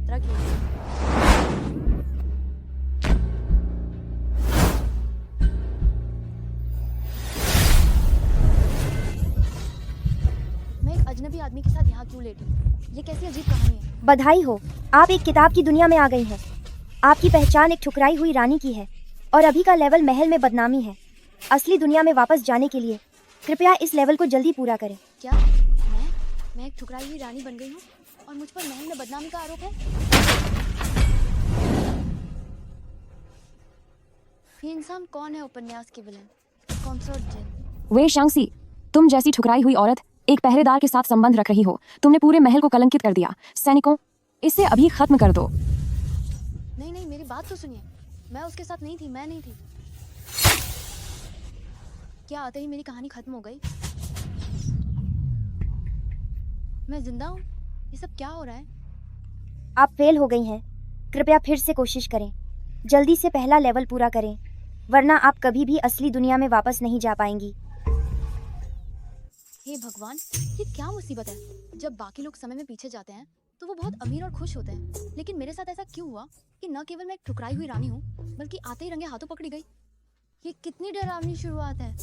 यात्रा की है। मैं एक अजनबी आदमी के साथ यहाँ क्यों लेटी हूँ? ये कैसी अजीब कहानी है। बधाई हो, आप एक किताब की दुनिया में आ गई हैं। आपकी पहचान एक ठुकराई हुई रानी की है और अभी का लेवल महल में बदनामी है। असली दुनिया में वापस जाने के लिए कृपया इस लेवल को जल्दी पूरा करें। क्या मैं एक ठुकराई हुई रानी बन गई हूँ और मुझ पर महल में बदनामी का आरोप है? ये इंसान कौन है उपन्यास की विलेन? कंसर्ट जिन। वे शांगसी, तुम जैसी ठुकराई हुई औरत एक पहरेदार के साथ संबंध रख रही हो। तुमने पूरे महल को कलंकित कर दिया। सैनिकों, इसे अभी खत्म कर दो। नहीं, मेरी बात तो सुनिए। मैं उसके साथ नहीं थी, मैं नहीं थी। क्या आते ही मेरी कहानी खत्म हो गई? मैं जिंदा हूँ? ये सब क्या हो रहा है? आप फेल हो गई हैं। कृपया फिर से कोशिश करें। जल्दी से पहला लेवल पूरा करें, वरना आप कभी भी असली दुनिया में वापस नहीं जा पाएंगी। हे भगवान, ये क्या मुसीबत है? जब बाकी लोग समय में पीछे जाते हैं तो वो बहुत अमीर और खुश होते हैं, लेकिन मेरे साथ ऐसा क्यों हुआ कि न केवल मैं एक ठुकराई हुई रानी हूँ, बल्कि आते ही रंगे हाथों पकड़ी गई। ये कितनी डरावनी शुरुआत है।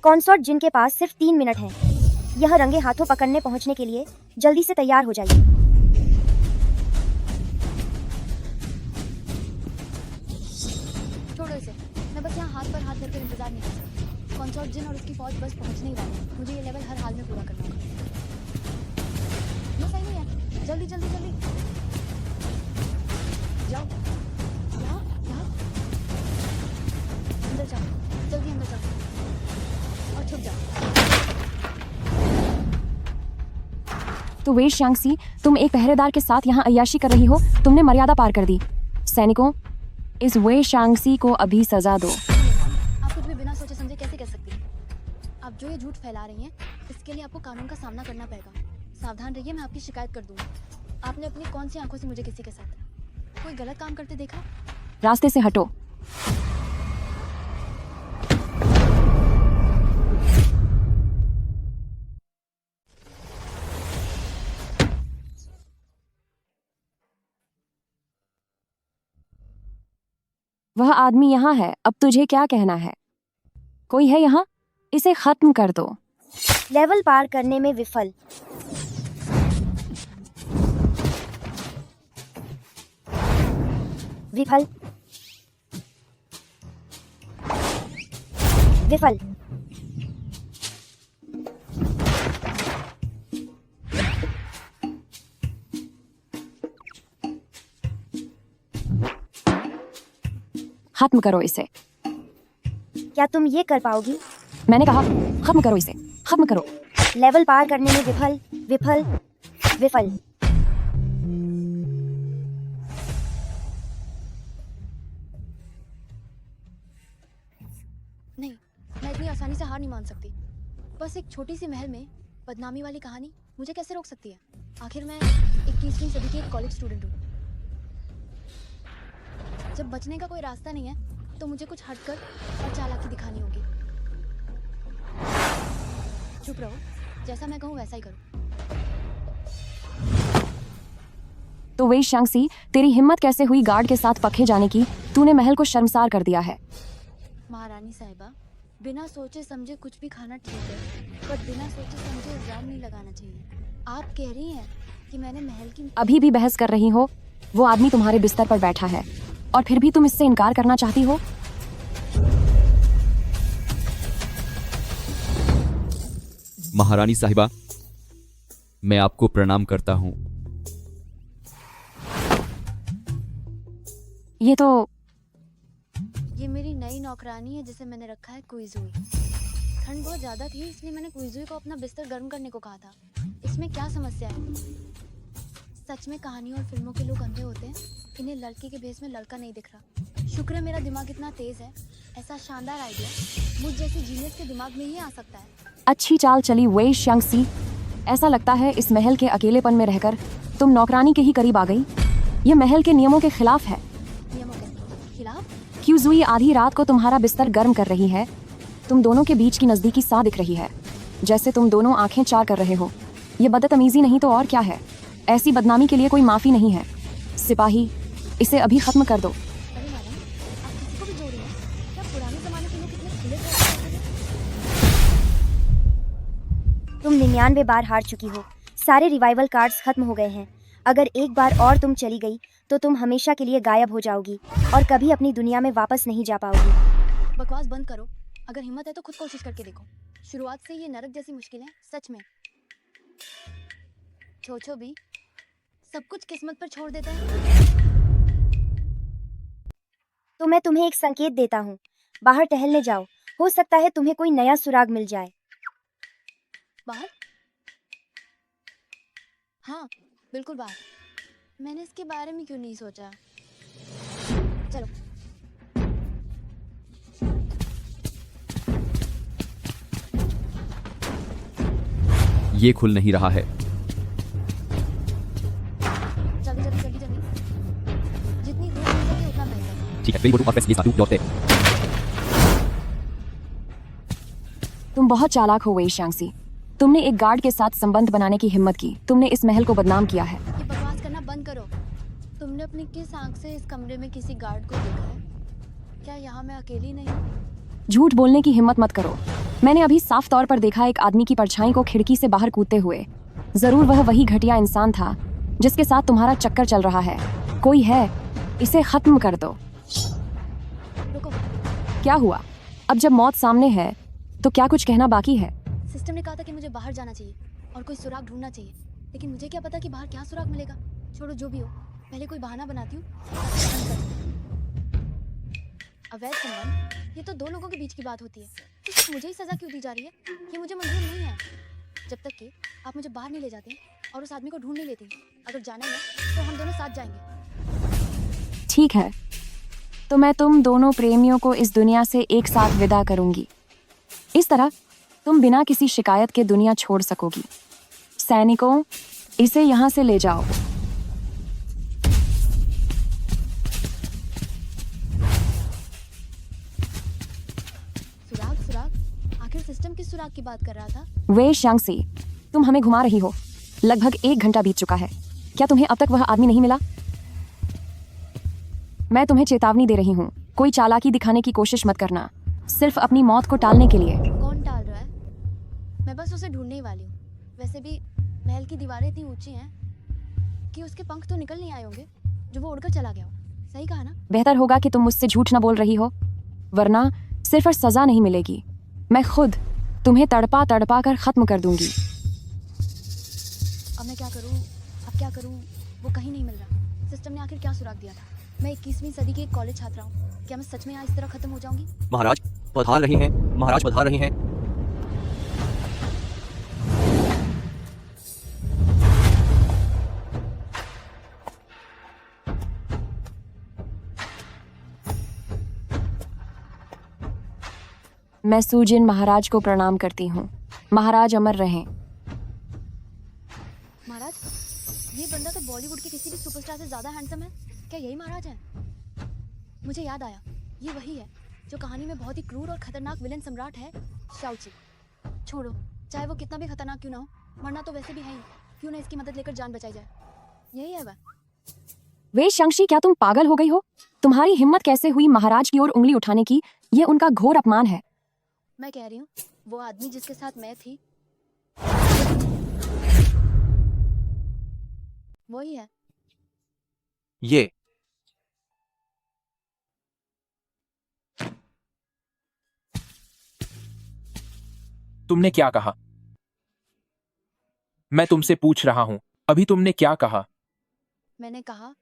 कॉन्सर्ट जिनके पास सिर्फ 3 मिनट हैं। यह रंगे हाथों पकड़ने पहुंचने के लिए जल्दी से तैयार हो जाइए। छोड़ो इसे, मैं बस यहाँ हाथ पर हाथ धरकर इंतजार नहीं कर सकती। कॉन्सर्ट जिन और उसकी फौज बस पहुंचने ही वाली है। मुझे ये लेवल हर हाल में पूरा करना होगा। ये सही नहीं है। जल्दी जल्दी जल्दी जाओ। यहाँ अंदर जाओ, जल्दी अंदर जाओ और छुप जाओ। तो वे शांगसी, तुम एक पहरेदार के साथ यहाँ अय्याशी कर रही हो। तुमने मर्यादा पार कर दी। सैनिकों, इस वे शांगसी को अभी सजा दो। आप कुछ भी बिना सोचे समझे कैसे कह सकती हैं? आप जो ये झूठ फैला रही हैं, इसके लिए आपको कानून का सामना करना पड़ेगा। सावधान रहिए, मैं आपकी शिकायत कर दूंगी। आपने अपनी कौन सी आंखों से मुझे किसी के साथ कोई गलत काम करते देखा? रास्ते से हटो। वह आदमी यहाँ है। अब तुझे क्या कहना है? कोई है यहाँ? इसे खत्म कर दो। लेवल पार करने में विफल। विफल। विफल। खत्म करो इसे। क्या तुम ये कर पाओगी? मैंने कहा खत्म करो इसे। खत्म करो। लेवल पार करने में विफल, विफल, विफल। नहीं, मैं इतनी आसानी से हार नहीं मान सकती। बस एक छोटी सी महल में बदनामी वाली कहानी मुझे कैसे रोक सकती है? आखिर मैं 21वीं सदी की एक कॉलेज स्टूडेंट हूँ। जब बचने का कोई रास्ता नहीं है तो मुझे कुछ हटकर और चालाकी दिखानी होगी। चुप रहो, जैसा मैं कहूँ वैसा ही करो। तो वे शांगसी, तेरी हिम्मत कैसे हुई गार्ड के साथ पखे जाने की? तूने महल को शर्मसार कर दिया है। महारानी साहिबा, बिना सोचे समझे कुछ भी खाना ठीक है, पर बिना सोचे समझे इल्जाम नहीं लगाना चाहिए। आप कह रही हैं कि मैंने महल की... अभी भी बहस कर रही हो? वो आदमी तुम्हारे बिस्तर पर बैठा है और फिर भी तुम इससे इनकार करना चाहती हो? महारानी साहिबा, मैं आपको प्रणाम करता हूँ। ये मेरी नई नौकरानी है जिसे मैंने रखा है कुइजुई। ठंड बहुत ज्यादा थी इसलिए मैंने कुइजुई को अपना बिस्तर गर्म करने को कहा था। इसमें क्या समस्या है? सच में कहानियों और फिल्मों के लोग अंधे होते हैं। इन्हें लड़की के भेस में लड़का नहीं दिख रहा। शुक्र है मेरा दिमाग इतना तेज है। ऐसा शानदार आइडिया मुझ जैसे जीनियस के दिमाग में ही आ सकता है। अच्छी चाल चली वे शांगसी। ऐसा लगता है इस महल के अकेलेपन में रहकर तुम नौकरानी के ही करीब आ गई। यह महल के नियमों के खिलाफ है। नियमों के खिलाफ? क्यूजुई आधी रात को तुम्हारा बिस्तर गर्म कर रही है। तुम दोनों के बीच की नजदीकी सा दिख रही है, जैसे तुम दोनों आंखें चार कर रहे हो। ये बदतमीजी नहीं तो और क्या है? ऐसी बदनामी के लिए कोई माफी नहीं है। सिपाही, इसे अभी खत्म कर दो। अरे मैडम, आप किसी को भी जोड़ रही हैं? क्या पुराने जमाने के लोग इतने खुले थे? तुम 99 बार हार चुकी हो। सारे रिवाइवल कार्ड्स खत्म हो गए हैं। अगर एक बार और तुम चली गई तो तुम हमेशा के लिए गायब हो जाओगी और कभी अपनी दुनिया में वापस नहीं जा पाओगी। बकवास बंद करो। अगर हिम्मत है तो खुद कोशिश करके देखो। शुरुआत से ये नरक जैसी मुश्किल है, सच में। छोछो भी सब कुछ किस्मत पर छोड़ देता है। तो मैं तुम्हें एक संकेत देता हूँ, बाहर टहलने जाओ। हो सकता है तुम्हें कोई नया सुराग मिल जाए। बाहर? हाँ, बिल्कुल बाहर। मैंने इसके बारे में क्यों नहीं सोचा? चलो। ये खुल नहीं रहा है। जल्दी जल्दी जल्दी जल्दी। जितनी दूर हो सके उतना बेहतर। ठीक है, फिर और ये साधु लौटते। तुम बहुत चालाक हो वेई शांगसी। तुमने एक गार्ड के साथ संबंध बनाने की हिम्मत की। तुमने इस महल को बदनाम किया है। ये बकवास करना बंद करो। तुमने अपनी किस आंख से इस कमरे में किसी गार्ड को देखा है? क्या यहाँ मैं अकेली नहीं हूँ? झूठ बोलने की हिम्मत मत करो। मैंने अभी साफ तौर पर देखा एक आदमी की परछाई को खिड़की से बाहर कूदते हुए। जरूर वह वही घटिया इंसान था जिसके साथ तुम्हारा चक्कर चल रहा है। कोई है, इसे खत्म कर दो। रुको। क्या हुआ? अब जब मौत सामने है तो क्या कुछ कहना बाकी है? सिस्टम ने कहा था कि मुझे बाहर जाना चाहिए और कोई सुराग ढूंढना चाहिए, लेकिन मुझे क्या पता कि बाहर क्या सुराग मिलेगा। छोड़ो, जो भी हो, पहले कोई बहाना बनाती हूँ। अवैध संबंध, ये तो दो लोगों के बीच की बात होती है, तो सिर्फ मुझे ही सजा क्यों दी जा रही है? ये मुझे मंजूर नहीं है। जब तक कि आप मुझे बाहर नहीं ले जाते और उस आदमी को ढूंढ नहीं लेती। अगर जाना है तो हम दोनों साथ जाएंगे। ठीक है, तो मैं तुम दोनों प्रेमियों को इस दुनिया से एक साथ विदा करूंगी। इस तरह तुम बिना किसी शिकायत के दुनिया छोड़ सकोगी। सैनिकों, इसे यहाँ से ले जाओ। सुराग सुराग, आखिर सिस्टम किस सुराग की बात कर रहा था? वे शांगसी, तुम हमें घुमा रही हो। लगभग 1 घंटा बीत चुका है। क्या तुम्हें अब तक वह आदमी नहीं मिला? मैं तुम्हें चेतावनी दे रही हूँ, कोई चालाकी दिखाने की कोशिश मत करना, सिर्फ अपनी मौत को टालने के लिए। कौन टाल रहा है? मैं बस उसे ढूंढने ही वाली हूँ। वैसे भी महल की दीवारें इतनी ऊंची हैं कि उसके पंख तो निकल नहीं आए होंगे जो वो उड़कर चला गया हो। सही कहा ना? बेहतर होगा कि तुम मुझसे झूठ न बोल रही हो, वरना सिर्फ और सजा नहीं मिलेगी, मैं खुद तुम्हें तड़पा तड़पा कर खत्म कर दूंगी। अब मैं क्या करूँ? अब क्या करूँ? वो कहीं नहीं मिल रहा। सिस्टम ने आखिर क्या सुराग दिया था? मैं 21वीं सदी की एक कॉलेज छात्रा हूँ। क्या मैं सच में यहाँ इस तरह खत्म हो जाऊंगी? महाराज पधार रहे हैं, महाराज पधार रहे हैं। मैं सूजिन महाराज को प्रणाम करती हूँ। महाराज अमर रहें। महाराज, ये बंदा तो बॉलीवुड के किसी भी सुपरस्टार से ज्यादा हैंडसम है। क्या यही महाराज है? मुझे याद आया, ये वही है जो कहानी में बहुत ही क्रूर और खतरनाक विलेन सम्राट है, शाओची। छोड़ो, चाहे वो कितना भी खतरनाक क्यों ना हो, मरना तो वैसे भी है ही। क्यों ना इसकी मदद लेकर जान बचाई जाए। यही है वह। वे शंक्षी, क्या तुम पागल हो गई हो? तुम्हारी हिम्मत कैसे हुई महाराज की ओर उंगली उठाने की? ये उनका घोर अपमान है। मैं कह रही हूँ, वो आदमी जिसके साथ मैं थी वही है। ये तुमने क्या कहा? मैं तुमसे पूछ रहा हूं, अभी तुमने क्या कहा? मैंने कहा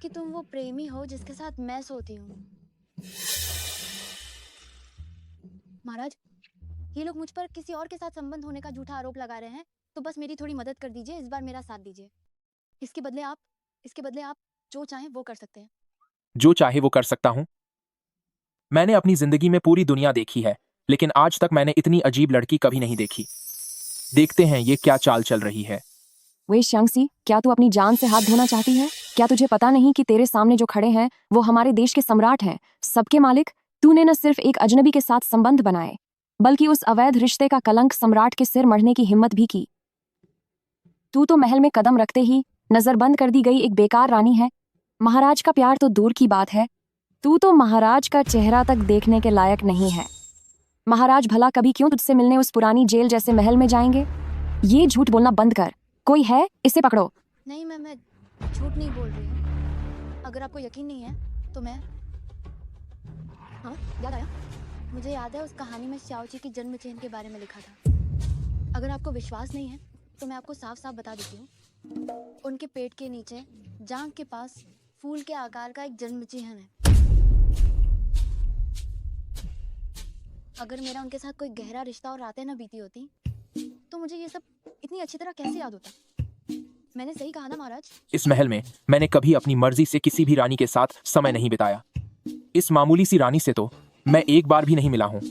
कि तुम वो प्रेमी हो जिसके साथ मैं सोती हूँ। महाराज, ये लोग मुझ पर किसी और के साथ संबंध होने का झूठा आरोप लगा रहे हैं, तो बस मेरी थोड़ी मदद कर दीजिए। इस बार मेरा साथ दीजिए। इसके बदले आप जो चाहें वो कर सकते हैं। जो चाहे वो कर सकता हूं? मैंने अपनी जिंदगी में पूरी दुनिया देखी है, लेकिन आज तक मैंने इतनी अजीब लड़की कभी नहीं देखी। देखते हैं ये क्या चाल चल रही है। वे शंगसी, क्या तू अपनी जान से हाथ धोना चाहती है? क्या तुझे पता नहीं कि तेरे सामने जो खड़े हैं वो हमारे देश के सम्राट हैं, सबके मालिक? तूने न सिर्फ एक अजनबी के साथ संबंध बनाए, बल्कि उस अवैध रिश्ते का कलंक सम्राट के सिर मढ़ने की हिम्मत भी की। तू तो महल में कदम रखते ही नजरबंद कर दी गई एक बेकार रानी है। महाराज का प्यार तो दूर की बात है, तू तो महाराज का चेहरा तक देखने के लायक नहीं है। महाराज भला कभी क्यों तुझसे मिलने उस पुरानी जेल जैसे महल में जाएंगे? ये झूठ बोलना बंद कर। कोई है, इसे पकड़ो। नहीं मैं झूठ नहीं बोल रही हूँ। अगर आपको यकीन नहीं है तो मैं हाँ याद आया, मुझे याद है उस कहानी में श्याओची की जन्म चिन्ह के बारे में लिखा था। अगर आपको विश्वास नहीं है तो मैं आपको साफ साफ बता देती हूँ। उनके पेट के नीचे जांघ के पास फूल के आकार का एक जन्म चिन्ह है। अगर मेरा उनके साथ कोई गहरा रिश्ता और रातें न बीती होती तो मुझे ये सब इतनी अच्छी तरह कैसे याद होता? मैंने सही कहा ना महाराज? इस महल में मैंने कभी अपनी मर्जी से किसी भी रानी के साथ समय नहीं बिताया। इस मामूली सी रानी से तो मैं एक बार भी नहीं मिला हूँ।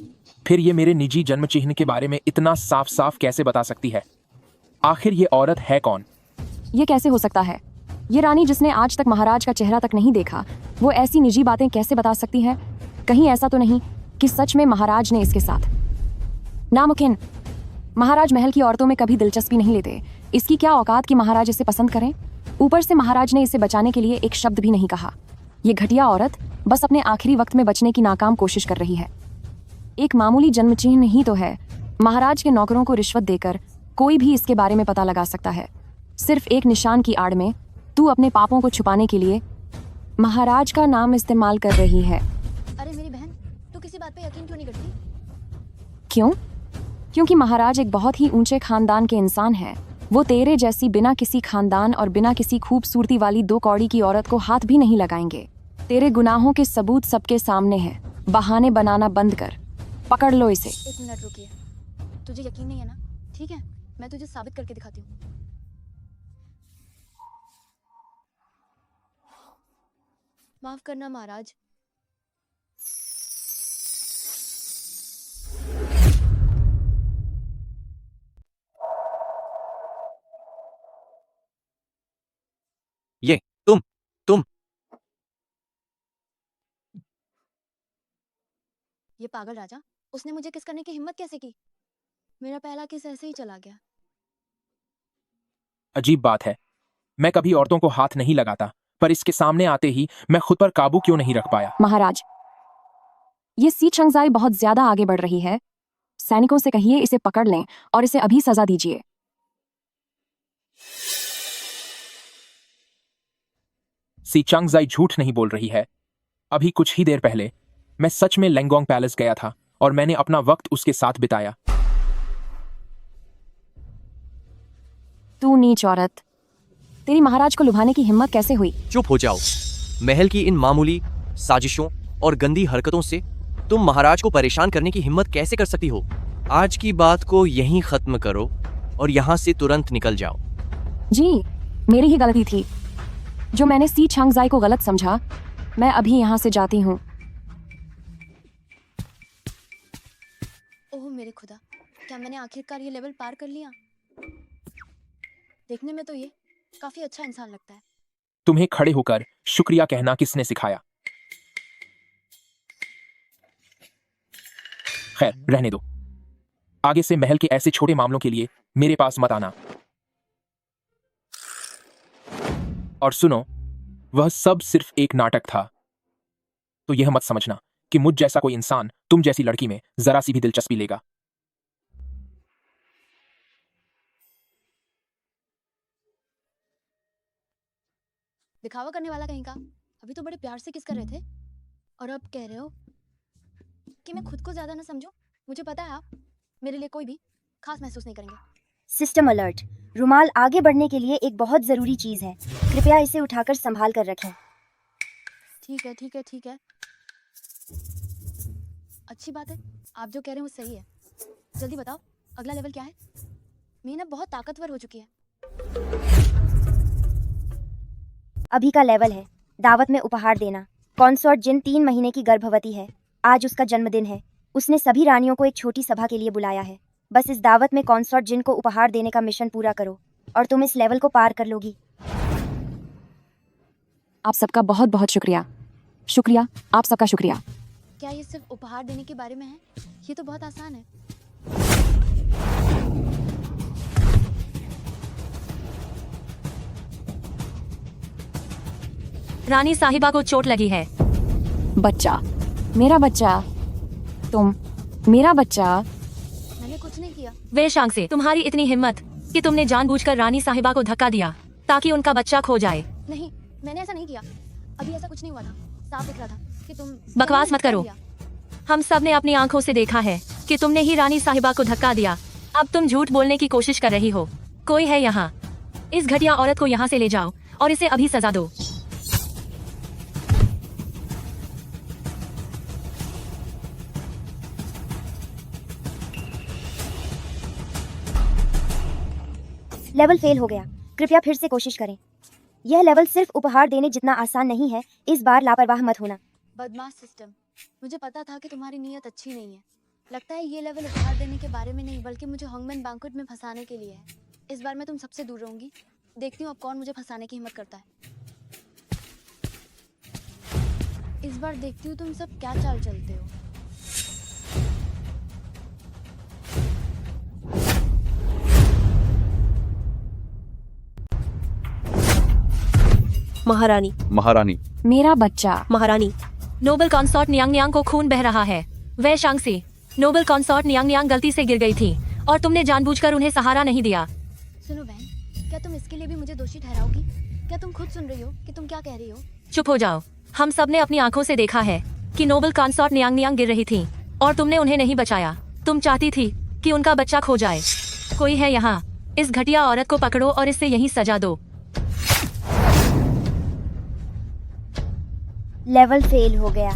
फिर ये मेरे निजी जन्म चिन्ह के बारे में इतना साफ साफ कैसे बता सकती है? आखिर ये औरत है कौन? ये कैसे हो सकता है? ये रानी जिसने आज तक महाराज का चेहरा तक नहीं देखा, वो ऐसी निजी बातें कैसे बता सकती है? कहीं ऐसा तो नहीं कि सच में महाराज ने इसके साथ? नामुमकिन। महाराज महल की औरतों में कभी दिलचस्पी नहीं लेते। इसकी क्या औकात कि महाराज इसे पसंद करें? ऊपर से महाराज ने इसे बचाने के लिए एक शब्द भी नहीं कहा। ये घटिया औरत बस अपने आखिरी वक्त में बचने की नाकाम कोशिश कर रही है। एक मामूली जन्म चिन्ह ही तो है। महाराज के नौकरों को रिश्वत देकर कोई भी इसके बारे में पता लगा सकता है। सिर्फ एक निशान की आड़ में तू अपने पापों को छुपाने के लिए महाराज का नाम इस्तेमाल कर रही है। अरे मेरी बहन, तू किसी बात पे यकीन क्यों नहीं करती? क्यों? क्योंकि महाराज एक बहुत ही ऊंचे खानदान के इंसान हैं। वो तेरे जैसी बिना किसी खानदान और बिना किसी खूबसूरती वाली 2 कौड़ी की औरत को हाथ भी नहीं लगाएंगे। तेरे गुनाहों के सबूत सबके सामने हैं। बहाने बनाना बंद कर। पकड़ लो इसे। 1 मिनट रुकिए। तुझे यकीन नहीं है ना? ठीक है, मैं तुझे साबित करके दिखाती हूँ। माफ करना महाराज। ये तुम ये पागल राजा, उसने मुझे किस करने की हिम्मत कैसे की? मेरा पहला किस ऐसे ही चला गया। अजीब बात है, मैं कभी औरतों को हाथ नहीं लगाता, पर इसके सामने आते ही मैं खुद पर काबू क्यों नहीं रख पाया? महाराज, ये सी चंगजाई बहुत ज्यादा आगे बढ़ रही है। सैनिकों से कहिए इसे पकड़ लें और इसे अभी सजा दीजिए। सी चंगजाई झूठ नहीं बोल रही है। अभी कुछ ही देर पहले मैं सच में लेंगोंग पैलेस गया था और मैंने अपना वक्त उसके साथ बिताया। तू नीच औरत, तेरी महाराज को लुभाने की हिम्मत कैसे हुई? चुप हो जाओ। महल की इन मामूली साजिशों और गंदी हरकतों से तुम महाराज को परेशान करने की हिम्मत कैसे कर सकती हो? आज की बात को यहीं खत्म करो और यहाँ से तुरंत निकल जाओ। जी, मेरी ही गलती थी। जो मैंने सी चंगजाई को गलत समझा, मैं अभी यहाँ से जाती हूँ। ओह मेरे खुदा, क्या मैंने आखिरकार ये लेवल पार कर लिया? देखने में तो ये काफी अच्छा इंसान लगता है। तुम्हें खड़े होकर शुक्रिया कहना किसने सिखाया? खैर, रहने दो। आगे से महल के ऐसे छोटे मामलों के लिए मेरे पास मत आना। और सुनो, वह सब सिर्फ एक नाटक था। तो यह मत समझना कि मुझ जैसा कोई इंसान तुम जैसी लड़की में जरा सी भी दिलचस्पी लेगा। दिखावा करने वाला कहीं का। अभी तो बड़े प्यार से किस कर रहे थे और अब कह रहे हो कि मैं खुद को ज्यादा ना समझूं। मुझे पता है आप मेरे लिए कोई भी खास महसूस नहीं करेंगे। System alert. रुमाल आगे बढ़ने के लिए एक बहुत जरूरी चीज है। कृपया इसे उठाकर संभाल कर रखें। ठीक है ठीक है ठीक है, अच्छी बात है। आप जो कह रहे हैं वो सही है। जल्दी बताओ अगला लेवल क्या है? मीना बहुत ताकतवर हो चुकी है। अभी का लेवल है दावत में उपहार देना। कॉन्सॉर्ट जिन 3 महीने की गर्भवती है। आज उसका जन्मदिन है। उसने सभी रानियों को एक छोटी सभा के लिए बुलाया है। बस इस दावत में कॉन्सॉर्ट जिन को उपहार देने का मिशन पूरा करो और तुम इस लेवल को पार कर लोगी। आप सबका बहुत बहुत शुक्रिया। शुक्रिया, आप सबका शुक्रिया। क्या ये सिर्फ उपहार देने के बारे में है? ये तो बहुत आसान है। रानी साहिबा को चोट लगी है। बच्चा, मेरा बच्चा, तुम, मेरा बच्चा। मैंने कुछ नहीं किया। वे शांग से तुम्हारी इतनी हिम्मत कि तुमने जानबूझकर रानी साहिबा को धक्का दिया ताकि उनका बच्चा खो जाए। नहीं, मैंने ऐसा नहीं किया। अभी ऐसा कुछ नहीं हुआ था। साफ दिख रहा था कि तुम बकवास मत करो। हम सब ने अपनी आंखों से देखा है कि तुमने ही रानी साहिबा को धक्का दिया। अब तुम झूठ बोलने की कोशिश कर रही हो। कोई है यहाँ? इस घटिया औरत को यहाँ से ले जाओ और इसे अभी सजा दो। लेवल फेल हो गया, कृपया फिर से कोशिश करें। यह लेवल सिर्फ उपहार देने जितना आसान नहीं है, इस बार लापरवाह मत होना। बदमाश सिस्टम, मुझे पता था कि तुम्हारी नीयत अच्छी नहीं है। लगता है ये लेवल उपहार देने के बारे में नहीं बल्कि मुझे हॉन्गमैन बैंक्वेट में फंसाने के लिए है। इस बार मैं तुम सबसे दूर रहूंगी। देखती हूँ अब कौन मुझे फंसाने की हिम्मत करता है। इस बार देखती हूँ तुम सब क्या चाल चलते हो। महारानी, महारानी, मेरा बच्चा। महारानी, नोबल कंसॉर्ट नियांग नियांग को खून बह रहा है। वह शांगसी, नोबल कंसॉर्ट नियांग नियांग गलती से गिर गई थी और तुमने जानबूझकर उन्हें सहारा नहीं दिया। सुनो बहन, क्या तुम इसके लिए भी मुझे दोषी ठहराओगी? क्या तुम खुद सुन रही हो कि तुम क्या कह रही हो? चुप हो जाओ। हम सब ने अपनी आंखों से देखा है कि नोबल कंसॉर्ट नियांग नियांग गिर रही थी और तुमने उन्हें नहीं बचाया। तुम चाहती थी कि उनका बच्चा खो जाए। कोई है यहाँ? इस घटिया औरत को पकड़ो और इससे यही सजा दो। लेवल फेल हो गया।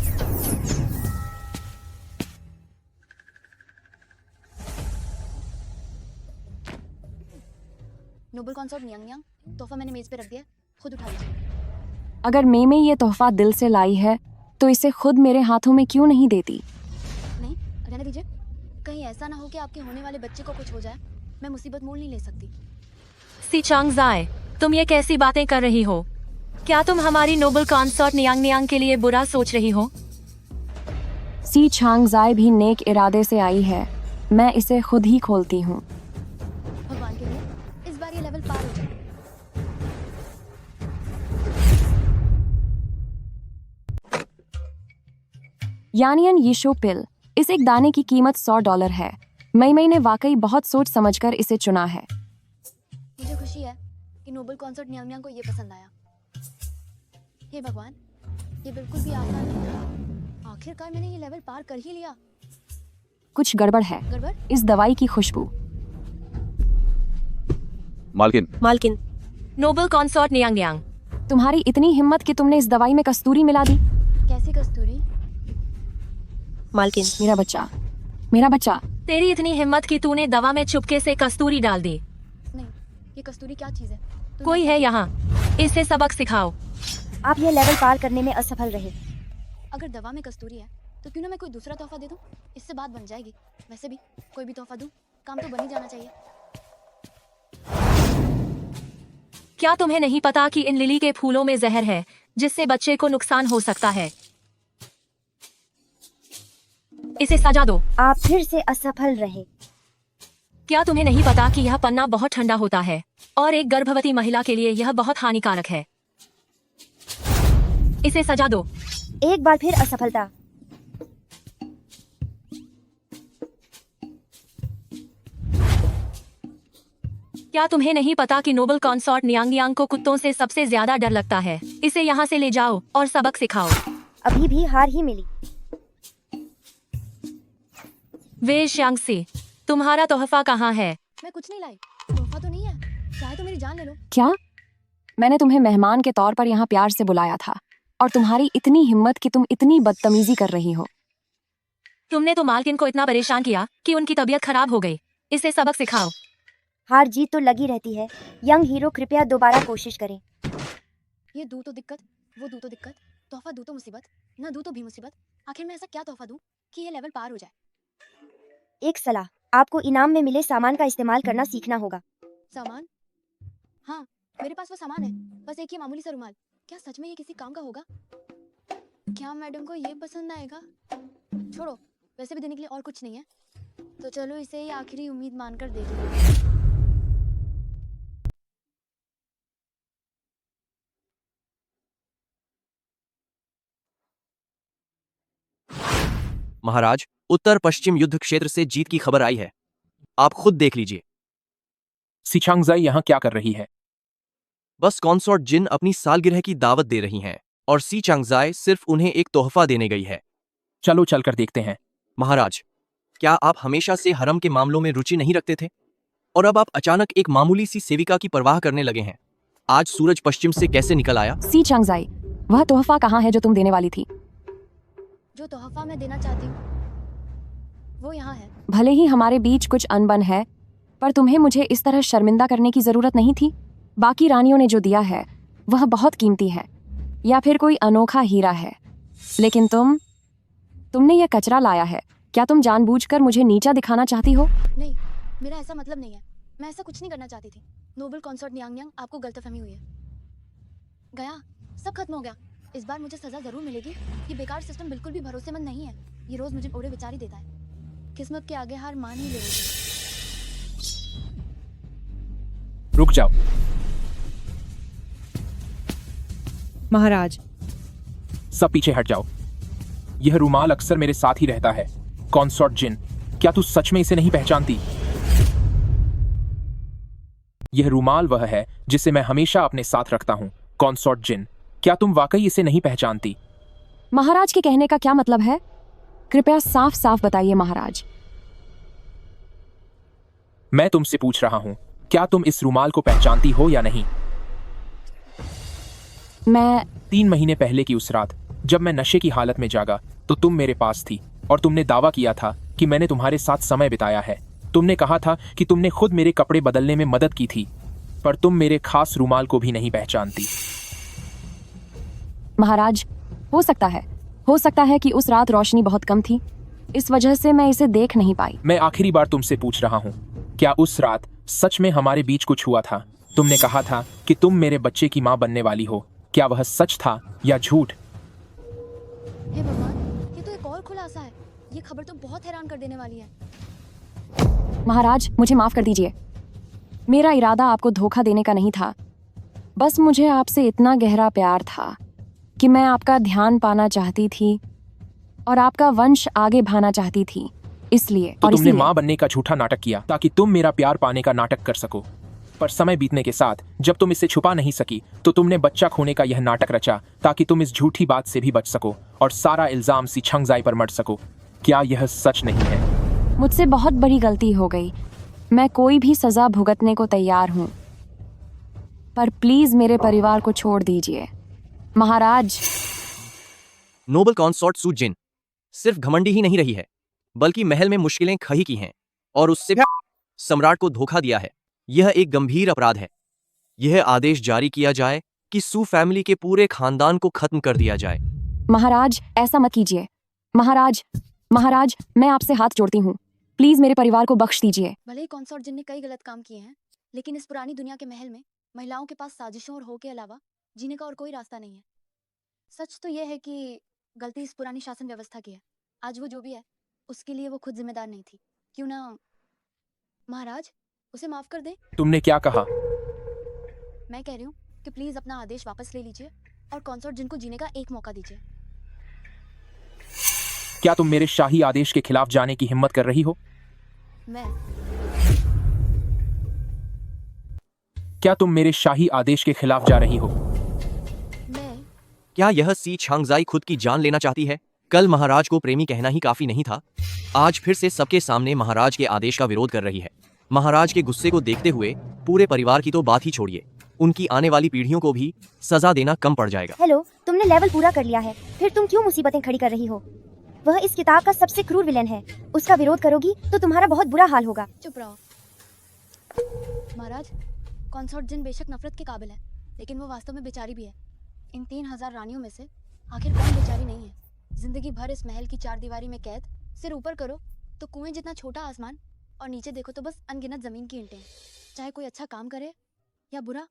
नोबल कंसॉर्ट नियांग नियांग, तोहफा मैंने मेज पे रख दिया, खुद उठा लीजिए। अगर मैं ये तोहफा दिल से लाई है तो इसे खुद मेरे हाथों में क्यों नहीं देती? नहीं, रहने दीजिए। कहीं ऐसा ना हो कि आपके होने वाले बच्चे को कुछ हो जाए। मैं मुसीबत मोल नहीं ले सकती। सी चांगजाए, तुम ये कैसी बातें कर रही हो? क्या तुम हमारी नोबल कंसॉर्ट नियांग नियांग के लिए बुरा सोच रही हो? सी छांगजाई भी नेक इरादे से आई है। मैं इसे खुद ही खोलती हूँ। भगवान के लिए इस बार ये लेवल पार हो जाए। यानियन यीशु पिल, इस एक दाने की कीमत $100 है। मई ने वाकई बहुत सोच समझकर इसे चुना है। मुझे खुशी है कि नोबल कंसॉर्ट नियांग नियांग को ये पसंद आया। हे भगवान, ये बिल्कुल भी आसान नहीं था। आखिरकार मैंने ये लेवल पार कर ही लिया। कुछ गड़बड़ है। गड़बड़? इस दवाई की खुशबू। मालकिन, मालकिन, नोबल कंसॉर्ट नियांग नियांग, तुम्हारी इतनी हिम्मत कि तुमने इस दवाई में कस्तूरी मिला दी। कैसी कस्तूरी? मालकिन, मेरा बच्चा, मेरा बच्चा। तेरी इतनी हिम्मत कि तूने दवा में चुपके से कस्तूरी डाल दी। नहीं, ये कस्तूरी क्या चीज है? तुमने कोई ऐसा है क्यों? यहाँ? इसे सबक सिखाओ। आप यह लेवल पार करने में असफल रहे। अगर दवा में कस्तूरी है तो क्यों ना मैं कोई दूसरा तोहफा दे दूं? इससे बात बन जाएगी। वैसे भी कोई भी तोहफा दूं, काम तो बन ही जाना चाहिए। क्या तुम्हें नहीं पता कि इन लिली के फूलों में जहर है जिससे बच्चे को नुकसान हो सकता है? इसे सजा दो। आप फिर से असफल रहे। क्या तुम्हें नहीं पता कि यह पन्ना बहुत ठंडा होता है और एक गर्भवती महिला के लिए यह बहुत हानिकारक है? इसे सजा दो। एक बार फिर असफलता। क्या तुम्हें नहीं पता कि नोबल कंसॉर्ट नियांग नियांग को कुत्तों से सबसे ज्यादा डर लगता है? इसे यहाँ से ले जाओ और सबक सिखाओ। अभी भी हार ही मिली। वे शांगसी, तुम्हारा तोहफा कहाँ है? मैं कुछ नहीं लाई। तोहफा तो नहीं है। चाहे तो मेरी जान ले लो। क्या? मैंने तुम्हें मेहमान के तौर पर यहाँ प्यार से बुलाया था और तुम्हारी इतनी हिम्मत कि तुम इतनी बदतमीजी कर रही हो। तुमने तो मालकिन को इतना परेशान किया कि उनकी तबीयत खराब हो गई। इसे सबक सिखाओ। हार जीत तो लगी रहती है। यंग हीरो, कृपया दोबारा कोशिश करें। ये दू तो दिक्कत, वो दू तो दिक्कत, तोहफा दू तो मुसीबत, ना दू तो भी मुसीबत। आखिर मैं ऐसा क्या तोहफा दूं कि ये लेवल पार हो जाए? एक सलाह, आपको इनाम में मिले सामान का इस्तेमाल करना सीखना होगा। सामान? हाँ, मेरे पास वो सामान है। बस एक ही मामूली सा रुमाल। क्या सच में ये किसी काम का होगा? क्या मैडम को ये पसंद आएगा? छोड़ो, वैसे भी देने के लिए और कुछ नहीं है, तो चलो इसे ही आखिरी उम्मीद मानकर दे दो। महाराज, उत्तर पश्चिम युद्ध क्षेत्र से जीत की खबर आई है, आप खुद देख लीजिए। सी चांगजाई यहाँ क्या कर रही है? बस कॉन्सॉर्ट जिन अपनी सालगिरह की दावत दे रही हैं और सी चांगजाई सिर्फ उन्हें एक तोहफा देने गई है। चलो चलकर देखते हैं। महाराज, क्या आप हमेशा से हरम के मामलों में रुचि नहीं रखते थे और अब आप अचानक एक मामूली सी सेविका की परवाह करने लगे हैं? आज सूरज पश्चिम से कैसे निकल आया? सी चांगजाई, वह तोहफा कहाँ है जो तुम देने वाली थी? जो तोहफा मैं देना चाहती हूँ वो यहाँ है। भले ही हमारे बीच कुछ अनबन है, पर तुम्हें मुझे इस तरह शर्मिंदा करने की जरूरत नहीं थी। बाकी रानियों ने जो दिया है वह बहुत कीमती है, या फिर कोई अनोखा हीरा है, लेकिन तुमने यह कचरा लाया है। क्या तुम जानबूझकर मुझे नीचा दिखाना चाहती हो? नहीं, मेरा ऐसा मतलब नहीं है। मैं ऐसा कुछ नहीं करना चाहती थी। नोबल कॉन्सॉर्ट नियांग नियांग, आपको गलतफहमी हुई है। गया, सब खत्म हो गया। इस बार मुझे सजा जरूर मिलेगी। ये बेकार सिस्टम बिल्कुल भी भरोसेमंद नहीं है। ये रोज मुझे ओड़े विचार ही देता है। किस्मत के आगे हार मान ही ले रही है। रुक जाओ। महाराज, सब पीछे हट जाओ। यह रुमाल अक्सर मेरे साथ ही रहता है। कॉन्सॉर्ट जिन, क्या तू सच में इसे नहीं पहचानती? यह रुमाल वह है जिसे मैं हमेशा अपने साथ रखता हूँ। कॉन्सॉर्ट जिन, क्या तुम वाकई इसे नहीं पहचानती? महाराज के कहने का क्या मतलब है? कृपया साफ साफ बताइए महाराज। मैं तुमसे पूछ रहा हूँ, क्या तुम इस रुमाल को पहचानती हो या नहीं? मैं 3 महीने पहले की उस रात जब मैं नशे की हालत में जागा तो तुम मेरे पास थी और तुमने दावा किया था कि मैंने तुम्हारे साथ समय बिताया है। तुमने कहा था कि तुमने खुद मेरे कपड़े बदलने में मदद की थी, पर तुम मेरे खास रुमाल को भी नहीं पहचानती। महाराज, हो सकता है कि उस रात रोशनी बहुत कम थी, इस वजह से मैं इसे देख नहीं पाई। मैं आखिरी बार तुमसे पूछ रहा हूँ, क्या उस रात सच में हमारे बीच कुछ हुआ था? तुमने कहा था कि तुम मेरे बच्चे की माँ बनने वाली हो। क्या वह सच था या झूठ? हे भगवान, ये तो एक और खुलासा है। ये खबर तो बहुत हैरान कर देने वाली है। महाराज, मुझे माफ कर दीजिए। मेरा इरादा आपको धोखा देने का नहीं था। बस मुझे आपसे इतना गहरा प्यार था कि मैं आपका ध्यान पाना चाहती थी और आपका वंश आगे बढ़ाना चाहती थी। इसलिए तो तुमने माँ बनने का झूठा नाटक किया ताकि तुम मेरा प्यार पाने का नाटक कर सको। पर समय बीतने के साथ जब तुम इसे छुपा नहीं सकी तो तुमने बच्चा खोने का यह नाटक रचा ताकि तुम इस झूठी बात से भी बच सको और सारा इल्जाम सी चांगजाई पर मढ़ सको। क्या यह सच नहीं है? मुझसे बहुत बड़ी गलती हो गई। मैं कोई भी सजा भुगतने को तैयार हूँ, पर प्लीज मेरे परिवार को छोड़ दीजिए। महाराज, नोबल कॉन्सॉर्ट सू जिन सिर्फ घमंडी ही नहीं रही है, बल्कि महल में मुश्किलें खड़ी की हैं और उससे भी सम्राट को धोखा दिया है। यह एक गंभीर अपराध है। यह आदेश जारी किया जाए कि सू फैमिली के पूरे खानदान को खत्म कर दिया जाए। महाराज, ऐसा मत कीजिए। महाराज, मैं आपसे हाथ जोड़ती हूँ। प्लीज मेरे परिवार को बख्श दीजिए। भले ही कॉन्सॉर्ट जिन ने कई गलत काम किए हैं, लेकिन इस पुरानी दुनिया के महल में महिलाओं के पास साजिशों और हो के अलावा जीने का और कोई रास्ता नहीं है। सच तो यह है कि गलती इस पुरानी शासन व्यवस्था की है। आज वो जो भी है उसके लिए वो खुद जिम्मेदार नहीं थी। क्यों ना महाराज उसे माफ कर दें। तुमने क्या कहा? मैं कह रही हूँ कि प्लीज अपना आदेश वापस ले लीजिए और कॉन्सॉर्ट जिन को जीने का एक मौका दीजिए। क्या तुम मेरे शाही आदेश के खिलाफ जाने की हिम्मत कर रही हो? क्या तुम मेरे शाही आदेश के खिलाफ जा रही हो? क्या यह सी चांगजाई खुद की जान लेना चाहती है? कल महाराज को प्रेमी कहना ही काफी नहीं था, आज फिर से सबके सामने महाराज के आदेश का विरोध कर रही है। महाराज के गुस्से को देखते हुए पूरे परिवार की तो बात ही छोड़िए, उनकी आने वाली पीढ़ियों को भी सजा देना कम पड़ जाएगा। हेलो, तुमने लेवल पूरा कर लिया है, फिर तुम क्यों मुसीबतें खड़ी कर रही हो? वह इस किताब का सबसे क्रूर विलेन है। उसका विरोध करोगी तो तुम्हारा बहुत बुरा हाल होगा। चुप रहो महाराज। कॉन्सॉर्ट जिन बेशक नफरत के काबिल है, लेकिन वो वास्तव में बेचारी भी है। इन 3000 रानियों में से आखिर कौन बेचारी नहीं है? जिंदगी भर इस महल की 4 दीवारी में कैद, सिर ऊपर करो तो कुएं जितना छोटा आसमान और नीचे देखो तो बस अनगिनत जमीन की ईंटें। चाहे कोई अच्छा काम करे या बुरा,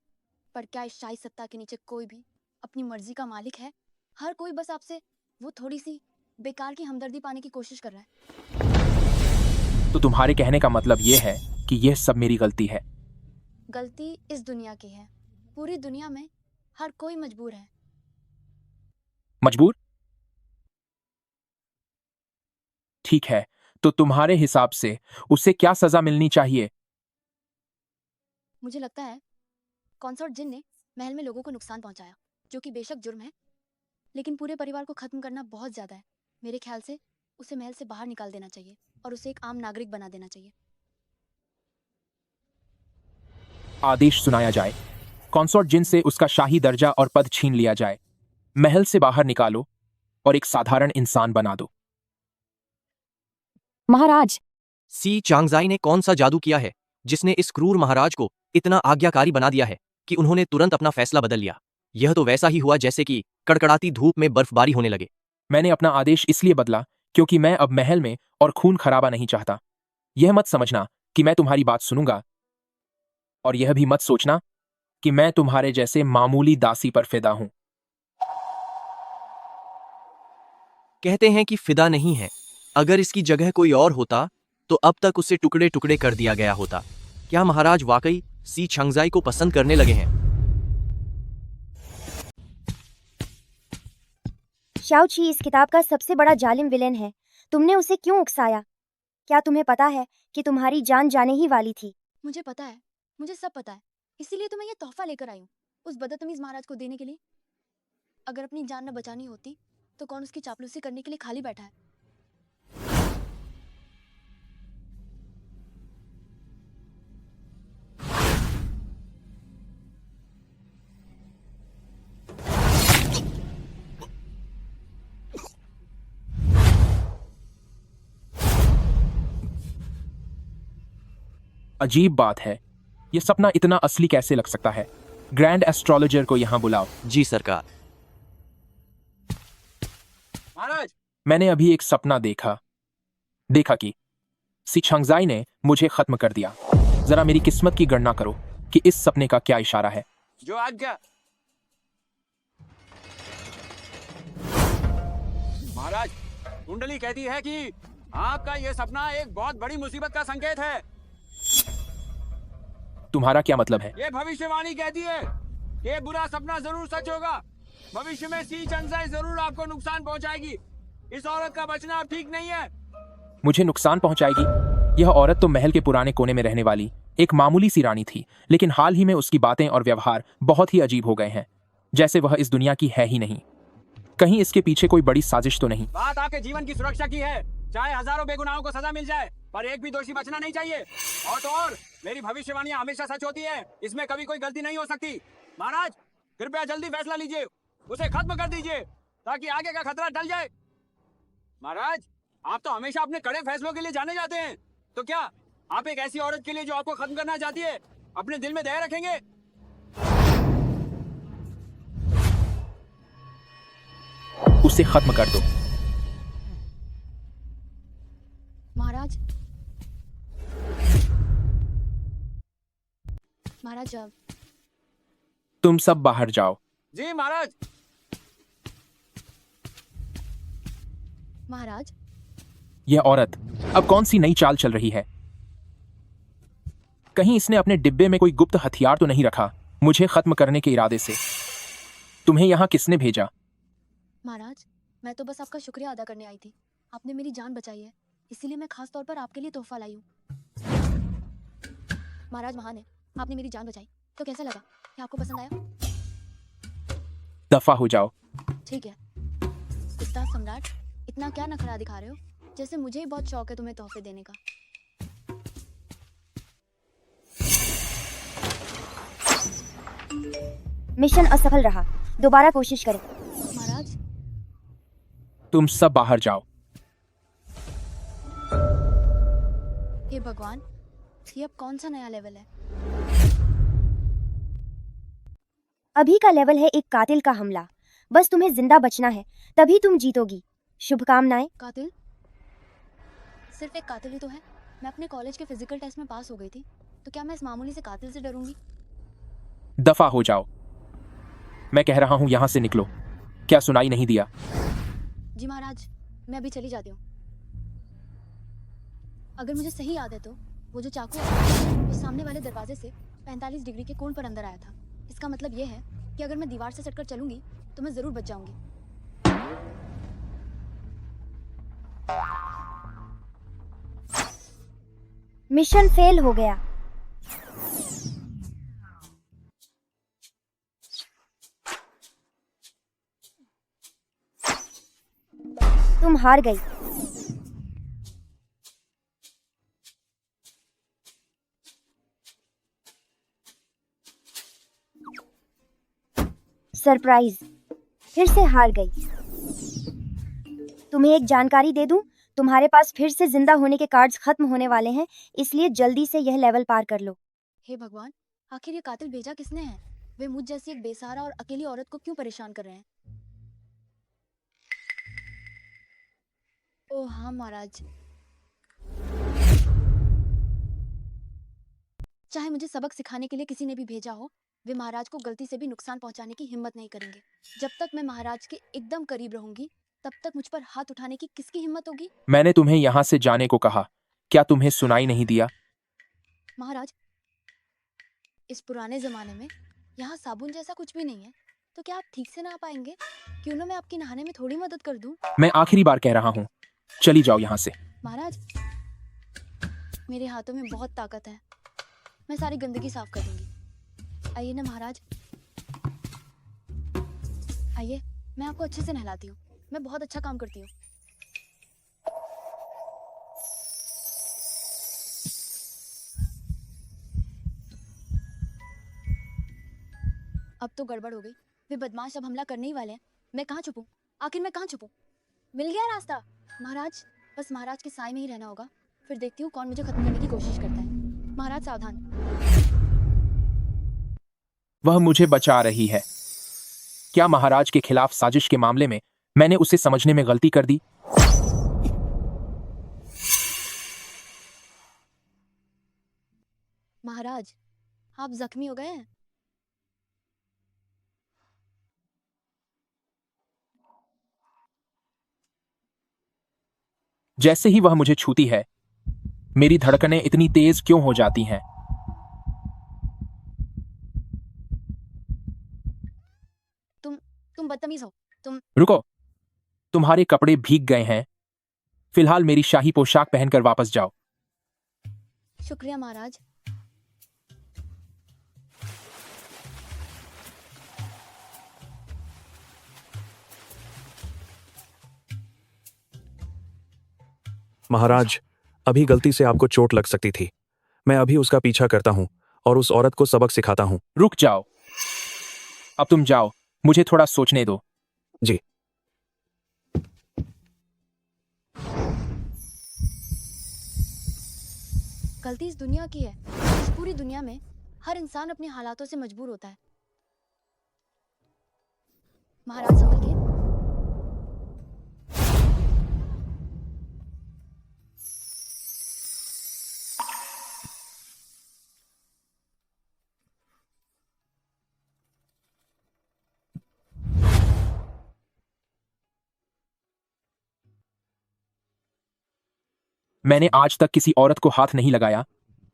पर क्या इस शाही सत्ता के नीचे कोई भी अपनी मर्जी का मालिक है? हर कोई बस आपसे वो थोड़ी सी बेकार की हमदर्दी पाने की कोशिश कर रहा है। तो तुम्हारे कहने का मतलब ये है कि यह सब मेरी गलती है? गलती इस दुनिया की है। पूरी दुनिया में हर कोई मजबूर है। मजबूर? ठीक है, तो तुम्हारे हिसाब से उसे क्या सजा मिलनी चाहिए? मुझे लगता है कॉन्सर्ट जिन ने महल में लोगों को नुकसान पहुंचाया, जो कि बेशक जुर्म है, लेकिन पूरे परिवार को खत्म करना बहुत ज्यादा है। मेरे ख्याल से उसे महल से बाहर निकाल देना चाहिए और उसे एक आम नागरिक बना देना चाहिए। आदेश सुनाया जाए। कॉन्सोर्ट जिन से उसका शाही दर्जा और पद छीन लिया जाए, महल से बाहर निकालो और एक साधारण इंसान बना दो। महाराज, सी चांगजाई ने कौन सा जादू किया है जिसने इस क्रूर महाराज को इतना आज्ञाकारी बना दिया है कि उन्होंने तुरंत अपना फैसला बदल लिया? यह तो वैसा ही हुआ जैसे कि कड़कड़ाती धूप में बर्फबारी होने लगे। मैंने अपना आदेश इसलिए बदला क्योंकि मैं अब महल में और खून खराबा नहीं चाहता। यह मत समझना कि मैं तुम्हारी बात सुनूंगा, और यह भी मत सोचना कि मैं तुम्हारे जैसे मामूली दासी पर फिदा हूं। कहते हैं कि फिदा नहीं है। अगर इसकी जगह कोई और होता तो अब तक उसे टुकड़े टुकड़े कर दिया गया होता। क्या महाराज वाकई सी छंगजाई को पसंद करने लगे हैं? शाओची इस किताब का सबसे बड़ा जालिम विलेन है। तुमने उसे क्यों उकसाया? क्या तुम्हें पता है कि तुम्हारी जान जाने ही वाली थी? मुझे पता है, मुझे सब पता है, इसीलिए तो मैं ये तोहफा लेकर आई हूँ उस बदतमीज महाराज को देने के लिए। अगर अपनी जान न बचानी होती तो कौन उसकी चापलूसी करने के लिए खाली बैठा है? अजीब बात है, यह सपना इतना असली कैसे लग सकता है? ग्रैंड एस्ट्रोलॉजर को यहां बुलाओ। जी सरकार। महाराज, मैंने अभी एक सपना देखा कि सी छंगजाई ने मुझे खत्म कर दिया। जरा मेरी किस्मत की गणना करो कि इस सपने का क्या इशारा है। जो आज्ञा। महाराज, कुंडली कहती है कि आपका यह सपना एक बहुत बड़ी मुसीबत का संकेत है। तुम्हारा क्या मतलब है? ये भविष्यवाणी कहती है कि ये बुरा सपना जरूर सच होगा। भविष्य में सी चंगजाई जरूर आपको नुकसान पहुंचाएगी। इस औरत का बचना अब ठीक नहीं है। मुझे नुकसान पहुंचाएगी? यह औरत तो महल के पुराने कोने में रहने वाली एक मामूली सी रानी थी, लेकिन हाल ही में उसकी बातें और व्यवहार बहुत ही अजीब हो गए हैं, जैसे वह इस दुनिया की है ही नहीं। कहीं इसके पीछे कोई बड़ी साजिश तो नहीं? बात आपके जीवन की सुरक्षा की है। चाहे हजारों बेगुनाहों को सजा मिल जाए, पर एक भी दोषी बचना नहीं चाहिए। और तो और, मेरी भविष्यवाणियां हमेशा सच होती है, इसमें कभी कोई गलती नहीं हो सकती। महाराज, कृपया जल्दी फैसला लीजिए, उसे खत्म कर दीजिए ताकि आगे का खतरा टल जाए। महाराज, आप तो हमेशा अपने कड़े फैसलों के लिए जाने जाते हैं, तो क्या आप एक ऐसी औरत के लिए जो आपको खत्म करना चाहती है अपने दिल में दया रखेंगे? उसे खत्म कर दो। महाराज, महाराज, तुम सब बाहर जाओ। जी महाराज। महाराज, यह औरत अब कौन सी नई चाल चल रही है? कहीं इसने अपने डिब्बे में कोई गुप्त हथियार तो नहीं रखा मुझे खत्म करने के इरादे से? तुम्हें यहां किसने भेजा? महाराज, मैं तो बस आपका शुक्रिया अदा करने आई थी। आपने मेरी जान बचाई है, इसीलिए मैं खास तौर पर आपके लिए तोहफा लाई हूँ। महाराज महान है, आपने मेरी जान बचाई। तो कैसा लगा? क्या आपको पसंद आया? दफा हो जाओ। ठीक है। कुत्ता सम्राट, इतना क्या नखरा दिखा रहे हो? जैसे मुझे ही बहुत शौक है तुम्हें तोहफे देने का। मिशन असफल रहा, दोबारा कोशिश करें। महाराज, तुम सब बाहर जाओ। हे भगवान, ये अब कौन सा नया लेवल है? अभी का लेवल है एक कातिल का हमला। बस तुम्हें जिंदा बचना है, तभी तुम जीतोगी। शुभकामनाएं। कातिल? सिर्फ एक कातिल ही तो है। मैं अपने कॉलेज के फिजिकल टेस्ट में पास हो गई थी, तो क्या मैं इस मामूली से कातिल से डरूंगी? दफा हो जाओ। मैं कह रहा हूं यहां से निकलो। क्या सुनाई नहीं दिया? जी महाराज, मैं अभी चली जाती हूँ। अगर मुझे सही याद है तो वो जो चाकू है, वो सामने वाले दरवाजे से 45 डिग्री के कोण पर अंदर आया था। इसका मतलब ये है कि अगर मैं दीवार से सटकर चलूंगी तो मैं जरूर बच जाऊंगी। मिशन फेल हो गया। तुम हार गई। सरप्राइज, फिर से हार गई। तुम्हें एक जानकारी दे दूं, तुम्हारे पास फिर से जिंदा होने के कार्ड्स खत्म होने वाले हैं, इसलिए जल्दी से यह लेवल पार कर लो। हे भगवान, आखिर ये कातिल भेजा किसने है? वे मुझ जैसी एक बेसहारा और अकेली औरत को क्यों परेशान कर रहे हैं? ओह हाँ महाराज, चाहे मुझे सबक सिखाने के लिए किसी ने भी भेजा हो, वे महाराज को गलती से भी नुकसान पहुंचाने की हिम्मत नहीं करेंगे। जब तक मैं महाराज के एकदम करीब रहूंगी, तब तक मुझ पर हाथ उठाने की किसकी हिम्मत होगी? मैंने तुम्हें यहाँ से जाने को कहा, क्या तुम्हें सुनाई नहीं दिया? महाराज, इस पुराने जमाने में यहाँ साबुन जैसा कुछ भी नहीं है, तो क्या आप ठीक से नहा पाएंगे? क्यों ना मैं आपकी नहाने में थोड़ी मदद कर दूं? मैं आखिरी बार कह रहा हूँ, चली जाओ यहाँ से। महाराज, मेरे हाथों में बहुत ताकत है, मैं सारी गंदगी साफ कर दूंगी। आइए ना महाराज, आइए, मैं आपको अच्छे से नहलाती हूँ। मैं बहुत अच्छा काम करती हूँ। अब तो गड़बड़ हो गई, वे बदमाश अब हमला करने ही वाले हैं। मैं कहाँ छुपूं? आखिर मैं कहाँ छुपूं? मिल गया रास्ता। महाराज, बस महाराज के साए में ही रहना होगा, फिर देखती हूँ कौन मुझे खत्म करने की कोशिश करता है। महाराज सावधान। वह मुझे बचा रही है। क्या महाराज के खिलाफ साजिश के मामले में मैंने उसे समझने में गलती कर दी? महाराज, आप जख्मी हो गए हैं। जैसे ही वह मुझे छूती है, मेरी धड़कनें इतनी तेज क्यों हो जाती हैं? तुम बदतमीज हो। तुम रुको, तुम्हारे कपड़े भीग गए हैं। फिलहाल मेरी शाही पोशाक पहनकर वापस जाओ। शुक्रिया महाराज। महाराज, अभी गलती से आपको चोट लग सकती थी। मैं अभी उसका पीछा करता हूँ और उस औरत को सबक सिखाता हूँ। रुक जाओ, अब तुम जाओ, मुझे थोड़ा सोचने दो। जी। गलती इस दुनिया की है। इस पूरी दुनिया में हर इंसान अपने हालातों से मजबूर होता है। महाराज संभल के। मैंने आज तक किसी औरत को हाथ नहीं लगाया,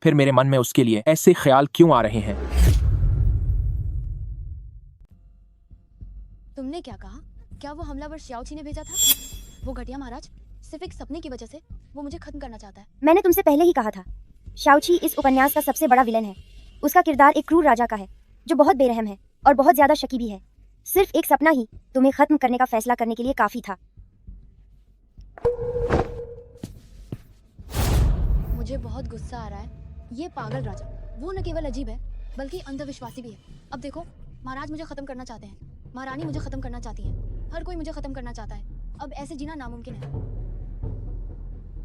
फिर मेरे मन में उसके लिए ऐसे ख्याल क्यों आ रहे हैं? तुमने क्या कहा? क्या वो हमलावर श्याओची ने भेजा था? वो घटिया महाराज, सिर्फ एक सपने की वजह से वो मुझे खत्म करना चाहता है। मैंने तुमसे पहले ही कहा था, शाओची इस उपन्यास का सबसे बड़ा विलन है। उसका किरदार एक क्रूर राजा का है, जो बहुत बेरहम है और बहुत ज्यादा शकी भी है। सिर्फ एक सपना ही तुम्हें खत्म करने का फैसला करने के लिए काफी था। मुझे बहुत गुस्सा आ रहा है। ये पागल राजा, वो न केवल अजीब है बल्कि अंधविश्वासी भी है। अब देखो, महाराज मुझे खत्म करना चाहते हैं, महारानी मुझे खत्म करना चाहती है, हर कोई मुझे खत्म करना चाहता है। अब ऐसे जीना नामुमकिन है।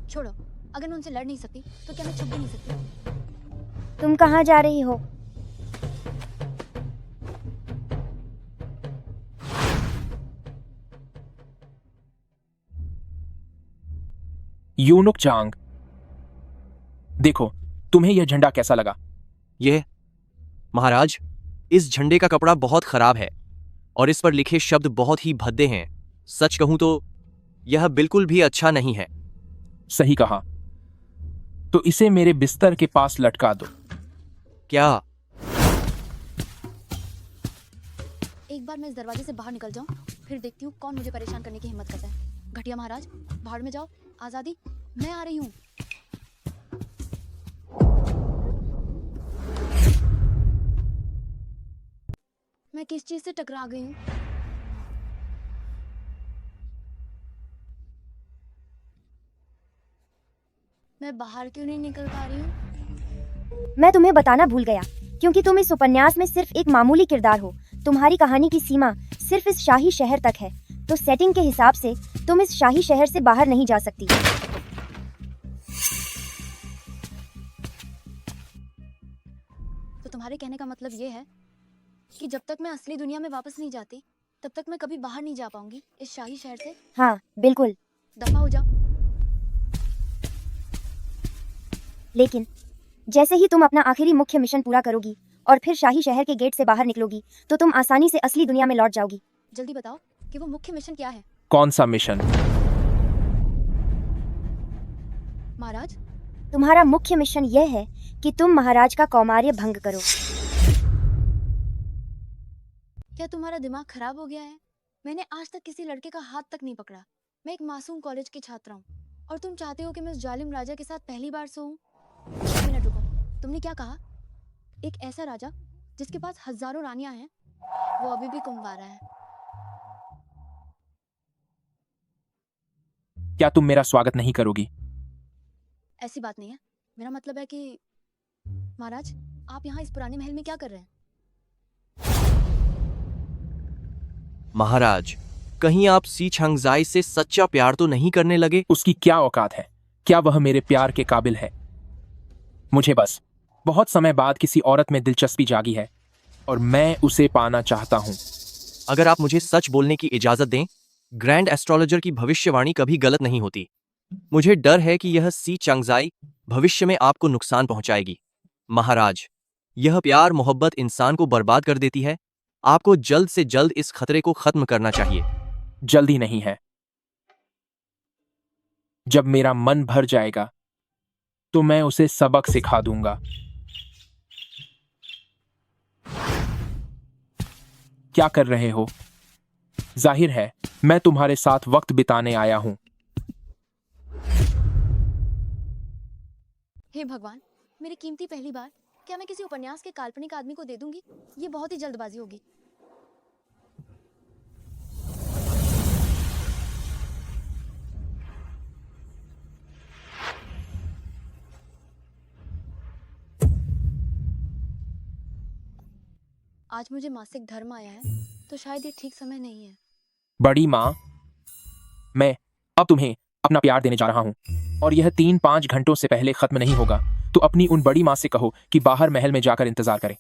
छोड़ो, अगर मैं उनसे लड़ नहीं सकती तो क्या मैं छुप भी नहीं सकती? तुम कहाँ जा रही हो? यूनुक चांग, देखो, तुम्हें यह झंडा कैसा लगा? यह महाराज, इस झंडे का कपड़ा बहुत खराब है और इस पर लिखे शब्द बहुत ही भद्दे हैं। सच कहूं तो यह बिल्कुल भी अच्छा नहीं है। सही कहा, तो इसे मेरे बिस्तर के पास लटका दो। क्या? एक बार मैं इस दरवाजे से बाहर निकल जाऊं, फिर देखती हूँ कौन मुझे परेशान करने की हिम्मत करता है। घटिया महाराज, भाड़ में जाओ। आजादी, मैं आ रही हूँ। मैं किस चीज से टकरा गई हूँ? मैं बाहर क्यों नहीं निकल पा रही हूँ? मैं तुम्हें बताना भूल गया, क्योंकि तुम इस उपन्यास में सिर्फ एक मामूली किरदार हो। तुम्हारी कहानी की सीमा सिर्फ इस शाही शहर तक है, तो सेटिंग के हिसाब से तुम इस शाही शहर से बाहर नहीं जा सकती। तो तुम्हारे कहने का मतलब ये है कि जब तक मैं असली दुनिया में वापस नहीं जाती, तब तक मैं कभी बाहर नहीं जा पाऊंगी इस शाही शहर से? हाँ बिल्कुल, दफा हो जाओ। लेकिन जैसे ही तुम अपना आखिरी मुख्य मिशन पूरा करोगी और फिर शाही शहर के गेट से बाहर निकलोगी, तो तुम आसानी से असली दुनिया में लौट जाओगी। जल्दी बताओ कि वो मुख्य मिशन क्या है? कौन सा मिशन? महाराज, तुम्हारा मुख्य मिशन यह है कि तुम महाराज का कौमार्य भंग करो। क्या तुम्हारा दिमाग खराब हो गया है? मैंने आज तक किसी लड़के का हाथ तक नहीं पकड़ा। मैं एक मासूम कॉलेज की छात्रा हूँ और तुम चाहते हो कि मैं उस जालिम राजा के साथ पहली बार सोऊं? एक मिनट रुको, तुमने क्या कहा? एक ऐसा राजा जिसके पास हजारों रानियां हैं, वो अभी भी कुंवारा है। क्या तुम मेरा स्वागत नहीं करोगी? ऐसी बात नहीं है। मेरा मतलब है कि महाराज, आप यहाँ इस पुराने महल में क्या कर रहे हैं? महाराज, कहीं आप सी छंगजाई से सच्चा प्यार तो नहीं करने लगे? उसकी क्या औकात है? क्या वह मेरे प्यार के काबिल है? मुझे बस बहुत समय बाद किसी औरत में दिलचस्पी जागी है और मैं उसे पाना चाहता हूँ। अगर आप मुझे सच बोलने की इजाजत दें, ग्रैंड एस्ट्रोलॉजर की भविष्यवाणी कभी गलत नहीं होती। मुझे डर है कि यह सी चंगजाई भविष्य में आपको नुकसान पहुंचाएगी। महाराज, यह प्यार मोहब्बत इंसान को बर्बाद कर देती है। आपको जल्द से जल्द इस खतरे को खत्म करना चाहिए। जल्दी नहीं है। जब मेरा मन भर जाएगा तो मैं उसे सबक सिखा दूंगा। क्या कर रहे हो? जाहिर है मैं तुम्हारे साथ वक्त बिताने आया हूं। हे भगवान, मेरी कीमती पहली बार, क्या मैं किसी उपन्यास के काल्पनिक आदमी को दे दूंगी? ये बहुत ही जल्दबाजी होगी। आज मुझे मासिक धर्म आया है, तो शायद ये ठीक समय नहीं है। बड़ी माँ, मैं अब तुम्हें अपना प्यार देने जा रहा हूं और यह 3-5 घंटों से पहले खत्म नहीं होगा। तो अपनी उन बड़ी माँ से कहो कि बाहर महल में जाकर इंतजार करें।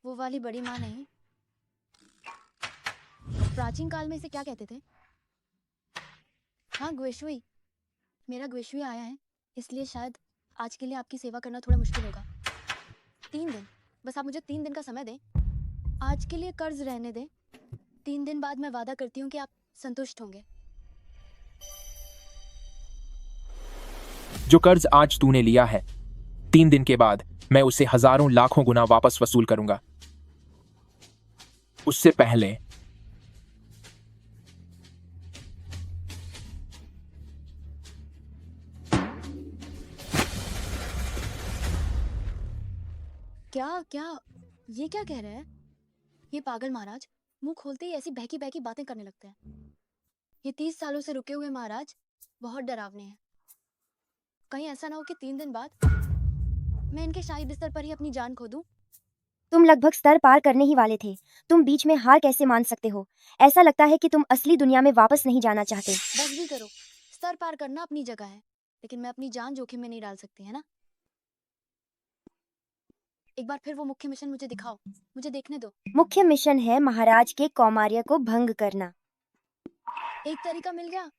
वो वाली बड़ी माँ नहीं। प्राचीन काल में इसे क्या कहते थे? हाँ, ग्वेशुई। मेरा ग्वेशुई आया है, इसलिए शायद आज के लिए आपकी सेवा करना थोड़ा मुश्किल होगा। 3 दिन, बस आप मुझे 3 दिन का समय दें। आज के लिए कर्ज रहने दें। 3 दिन बाद मैं वादा करती हूँ कि आप संतुष्ट होंगे। जो कर्ज आज तूने लिया है, 3 दिन के बाद मैं उसे हजारों लाखों गुना वापस वसूल करूंगा। उससे पहले क्या ये क्या कह रहे हैं? ये पागल महाराज मुंह खोलते ही ऐसी बहकी बहकी बातें करने लगते हैं। ये 30 सालों से रुके हुए महाराज बहुत डरावने हैं। कहीं ऐसा ना हो कि 3 दिन बाद मैं इनके शाही बिस्तर पर ही अपनी जान खो दूं। तुम लगभग स्तर पार करने ही वाले थे। तुम बीच में हार कैसे मान सकते हो? ऐसा लगता है कि तुम असली दुनिया में वापस नहीं जाना चाहते। बस भी करो। स्तर पार करना अपनी जगह है, लेकिन मैं अपनी जान जोखिम में नहीं डाल सकती, है ना? एक बार फिर वो मुख्य मिशन मुझे दिखाओ, मुझे देखने दो। मुख्य मिशन है महाराज के कौमार्य को भंग करना। एक तरीका मिल गया।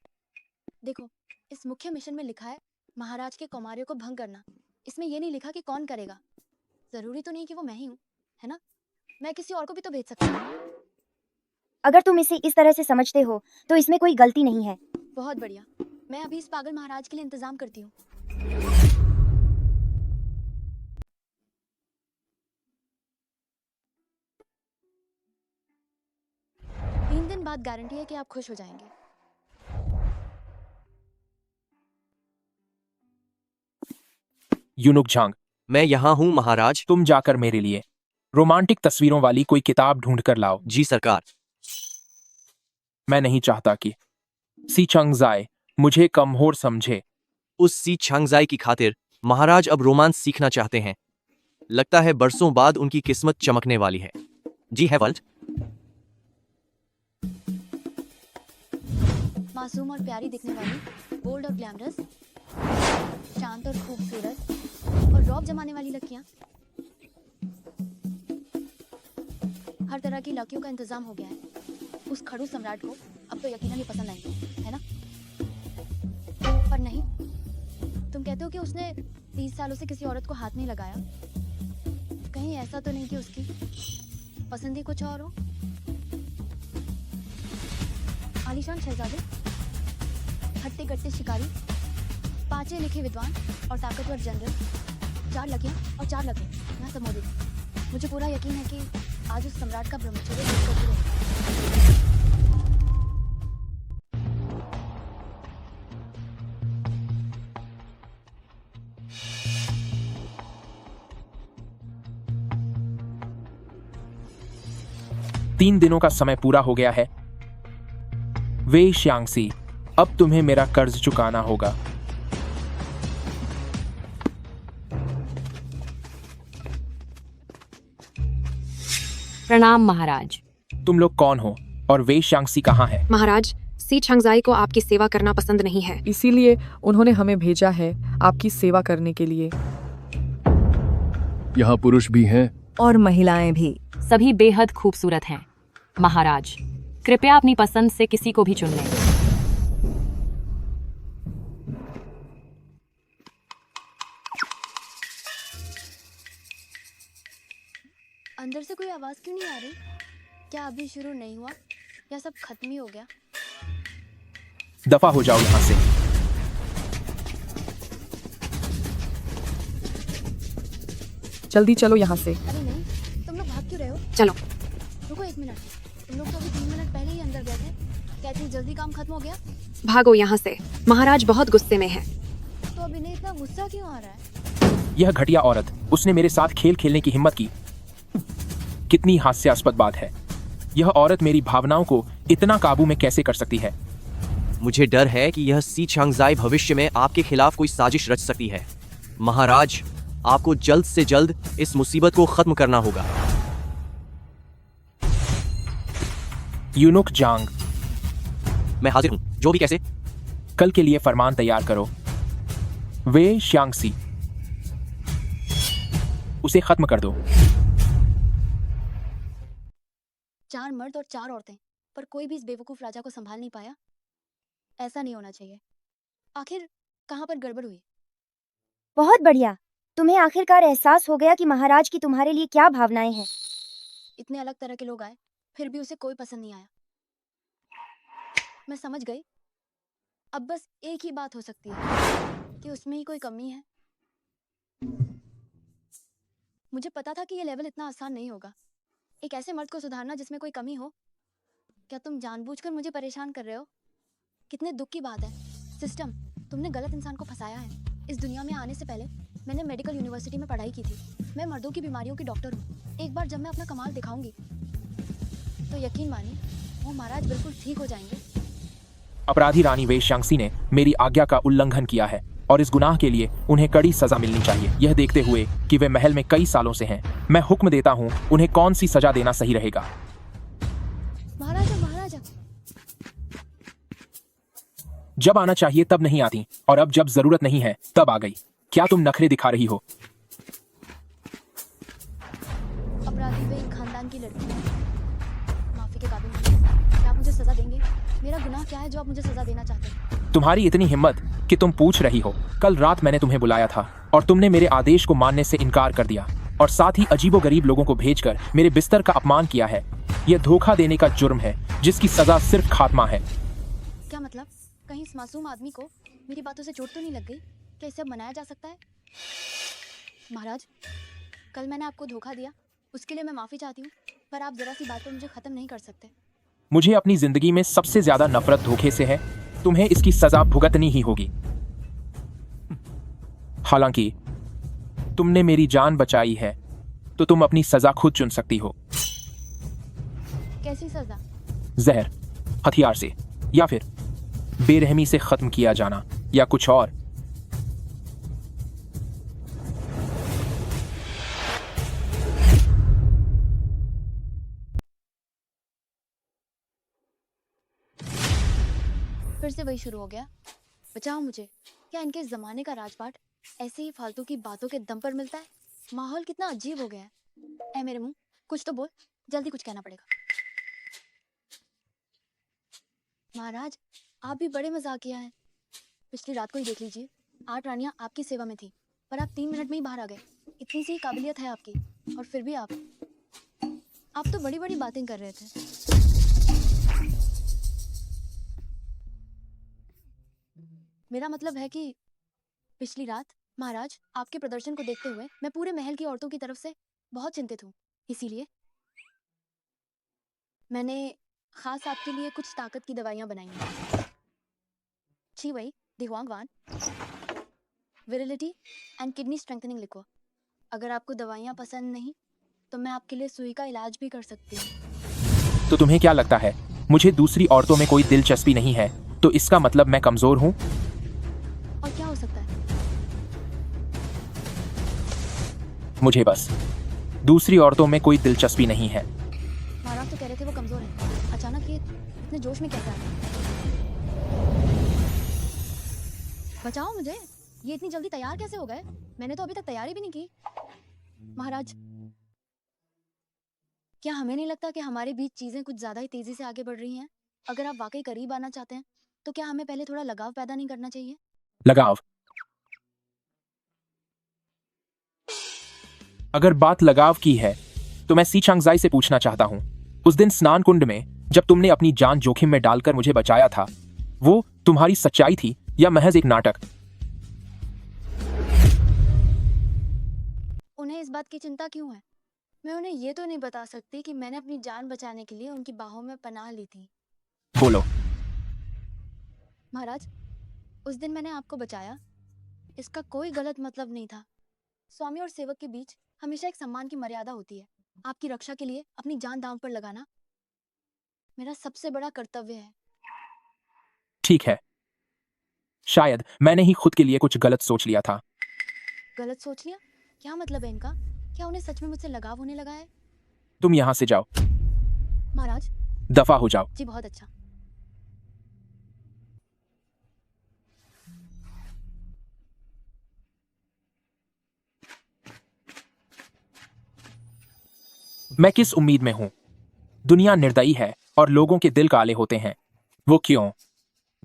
देखो, इस मुख्य मिशन में लिखा है महाराज के कौमार्य को भंग करना। इसमें ये नहीं लिखा कि कौन करेगा। जरूरी तो नहीं कि वो मैं ही हूँ, है ना? मैं किसी और को भी तो भेज सकती हूँ। अगर तुम इसे इस तरह से समझते हो तो इसमें कोई गलती नहीं है। बहुत बढ़िया, मैं अभी इस पागल महाराज के लिए इंतजाम करती हूँ। 3 दिन बाद गारंटी है कि आप खुश हो जाएंगे। यूनुक झांग, मैं यहाँ हूँ महाराज। तुम जाकर मेरे लिए रोमांटिक तस्वीरों वाली कोई किताब ढूंढ कर लाओ। जी सरकार। मैं नहीं चाहता कि सी चंगजाई मुझे कमजोर समझे। उस सी छांगजाई की खातिर महाराज अब रोमांस सीखना चाहते हैं। लगता है बरसों बाद उनकी किस्मत चमकने वाली है। जी है वल्ट। मासूम और प्यारी दिखने वाली, बोल्ड और ग्लैमरस, शांत और खूबसूरत और रौब जमाने वाली लड़कियां। हर तरह की लड़कियों का इंतजाम हो गया है। उस खड़ूस सम्राट को अब तो यकीनन ही पसंद आएंगे, है ना? पर नहीं, तुम कहते हो कि उसने 30 सालों से किसी औरत को हाथ नहीं लगाया। कहीं ऐसा तो नहीं कि उसकी पसंद ही कुछ और हो? आलीशान शहजादे, हट्टे कट्टे शिकारी, पांचे लिखे विद्वान और ताकतवर जनरल, 4 लड़कियां और 4 लड़के यहाँ सब मौजूद हैं। मुझे पूरा यकीन है कि आज उस सम्राट का ब्रह्मचर्य दूर करके रहेगा। 3 दिनों का समय पूरा हो गया है। वे श्यांगसी, अब तुम्हें मेरा कर्ज चुकाना होगा। प्रणाम महाराज। तुम लोग कौन हो और वे श्यांगसी कहाँ है? महाराज, सी छंगजाई को आपकी सेवा करना पसंद नहीं है। इसीलिए उन्होंने हमें भेजा है आपकी सेवा करने के लिए। यहाँ पुरुष भी हैं और महिलाएं भी। सभी बेहद खूबसूरत हैं। महाराज, कृपया अपनी पसंद से किसी को भी चुन लें। अंदर से कोई आवाज क्यों नहीं आ रही? क्या अभी शुरू नहीं हुआ या सब खत्म ही हो गया? दफा हो जाओ यहाँ से। जल्दी चलो यहाँ से। अरे नहीं, तुम लोग भाग क्यों रहे हो? चलो। रुको 1 मिनट। तुम लोग तो अभी 3 मिनट पहले ही अंदर गए थे। क्या इतनी जल्दी काम खत्म हो गया? भागो यहाँ से, महाराज बहुत गुस्से में है। तो अभी नहीं, इतना गुस्सा क्यों आ रहा है? यह घटिया औरत, उसने मेरे साथ खेल खेलने की हिम्मत की। कितनी हास्यास्पद बात है। यह औरत मेरी भावनाओं को इतना काबू में कैसे कर सकती है? मुझे डर है कि यह सी छांगजाई भविष्य में आपके खिलाफ कोई साजिश रच सकती है। महाराज, आपको जल्द से जल्द इस मुसीबत को खत्म करना होगा। यूनुक जांग, मैं हाजिर हूँ, जो भी कैसे। कल के लिए फरमान तैयार करो। वे श्यांगसी, उसे खत्म कर दो। 4 मर्द और 4 औरतें, पर कोई भी इस बेवकूफ राजा को संभाल नहीं पाया। ऐसा नहीं होना चाहिए। आखिर कहाँ पर गड़बड़ हुई? बहुत बढ़िया। तुम्हें आखिरकार एहसास हो गया कि महाराज की तुम्हारे लिए क्या भावनाएं हैं। इतने अलग तरह के लोग आए, फिर भी उसे कोई पसंद नहीं आया। मैं समझ गई। अब बस एक ही बात हो सकती है कि उसमें ही कोई कमी है। मुझे पता था कि ये लेवल इतना आसान नहीं होगा। एक ऐसे मर्द को सुधारना जिसमें कोई कमी हो। क्या तुम जानबूझकर मुझे परेशान कर रहे हो? कितने दुख की बात है। सिस्टम, तुमने गलत इंसान को फंसाया है। इस दुनिया में आने से पहले मैंने मेडिकल यूनिवर्सिटी में पढ़ाई की थी। मैं मर्दों की बीमारियों की डॉक्टर हूँ। एक बार जब मैं अपना कमाल दिखाऊंगी तो यकीन मानिए वो महाराज बिल्कुल ठीक हो जाएंगे। अपराधी रानी वे श्यांगसी ने मेरी आज्ञा का उल्लंघन किया है और इस गुनाह के लिए उन्हें कड़ी सजा मिलनी चाहिए। यह देखते हुए कि वे महल में कई सालों से हैं, मैं हुक्म देता हूँ उन्हें कौन सी सजा देना सही रहेगा। महाराजा, महाराजा, जब आना चाहिए तब नहीं आती और अब जब जरूरत नहीं है तब आ गई। क्या तुम नखरे दिखा रही हो? अपराधी वे एक खानदान की लड़की है। माफी के काबिल नहीं। क्या आप मुझे सजा देंगे? मेरा गुनाह क्या है जो आप मुझे सजा देना चाहते हैं? तुम्हारी इतनी हिम्मत कि तुम पूछ रही हो। कल रात मैंने तुम्हें बुलाया था और तुमने मेरे आदेश को मानने से इनकार कर दिया और साथ ही अजीबोगरीब लोगों को भेजकर मेरे बिस्तर का अपमान किया है। यह धोखा देने का जुर्म है जिसकी सजा सिर्फ खात्मा है। क्या मतलब? कहीं इस मासूम आदमी को मेरी बातों से चोट तो नहीं लग गई? क्या इसे अब मनाया जा सकता है? महाराज, कल मैंने आपको धोखा दिया, उसके लिए मैं माफी चाहती हूँ, पर आप जरा सी बात पर मुझे खत्म नहीं कर सकते। मुझे अपनी जिंदगी में सबसे ज्यादा नफरत धोखे से है। तुम्हें इसकी सजा भुगतनी ही होगी। हालांकि तुमने मेरी जान बचाई है, तो तुम अपनी सजा खुद चुन सकती हो। कैसी सजा? जहर, हथियार से, या फिर बेरहमी से खत्म किया जाना, या कुछ और। फिर से वही शुरू हो गया। बचाओ मुझे। क्या इनके जमाने का राजपाट ऐसे ही फालतू की बातों के दम पर मिलता है? माहौल कितना अजीब हो गया है। ऐ मेरे मुंह, कुछ तो बोल, जल्दी कुछ कहना पड़ेगा। महाराज, आप भी बड़े मजाकिया हैं। पिछली रात को ही देख लीजिए, 8 रानियां आपकी सेवा में थी, पर आप 3 मिनट में ही बाहर आ गए। इतनी सी काबिलियत है आपकी, और फिर भी आप तो बड़ी बड़ी बातें कर रहे थे। मेरा मतलब है कि पिछली रात महाराज, आपके प्रदर्शन को देखते हुए मैं पूरे महल की औरतों की तरफ से बहुत चिंतित हूँ। इसीलिए मैंने खास आपके लिए कुछ ताकत की दवाइयाँ बनाई हैं। छी वही दिहुआंगवान, विरिलिटी एंड किडनी स्ट्रेंथनिंग लिखो। अगर आपको दवाइयाँ पसंद नहीं तो मैं आपके लिए सुई का इलाज भी कर सकती हूँ। तो तुम्हें क्या लगता है मुझे दूसरी औरतों में कोई दिलचस्पी नहीं है, तो इसका मतलब मैं कमजोर हूँ? और क्या हो सकता है? मुझे बस दूसरी औरतों में कोई दिलचस्पी नहीं है। महाराज तो कह रहे थे वो कमजोर है, अचानक ये इतने जोश में कैसे आ गए? बचाओ मुझे, ये इतनी जल्दी तैयार कैसे हो गए? मैंने तो अभी तक तैयारी भी नहीं की। महाराज, क्या हमें नहीं लगता कि हमारे बीच चीजें कुछ ज्यादा ही तेजी से आगे बढ़ रही हैं? अगर आप वाकई करीब आना चाहते हैं तो क्या हमें पहले थोड़ा लगाव पैदा नहीं करना चाहिए? लगाव? अगर बात लगाव की है तो मैं सी चांगजाई से पूछना चाहता हूं, उस दिन स्नान कुंड में जब तुमने अपनी जान जोखिम में डालकर मुझे बचाया था, वो तुम्हारी सच्चाई थी या महज एक नाटक? उन्हें इस बात की चिंता क्यों है? मैं उन्हें ये तो नहीं बता सकती कि मैंने अपनी जान बचाने के लिए उनकी बाहों में पनाह ली थी। बोलो। महाराज, उस दिन मैंने आपको बचाया, इसका कोई गलत मतलब नहीं था। स्वामी और सेवक के बीच हमेशा एक सम्मान की मर्यादा होती है। आपकी रक्षा के लिए अपनी जान दांव पर लगाना मेरा सबसे बड़ा कर्तव्य है। ठीक है, शायद मैंने ही खुद के लिए कुछ गलत सोच लिया था। गलत सोच लिया? क्या मतलब है इनका? क्या उन्हें सच में मुझसे लगाव होने लगा है? तुम यहां से जाओ। महाराज, दफा हो जाओ। जी बहुत अच्छा। मैं किस उम्मीद में हूं? दुनिया निर्दयी है और लोगों के दिल काले होते हैं। वो क्यों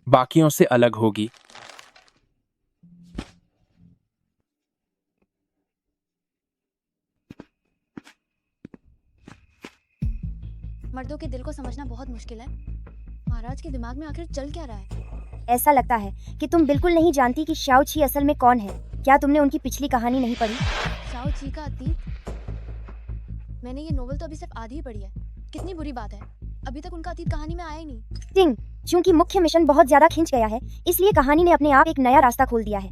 बाकियों से अलग होगी? मर्दों के दिल को समझना बहुत मुश्किल है। महाराज के दिमाग में आखिर चल क्या रहा है? ऐसा लगता है कि तुम बिल्कुल नहीं जानती कि शाओ छी असल में कौन है। क्या तुमने उनकी पिछली कहानी नहीं पढ़ी? शाओ छी का अतीत? मैंने ये नोवेल तो अभी सिर्फ आधी ही पढ़ी है। कितनी बुरी बात है, अभी तक उनका अतीत कहानी में आया ही नहीं। टिंग, चूंकि मुख्य मिशन बहुत ज्यादा खिंच गया है, इसलिए कहानी ने अपने आप एक नया रास्ता खोल दिया है।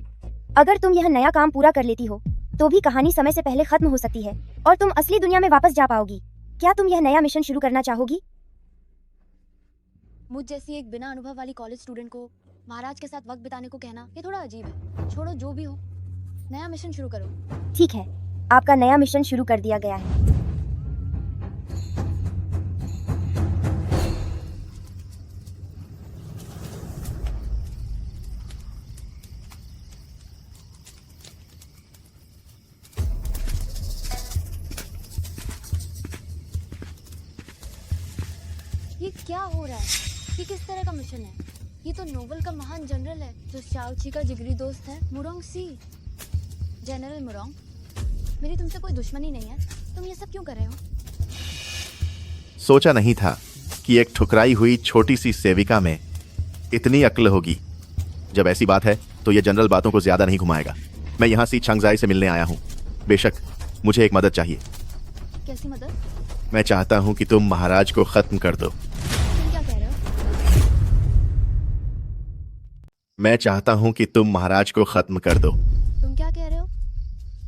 अगर तुम यह नया काम पूरा कर लेती हो तो भी कहानी समय से पहले खत्म हो सकती है और तुम असली दुनिया में वापस जा पाओगी। क्या तुम यह नया मिशन शुरू करना चाहोगी? मुझ जैसी एक बिना अनुभव वाली कॉलेज स्टूडेंट को महाराज के साथ वक्त बिताने को कहना ये थोड़ा अजीब है। छोड़ो, जो भी हो, नया मिशन शुरू करो। ठीक है, आपका नया मिशन शुरू कर दिया गया है। ये क्या हो रहा है? ये किस तरह का मिशन है? ये तो नोवेल का महान जनरल है जो शाओ छी का जिगरी दोस्त है, मुरोंग सी। जनरल मुरोंग, मेरी तुमसे कोई दुश्मनी नहीं है, तुम ये सब क्यों कर रहे हो? सोचा नहीं था कि एक ठुकराई हुई छोटी सी सेविका में इतनी अक्ल होगी। जब ऐसी बात है तो ये जनरल बातों को ज्यादा नहीं घुमाएगा। मैं यहाँ सी चांगजाई से मिलने आया हूँ। बेशक मुझे एक मदद चाहिए। कैसी मदद? मैं चाहता हूँ कि तुम महाराज को खत्म कर दो। तुम क्या कह रहे हो? मैं चाहता हूँ कि तुम महाराज को खत्म कर दो। तुम क्या कह रहे हो?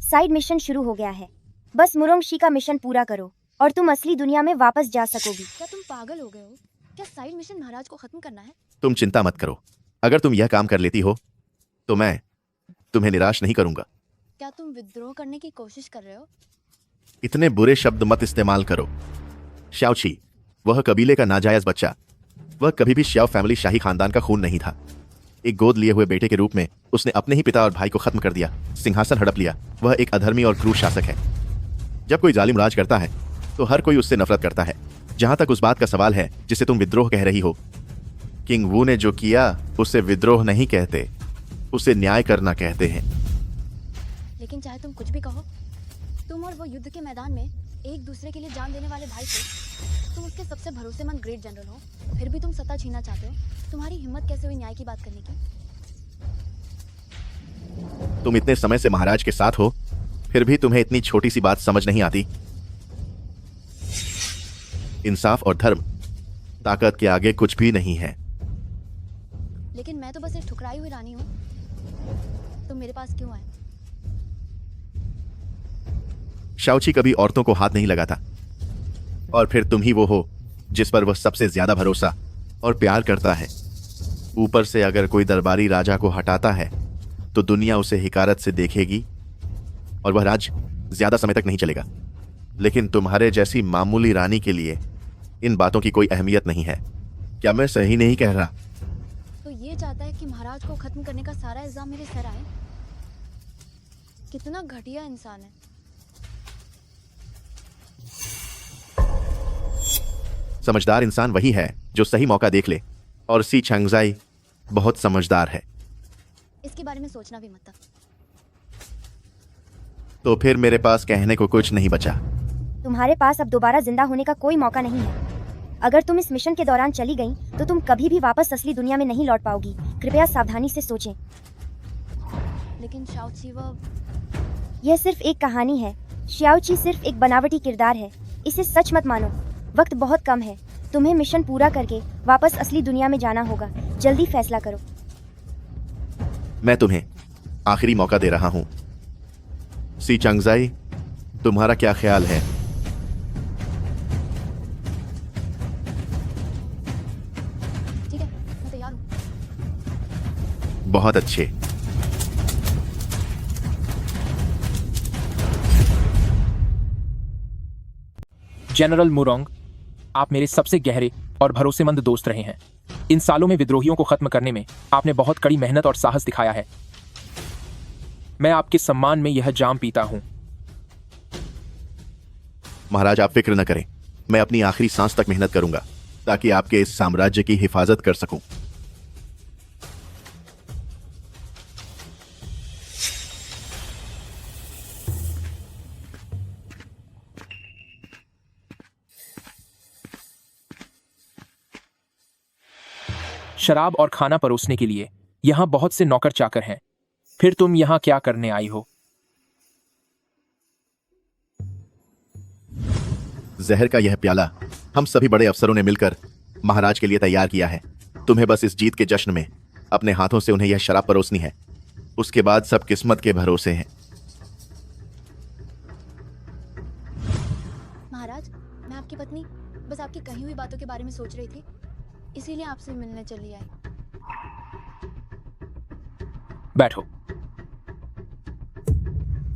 साइड मिशन शुरू हो गया है। बस मुरोंगशी का मिशन पूरा करो और तुम असली दुनिया में वापस जा सकोगी। क्या तुम पागल हो गए हो? क्या साइड मिशन महाराज को खत्म करना है? तुम चिंता मत करो, अगर तुम यह काम कर लेती हो तो मैं तुम्हें निराश नहीं करूंगा। क्या तुम विद्रोह करने की कोशिश कर रहे हो? इतने बुरे शब्द मत इस्तेमाल करो। श्याओची वह कबीले का नाजायज बच्चा, वह कभी भी श्याओ फैमिली शाही खानदान का खून नहीं था। एक गोद लिए हुए बेटे के रूप में उसने अपने ही पिता और भाई को खत्म कर दिया, सिंहासन हड़प लिया। वह एक अधर्मी और क्रूर शासक है। जब कोई जालिम राज करता है तो हर कोई उससे नफरत करता है। जहां तक उस बात का सवाल है जिसे तुम विद्रोह कह रही हो, किंग वू ने जो किया उसे विद्रोह नहीं कहते, उसे न्याय करना कहते हैं। लेकिन चाहे तुम कुछ भी कहो, तुम और वो युद्ध के मैदान में एक दूसरे के लिए जान देने वाले भाई थे। तुम उसके सबसे भरोसेमंद ग्रेट जनरल हो, फिर भी तुम सत्ता छीनना चाहते हो। तुम्हारी हिम्मत कैसे हुई न्याय की बात करने की? तुम इतने समय से महाराज के साथ हो, फिर भी तुम्हें इतनी छोटी सी बात समझ नहीं आती। इंसाफ और धर्म ताकत के आगे कुछ भी नहीं है। लेकिन मैं तो बस एक ठुकराई हुई रानी हूँ। तुम मेरे पास क्यों आए? शाओची कभी औरतों को हाथ नहीं लगाता, और फिर तुम ही वो हो जिस पर वह सबसे ज्यादा भरोसा और प्यार करता है। ऊपर से अगर कोई दरबारी राजा को हटाता है तो दुनिया उसे हिकारत से देखेगी और वह राज ज्यादा समय तक नहीं चलेगा। लेकिन तुम्हारे जैसी मामूली रानी के लिए इन बातों की कोई अहमियत नहीं है। क्या मैं सही नहीं कह रहा? तो ये चाहता है कि महाराज को खत्म करने का सारा इल्जाम मेरे सर आए? कितना घटिया इंसान है। समझदार इंसान वही है जो सही मौका देख ले, और सी छंगजाई बहुत समझदार है। इसके बारे में सोचना भी मत। तो फिर मेरे पास कहने को कुछ नहीं बचा। तुम्हारे पास अब दोबारा जिंदा होने का कोई मौका नहीं है। अगर तुम इस मिशन के दौरान चली गई तो तुम कभी भी वापस असली दुनिया में नहीं लौट पाओगी। कृपया सावधानी से सोचें। लेकिन शाओची वो यह सिर्फ एक कहानी है। श्याओची सिर्फ एक बनावटी किरदार है। इसे सच मत मानो। वक्त बहुत कम है। तुम्हें मिशन पूरा करके वापस असली दुनिया में जाना होगा। जल्दी फैसला करो। मैं तुम्हें आखिरी मौका दे रहा हूं। सी चंगजाई, तुम्हारा क्या ख्याल है? ठीक है, मैं तैयार हूँ। बहुत अच्छे। जनरल मुरोंग, आप मेरे सबसे गहरे और भरोसेमंद दोस्त रहे हैं। इन सालों में विद्रोहियों को खत्म करने में आपने बहुत कड़ी मेहनत और साहस दिखाया है। मैं आपके सम्मान में यह जाम पीता हूं। महाराज, आप फिक्र न करें। मैं अपनी आखिरी सांस तक मेहनत करूंगा ताकि आपके इस साम्राज्य की हिफाजत कर सकूं। शराब और खाना परोसने के लिए यहां बहुत से नौकर चाकर हैं। फिर तुम यहां क्या करने आई हो? जहर का यह प्याला हम सभी बड़े अफसरों ने मिलकर महाराज के लिए तैयार किया है। तुम्हें बस इस जीत के जश्न में अपने हाथों से उन्हें यह शराब परोसनी है। उसके बाद सब किस्मत के भरोसे हैं। महाराज, मैं आपकी पत्नी बस आपकी कही हुई बातों के बारे में सोच रही थी, इसीलिए आपसे मिलने चली आई। बैठो।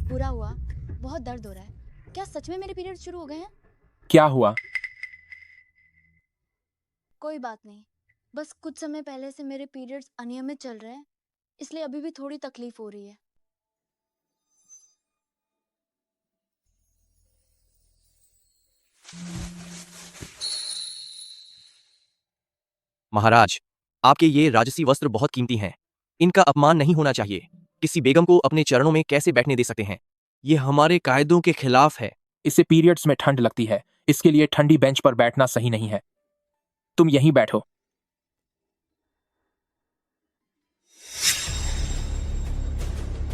बुरा हुआ, बहुत दर्द हो रहा है। क्या सच में मेरे पीरियड शुरू हो गए हैं? क्या हुआ? कोई बात नहीं, बस कुछ समय पहले से मेरे पीरियड्स अनियमित चल रहे हैं, इसलिए अभी भी थोड़ी तकलीफ हो रही है। महाराज, आपके ये राजसी वस्त्र बहुत कीमती हैं। इनका अपमान नहीं होना चाहिए। किसी बेगम को अपने चरणों में कैसे बैठने दे सकते हैं? ये हमारे कायदों के खिलाफ है। इससे पीरियड्स में ठंड लगती है, इसके लिए ठंडी बेंच पर बैठना सही नहीं है। तुम यहीं बैठो।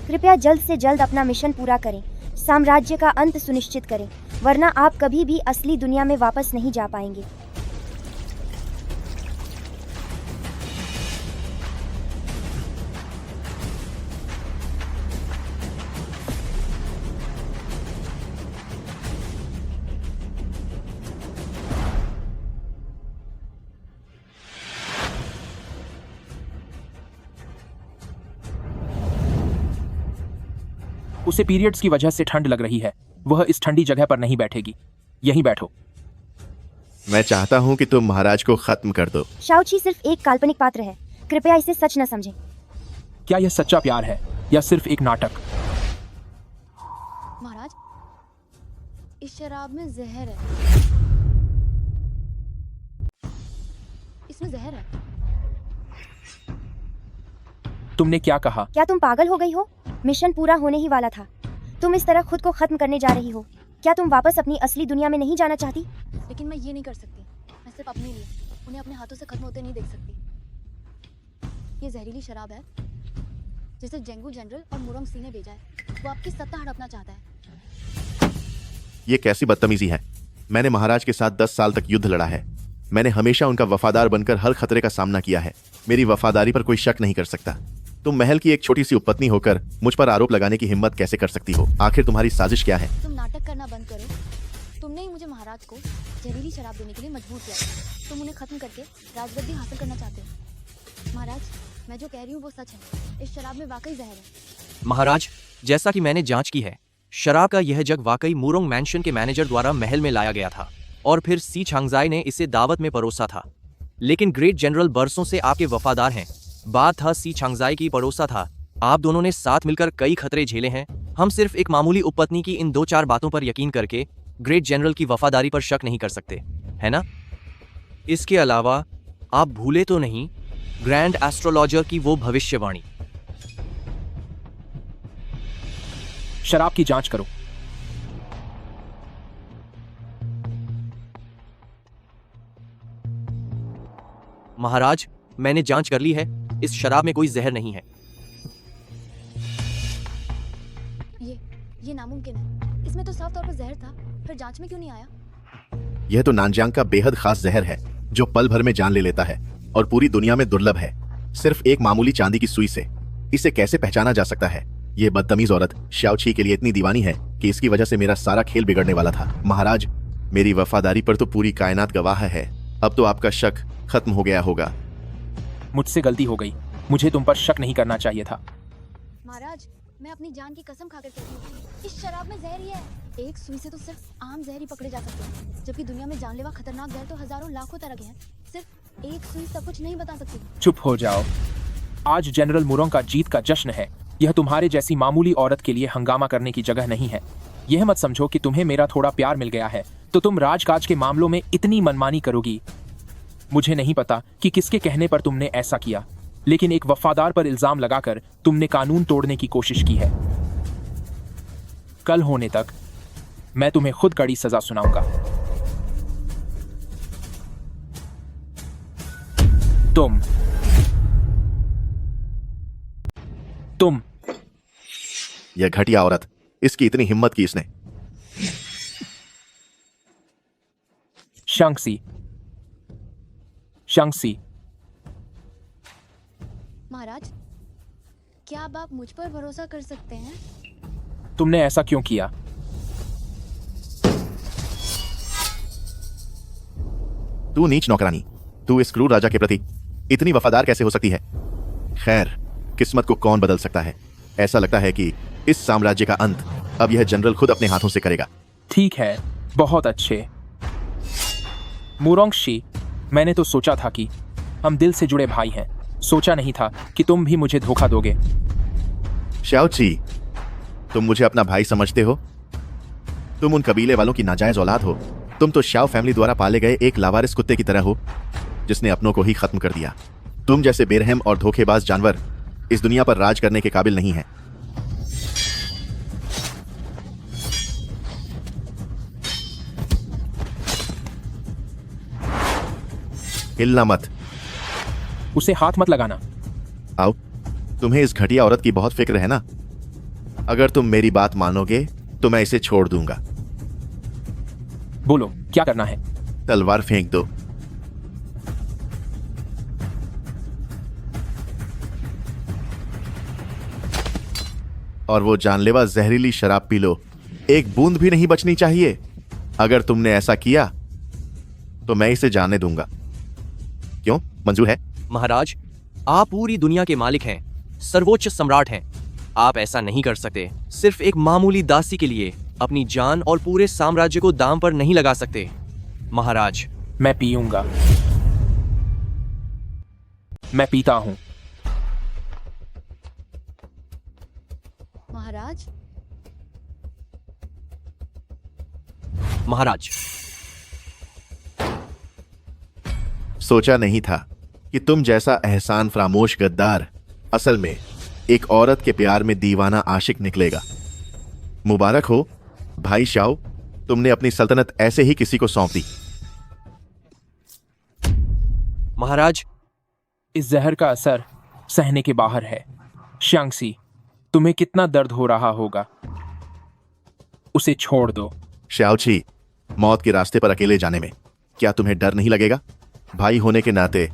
कृपया जल्द से जल्द अपना मिशन पूरा करें। साम्राज्य का अंत सुनिश्चित करें, वरना आप कभी भी असली दुनिया में वापस नहीं जा पाएंगे। उसे पीरियड्स की वजह से ठंड लग रही है। वह इस ठंडी जगह पर नहीं बैठेगी। यहीं बैठो। मैं चाहता हूं कि तुम महाराज को खत्म कर दो। शाओची सिर्फ एक काल्पनिक पात्र है, कृपया इसे सच न समझें। क्या यह सच्चा प्यार है या सिर्फ एक नाटक? महाराज, इस शराब में जहर है। इसमें जहर है। तुमने क्या कहा? क्या तुम पागल हो गई हो? मिशन पूरा होने ही वाला था। तुम इस तरह खुद को खत्म करने जा रही हो। क्या तुम वापस अपनी असली दुनिया में नहीं जाना चाहती? लेकिन मैं ये नहीं कर सकती। मैं सिर्फ अपने लिए उन्हें अपने हाथों से खत्म होते नहीं देख सकती। ये जहरीली शराब है जिसे जेंगू जनरल और मुरोंग सी ने भेजा है। वो आपकी सत्ता हड़पना चाहता है। ये कैसी बदतमीजी है? मैंने महाराज के साथ 10 साल तक युद्ध लड़ा है। मैंने हमेशा उनका वफादार बनकर हर खतरे का सामना किया है। मेरी वफादारी पर कोई शक नहीं कर सकता। तुम महल की एक छोटी सी उपपत्नी होकर मुझ पर आरोप लगाने की हिम्मत कैसे कर सकती हो? आखिर तुम्हारी साजिश क्या है? तुम नाटक करना बंद करो। तुमने ही मुझे महाराज को जहरीली शराब देने के लिए मजबूर किया। तुम उन्हें खत्म करके राजगद्दी हासिल करना चाहते हो। महाराज, मैं जो कह रही हूँ वो सच है। इस शराब में वाकई जहर है। महाराज, जैसा कि मैंने जांच की है, शराब का यह जग वाकई मुरोंग मैंशन के मैनेजर द्वारा महल में लाया गया था और फिर सी छांगजाई ने इसे दावत में परोसा था। लेकिन ग्रेट जनरल बरसों से आपके वफादार हैं। बात था सी छांगजाई की परोसा था। आप दोनों ने साथ मिलकर कई खतरे झेले हैं। हम सिर्फ एक मामूली उपपत्नी की इन 2-4 बातों पर यकीन करके ग्रेट जनरल की वफादारी पर शक नहीं कर सकते, है ना? इसके अलावा आप भूले तो नहीं ग्रैंड एस्ट्रोलॉजर की वो भविष्यवाणी? शराब की जांच करो। महाराज, मैंने जांच कर ली है। इस शराब में कोई जहर नहीं है। ये नामुमकिन है। इसमें तो साफ तौर पर जहर था। फिर जांच में क्यों नहीं आया? यह तो नानजांग का बेहद खास जहर है जो पल भर में जान ले लेता है और पूरी दुनिया में दुर्लभ है। सिर्फ एक मामूली चांदी की सुई से इसे कैसे पहचाना जा सकता है? ये बदतमीज औरत शाओची के लिए इतनी दीवानी है कि इसकी वजह से मेरा सारा खेल बिगड़ने वाला था। महाराज, मेरी वफादारी पर तो पूरी कायनात गवाह है। अब तो आपका शक खत्म हो गया होगा। मुझसे गलती हो गई। मुझे तुम पर शक नहीं करना चाहिए था। महाराज, मैं अपनी जान की कसम खाकर कहती हूँ, इस शराब में जहर ही है। एक सुई से तो सिर्फ आम जहर ही पकड़े जा सकते हैं, जबकि दुनिया में जानलेवा खतरनाक जहर तो हजारों लाखों तरह के हैं। सिर्फ एक सुई सब कुछ नहीं बता सकती। चुप हो जाओ। आज जनरल मुरोंग का जीत का जश्न है। यह तुम्हारे जैसी मामूली औरत के लिए हंगामा करने की जगह नहीं है। यह मत समझो कि तुम्हें मेरा थोड़ा प्यार मिल गया है तो तुम राजकाज के मामलों में इतनी मनमानी करोगी। मुझे नहीं पता कि किसके कहने पर तुमने ऐसा किया, लेकिन एक वफादार पर इल्जाम लगाकर तुमने कानून तोड़ने की कोशिश की है। कल होने तक मैं तुम्हें खुद कड़ी सजा सुनाऊंगा। तुम यह घटिया औरत, इसकी इतनी हिम्मत की इसने। शांगसी, महाराज, क्या अब आप मुझ पर भरोसा कर सकते हैं? तुमने ऐसा क्यों किया? तू नीच नौकरानी, तू इस क्रूर राजा के प्रति इतनी वफादार कैसे हो सकती है? खैर, किस्मत को कौन बदल सकता है? ऐसा लगता है कि इस साम्राज्य का अंत अब यह जनरल खुद अपने हाथों से करेगा। ठीक है, बहुत अच्छे। मुरोंगशी, मैंने तो सोचा था कि हम दिल से जुड़े भाई हैं। सोचा नहीं था कि तुम भी मुझे धोखा दोगे। शाओची, तुम मुझे अपना भाई समझते हो? तुम उन कबीले वालों की नाजायज औलाद हो। तुम तो शाओ फैमिली द्वारा पाले गए एक लावारिस कुत्ते की तरह हो जिसने अपनों को ही खत्म कर दिया। तुम जैसे बेरहम और धोखेबाज जानवर इस दुनिया पर राज करने के काबिल नहीं है। हिलना मत। उसे हाथ मत लगाना। आओ, तुम्हें इस घटिया औरत की बहुत फिक्र है ना? अगर तुम मेरी बात मानोगे तो मैं इसे छोड़ दूंगा। बोलो, क्या करना है? तलवार फेंक दो। और वो जानलेवा जहरीली शराब पी लो। एक बूंद भी नहीं बचनी चाहिए। अगर तुमने ऐसा किया तो मैं इसे जाने दूंगा। क्यों, मंजूर है? महाराज, आप पूरी दुनिया के मालिक हैं, सर्वोच्च सम्राट हैं। आप ऐसा नहीं कर सकते। सिर्फ एक मामूली दासी के लिए अपनी जान और पूरे साम्राज्य को दांव पर नहीं लगा सकते। महाराज, मैं पीऊंगा। मैं पीता हूं। महाराज, महाराज, सोचा नहीं था कि तुम जैसा एहसान फरामोश गद्दार असल में एक औरत के प्यार में दीवाना आशिक निकलेगा। मुबारक हो भाई शाओ, तुमने अपनी सल्तनत ऐसे ही किसी को सौंप दी। महाराज, इस जहर का असर सहने के बाहर है। शांगसी, तुम्हें कितना दर्द हो रहा होगा। उसे छोड़ दो। शाओची, मौत के रास्ते पर अकेले जाने में क्या तुम्हें डर नहीं लगेगा? भाई होने के नाते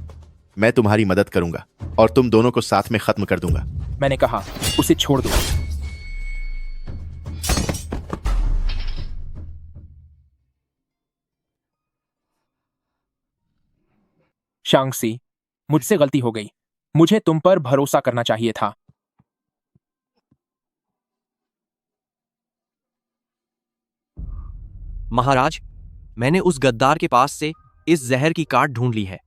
मैं तुम्हारी मदद करूंगा और तुम दोनों को साथ में खत्म कर दूंगा। मैंने कहा उसे छोड़ दो। शांगसी, मुझसे गलती हो गई। मुझे तुम पर भरोसा करना चाहिए था। महाराज, मैंने उस गद्दार के पास से इस जहर की काट ढूंढ ली है।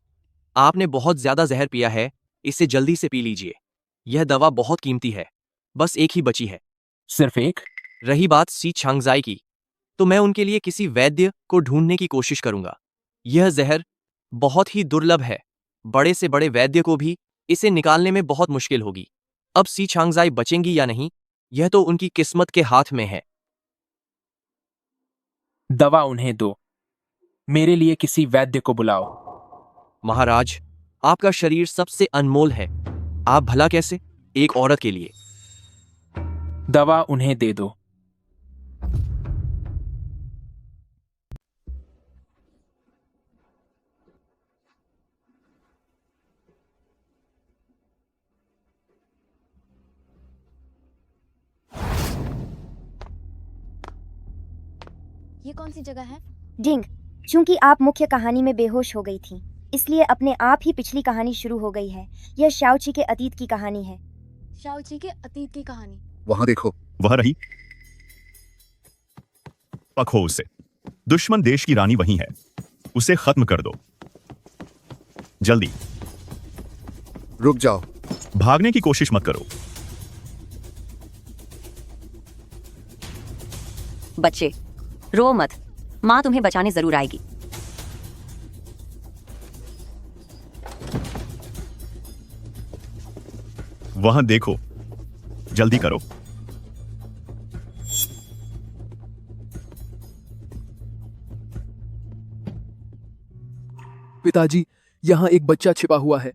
आपने बहुत ज्यादा जहर पिया है, इसे जल्दी से पी लीजिए। यह दवा बहुत कीमती है, बस एक ही बची है। सिर्फ एक? रही बात सी छांगजाई की, तो मैं उनके लिए किसी वैद्य को ढूंढने की कोशिश करूंगा। यह जहर बहुत ही दुर्लभ है, बड़े से बड़े वैद्य को भी इसे निकालने में बहुत मुश्किल होगी। अब सी छांगजाई बचेंगी या नहीं, यह तो उनकी किस्मत के हाथ में है। दवा उन्हें दो। मेरे लिए किसी वैद्य को बुलाओ। महाराज, आपका शरीर सबसे अनमोल है, आप भला कैसे एक औरत के लिए। दवा उन्हें दे दो। ये कौन सी जगह है? डिंग, चूंकि आप मुख्य कहानी में बेहोश हो गई थी, इसलिए अपने आप ही पिछली कहानी शुरू हो गई है। यह शाओची के अतीत की कहानी है। शाओची के अतीत की कहानी? वहां देखो, वह रही। पकड़ो उसे। दुश्मन देश की रानी वही है, उसे खत्म कर दो जल्दी। रुक जाओ। भागने की कोशिश मत करो। बच्चे, रो मत, माँ तुम्हें बचाने जरूर आएगी। वहां देखो, जल्दी करो। पिताजी, यहाँ एक बच्चा छिपा हुआ है।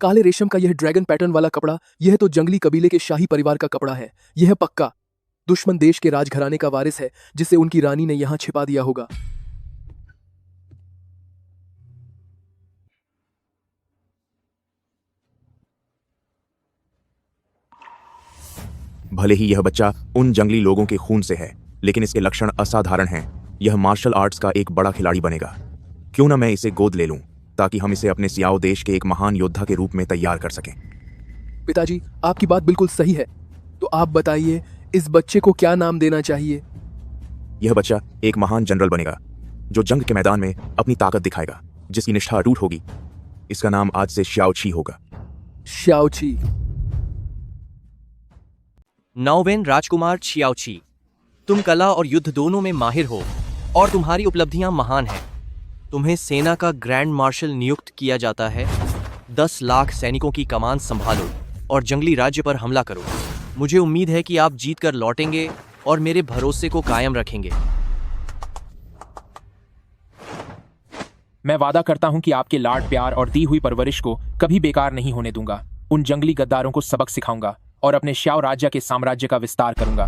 काले रेशम का यह ड्रैगन पैटर्न वाला कपड़ा, यह तो जंगली कबीले के शाही परिवार का कपड़ा है। यह पक्का दुश्मन देश के राजघराने का वारिस है, जिसे उनकी रानी ने यहाँ छिपा दिया होगा। भले ही यह बच्चा उन जंगली लोगों के खून से है, लेकिन इसके लक्षण असाधारण हैं। यह मार्शल आर्ट्स का एक बड़ा खिलाड़ी बनेगा। क्यों ना मैं इसे गोद ले लूं, ताकि हम इसे अपने सियाओ देश के एक महान योद्धा के रूप में तैयार कर सकें। पिताजी, आपकी बात बिल्कुल सही है। तो आप बताइए, इस बच्चे को क्या नाम देना चाहिए? यह बच्चा एक महान जनरल बनेगा, जो जंग के मैदान में अपनी ताकत दिखाएगा, जिसकी निष्ठा अटूट होगी। इसका नाम आज से शाओची होगा। शाओची। नाओवेन राजकुमार छियाओची, तुम कला और युद्ध दोनों में माहिर हो और तुम्हारी उपलब्धियां महान हैं। तुम्हें सेना का ग्रैंड मार्शल नियुक्त किया जाता है। 10 लाख सैनिकों की कमान संभालो और जंगली राज्य पर हमला करो। मुझे उम्मीद है कि आप जीत कर लौटेंगे और मेरे भरोसे को कायम रखेंगे। मैं वादा करता हूं कि आपके लाड प्यार और दी हुई परवरिश को कभी बेकार नहीं होने दूंगा। उन जंगली गद्दारों को सबक सिखाऊंगा और अपने श्याओ राज्य के साम्राज्य का विस्तार करूंगा।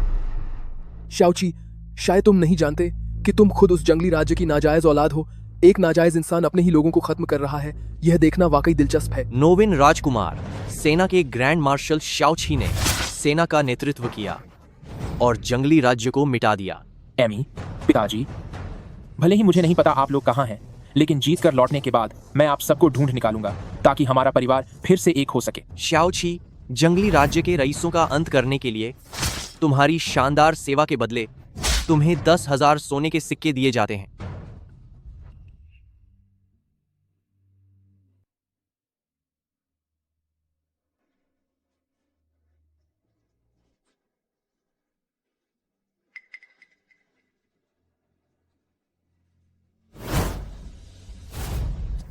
शाओची, शायद तुम नहीं जानते कि तुम खुद उस जंगली राज्य की नाजायज औलाद हो। एक नाजायज इंसान अपने ही लोगों को खत्म कर रहा है। यह देखना वाकई दिलचस्प है। नोविन राजकुमार, सेना के ग्रैंड मार्शल शाओची ने सेना का नेतृत्व किया और जंगली राज्य को मिटा दिया। एमी, पिताजी, भले ही मुझे नहीं पता आप लोग कहाँ हैं, लेकिन जीत कर लौटने के बाद मैं आप सबको ढूंढ निकालूंगा, ताकि हमारा परिवार फिर से एक हो सके। शाओची, जंगली राज्य के रईसों का अंत करने के लिए तुम्हारी शानदार सेवा के बदले तुम्हें 10,000 सोने के सिक्के दिए जाते हैं।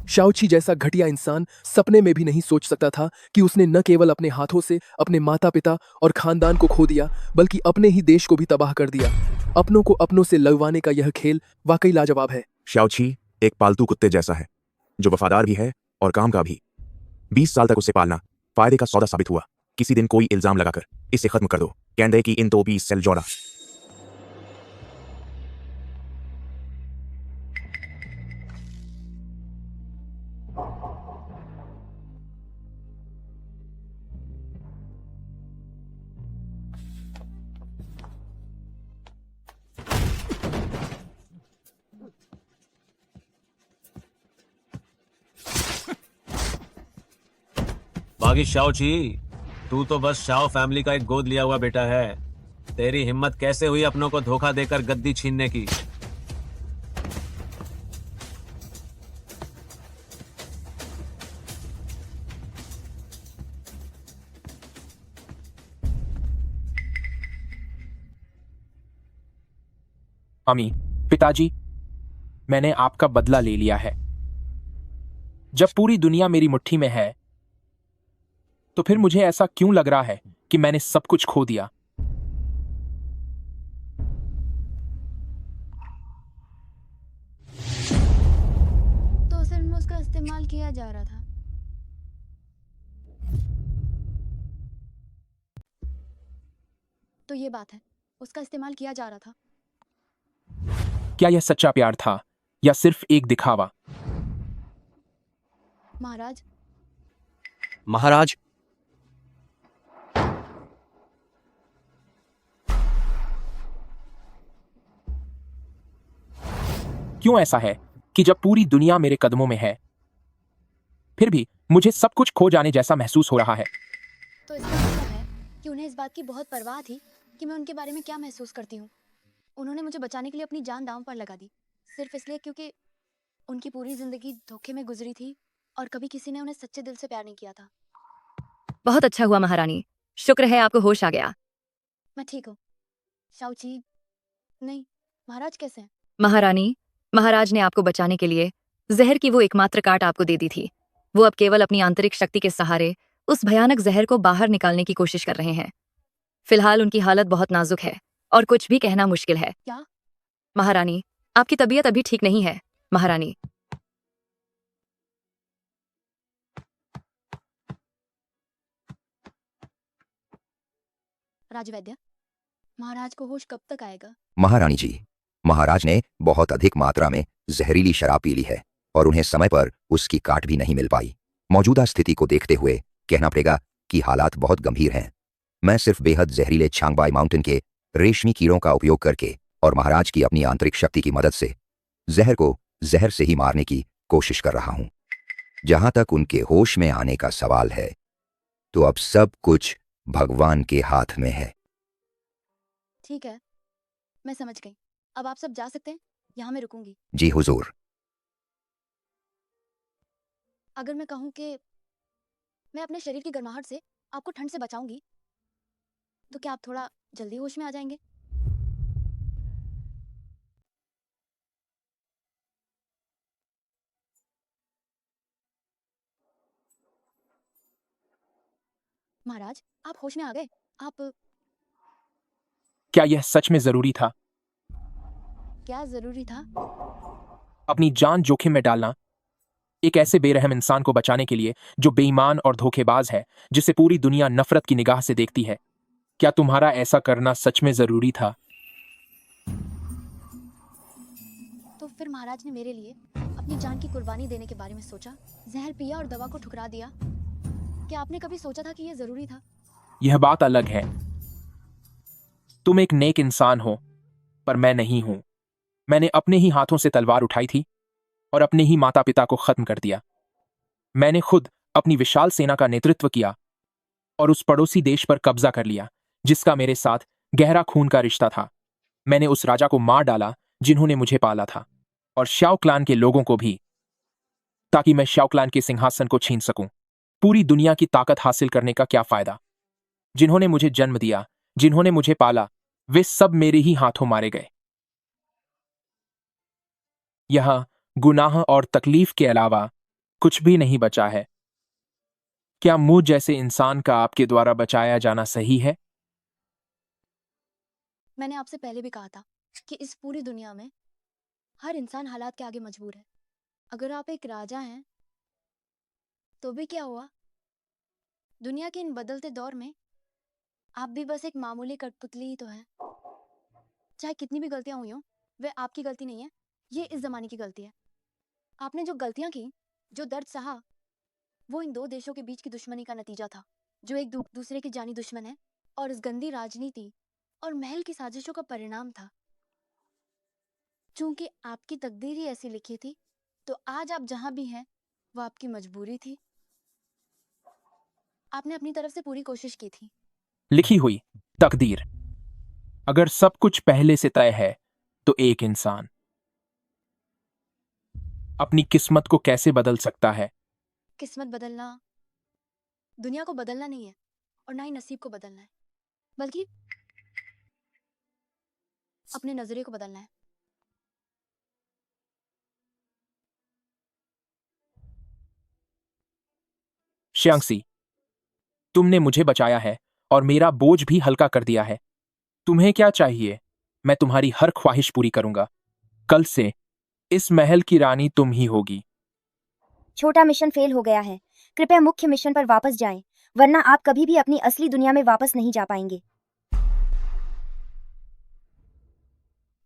शाओची जैसा घटिया इंसान सपने में भी नहीं सोच सकता था कि उसने न केवल अपने हाथों से अपने माता पिता और खानदान को खो दिया, बल्कि अपने ही देश को भी तबाह कर दिया। अपनों को अपनों से लगवाने का यह खेल वाकई लाजवाब है। शाओची एक पालतू कुत्ते जैसा है, जो वफादार भी है और काम का भी। 20 साल तक उसे पालना फायदे का सौदा साबित हुआ। किसी दिन कोई इल्जाम लगाकर इसे खत्म कर दो। कहते कि इन तो भी सेल जोड़ा। बागी शाओची, तू तो बस शाओ फैमिली का एक गोद लिया हुआ बेटा है। तेरी हिम्मत कैसे हुई अपनों को धोखा देकर गद्दी छीनने की? अमी, पिताजी, मैंने आपका बदला ले लिया है। जब पूरी दुनिया मेरी मुट्ठी में है, तो फिर मुझे ऐसा क्यों लग रहा है कि मैंने सब कुछ खो दिया? तो असल में उसका इस्तेमाल किया जा रहा था। तो ये बात है, उसका इस्तेमाल किया जा रहा था। क्या यह सच्चा प्यार था या सिर्फ एक दिखावा? महाराज, महाराज, क्यों ऐसा है कि जब पूरी दुनिया मेरे कदमों में है, फिर भी मुझे सब कुछ खो जाने जैसा महसूस हो रहा है? तो इसका मतलब है कि उन्हें इस बात की बहुत परवाह थी कि मैं उनके बारे में क्या महसूस करती हूँ। उन्होंने मुझे बचाने के लिए अपनी जान दांव पर लगा दी, सिर्फ इसलिए क्योंकि उनकी पूरी जिंदगी धोखे में गुजरी थी और कभी किसी ने उन्हें सच्चे दिल से प्यार नहीं किया था। बहुत अच्छा हुआ महारानी, शुक्र है आपको होश आ गया। मैं ठीक हूँ। शाओची, नहीं, महाराज कैसे हैं? महारानी, महाराज ने आपको बचाने के लिए जहर की वो एकमात्र काट आपको दे दी थी। वो अब केवल अपनी आंतरिक शक्ति के सहारे उस भयानक जहर को बाहर निकालने की कोशिश कर रहे हैं। फिलहाल उनकी हालत बहुत नाजुक है और कुछ भी कहना मुश्किल है। क्या? महारानी, आपकी तबीयत अभी ठीक नहीं है। महारानी, राजवैद्य, महाराज को होश कब तक आएगा? महारानी जी, महाराज ने बहुत अधिक मात्रा में जहरीली शराब पी ली है और उन्हें समय पर उसकी काट भी नहीं मिल पाई। मौजूदा स्थिति को देखते हुए कहना पड़ेगा कि हालात बहुत गंभीर हैं। मैं सिर्फ बेहद जहरीले छांगबाई माउंटेन के रेशमी कीड़ों का उपयोग करके और महाराज की अपनी आंतरिक शक्ति की मदद से जहर को जहर से ही मारने की कोशिश कर रहा हूं। जहां तक उनके होश में आने का सवाल है, तो अब सब कुछ भगवान के हाथ में है। ठीक है, मैं समझ गई। अब आप सब जा सकते हैं, यहाँ मैं रुकूंगी। जी हुजूर। अगर मैं कहूँ कि मैं अपने शरीर की गर्माहट से आपको ठंड से बचाऊंगी, तो क्या आप थोड़ा जल्दी होश में आ जाएंगे? महाराज, आप होश में आ गए। आप क्या यह सच में जरूरी था? क्या जरूरी था? अपनी जान जोखिम में डालना एक ऐसे बेरहम इंसान को बचाने के लिए जो बेईमान और धोखेबाज है, जिसे पूरी दुनिया नफरत की निगाह से देखती है। क्या तुम्हारा ऐसा करना सच में जरूरी था? तो फिर महाराज ने मेरे लिए अपनी जान की कुर्बानी देने के बारे में सोचा, जहर पिया और दवा को ठुकरा दिया। क्या आपने कभी सोचा था कि यह जरूरी था? यह बात अलग है। तुम एक नेक इंसान हो, पर मैं नहीं हूं। मैंने अपने ही हाथों से तलवार उठाई थी और अपने ही माता पिता को खत्म कर दिया। मैंने खुद अपनी विशाल सेना का नेतृत्व किया और उस पड़ोसी देश पर कब्जा कर लिया जिसका मेरे साथ गहरा खून का रिश्ता था। मैंने उस राजा को मार डाला जिन्होंने मुझे पाला था, और शाओ क्लान के लोगों को भी, ताकि मैं शाओ क्लान के सिंहासन को छीन सकूं। पूरी दुनिया की ताकत हासिल करने का क्या फायदा? जिन्होंने मुझे जन्म दिया, जिन्होंने मुझे पाला, वे सब मेरे ही हाथों मारे गए। यहां गुनाह और तकलीफ के अलावा कुछ भी नहीं बचा है। क्या मुझ जैसे इंसान का आपके द्वारा बचाया जाना सही है? मैंने आपसे पहले भी कहा था कि इस पूरी दुनिया में हर इंसान हालात के आगे मजबूर है। अगर आप एक राजा हैं तो भी क्या हुआ? दुनिया के इन बदलते दौर में आप भी बस एक मामूली कठपुतली ही तो हैं। चाहे कितनी भी गलतियां हुई हों, वे आपकी गलती नहीं है, ये इस जमाने की गलती है। आपने जो गलतियां की, जो दर्द सहा, वो इन दो देशों के बीच की दुश्मनी का नतीजा था, जो एक दूसरे के जानी दुश्मन है, और इस गंदी राजनीति और महल की साजिशों का परिणाम था। चूंकि आपकी तकदीर ही ऐसी लिखी थी, तो आज आप जहां भी हैं वो आपकी मजबूरी थी। आपने अपनी तरफ से पूरी कोशिश की थी। लिखी हुई तकदीर? अगर सब कुछ पहले से तय है तो एक इंसान अपनी किस्मत को कैसे बदल सकता है? किस्मत बदलना दुनिया को बदलना नहीं है, और ना ही नसीब को बदलना है, बल्कि अपने नजरिए को बदलना है। श्यांगसी, तुमने मुझे बचाया है और मेरा बोझ भी हल्का कर दिया है। तुम्हें क्या चाहिए? मैं तुम्हारी हर ख्वाहिश पूरी करूंगा। कल से इस महल की रानी तुम ही होगी। छोटा मिशन फेल हो गया है। कृपया मुख्य मिशन पर वापस जाएं, वरना आप कभी भी अपनी असली दुनिया में वापस नहीं जा पाएंगे।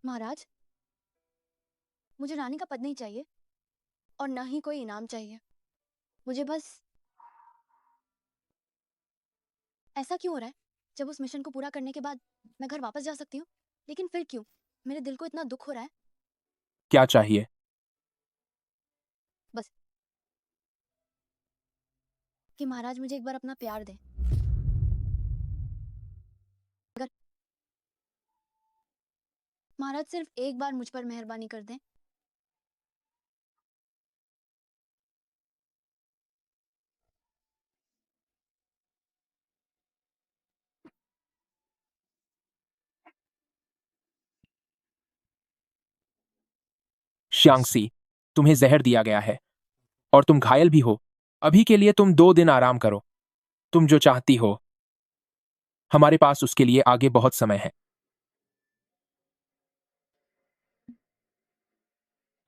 महाराज, मुझे रानी का पद नहीं चाहिए और ना ही कोई इनाम चाहिए। मुझे बस ऐसा क्यों हो रहा है जब उस मिशन को पूरा करने के बाद मैं घर वापस जा सकती हूँ, लेकिन फिर क्यों मेरे दिल को इतना दुख हो रहा है? क्या चाहिए? बस कि महाराज मुझे एक बार अपना प्यार दें। अगर महाराज सिर्फ एक बार मुझ पर मेहरबानी कर दें। श्यांगसी, तुम्हें जहर दिया गया है और तुम घायल भी हो। अभी के लिए तुम 2 दिन आराम करो। तुम जो चाहती हो, हमारे पास उसके लिए आगे बहुत समय है।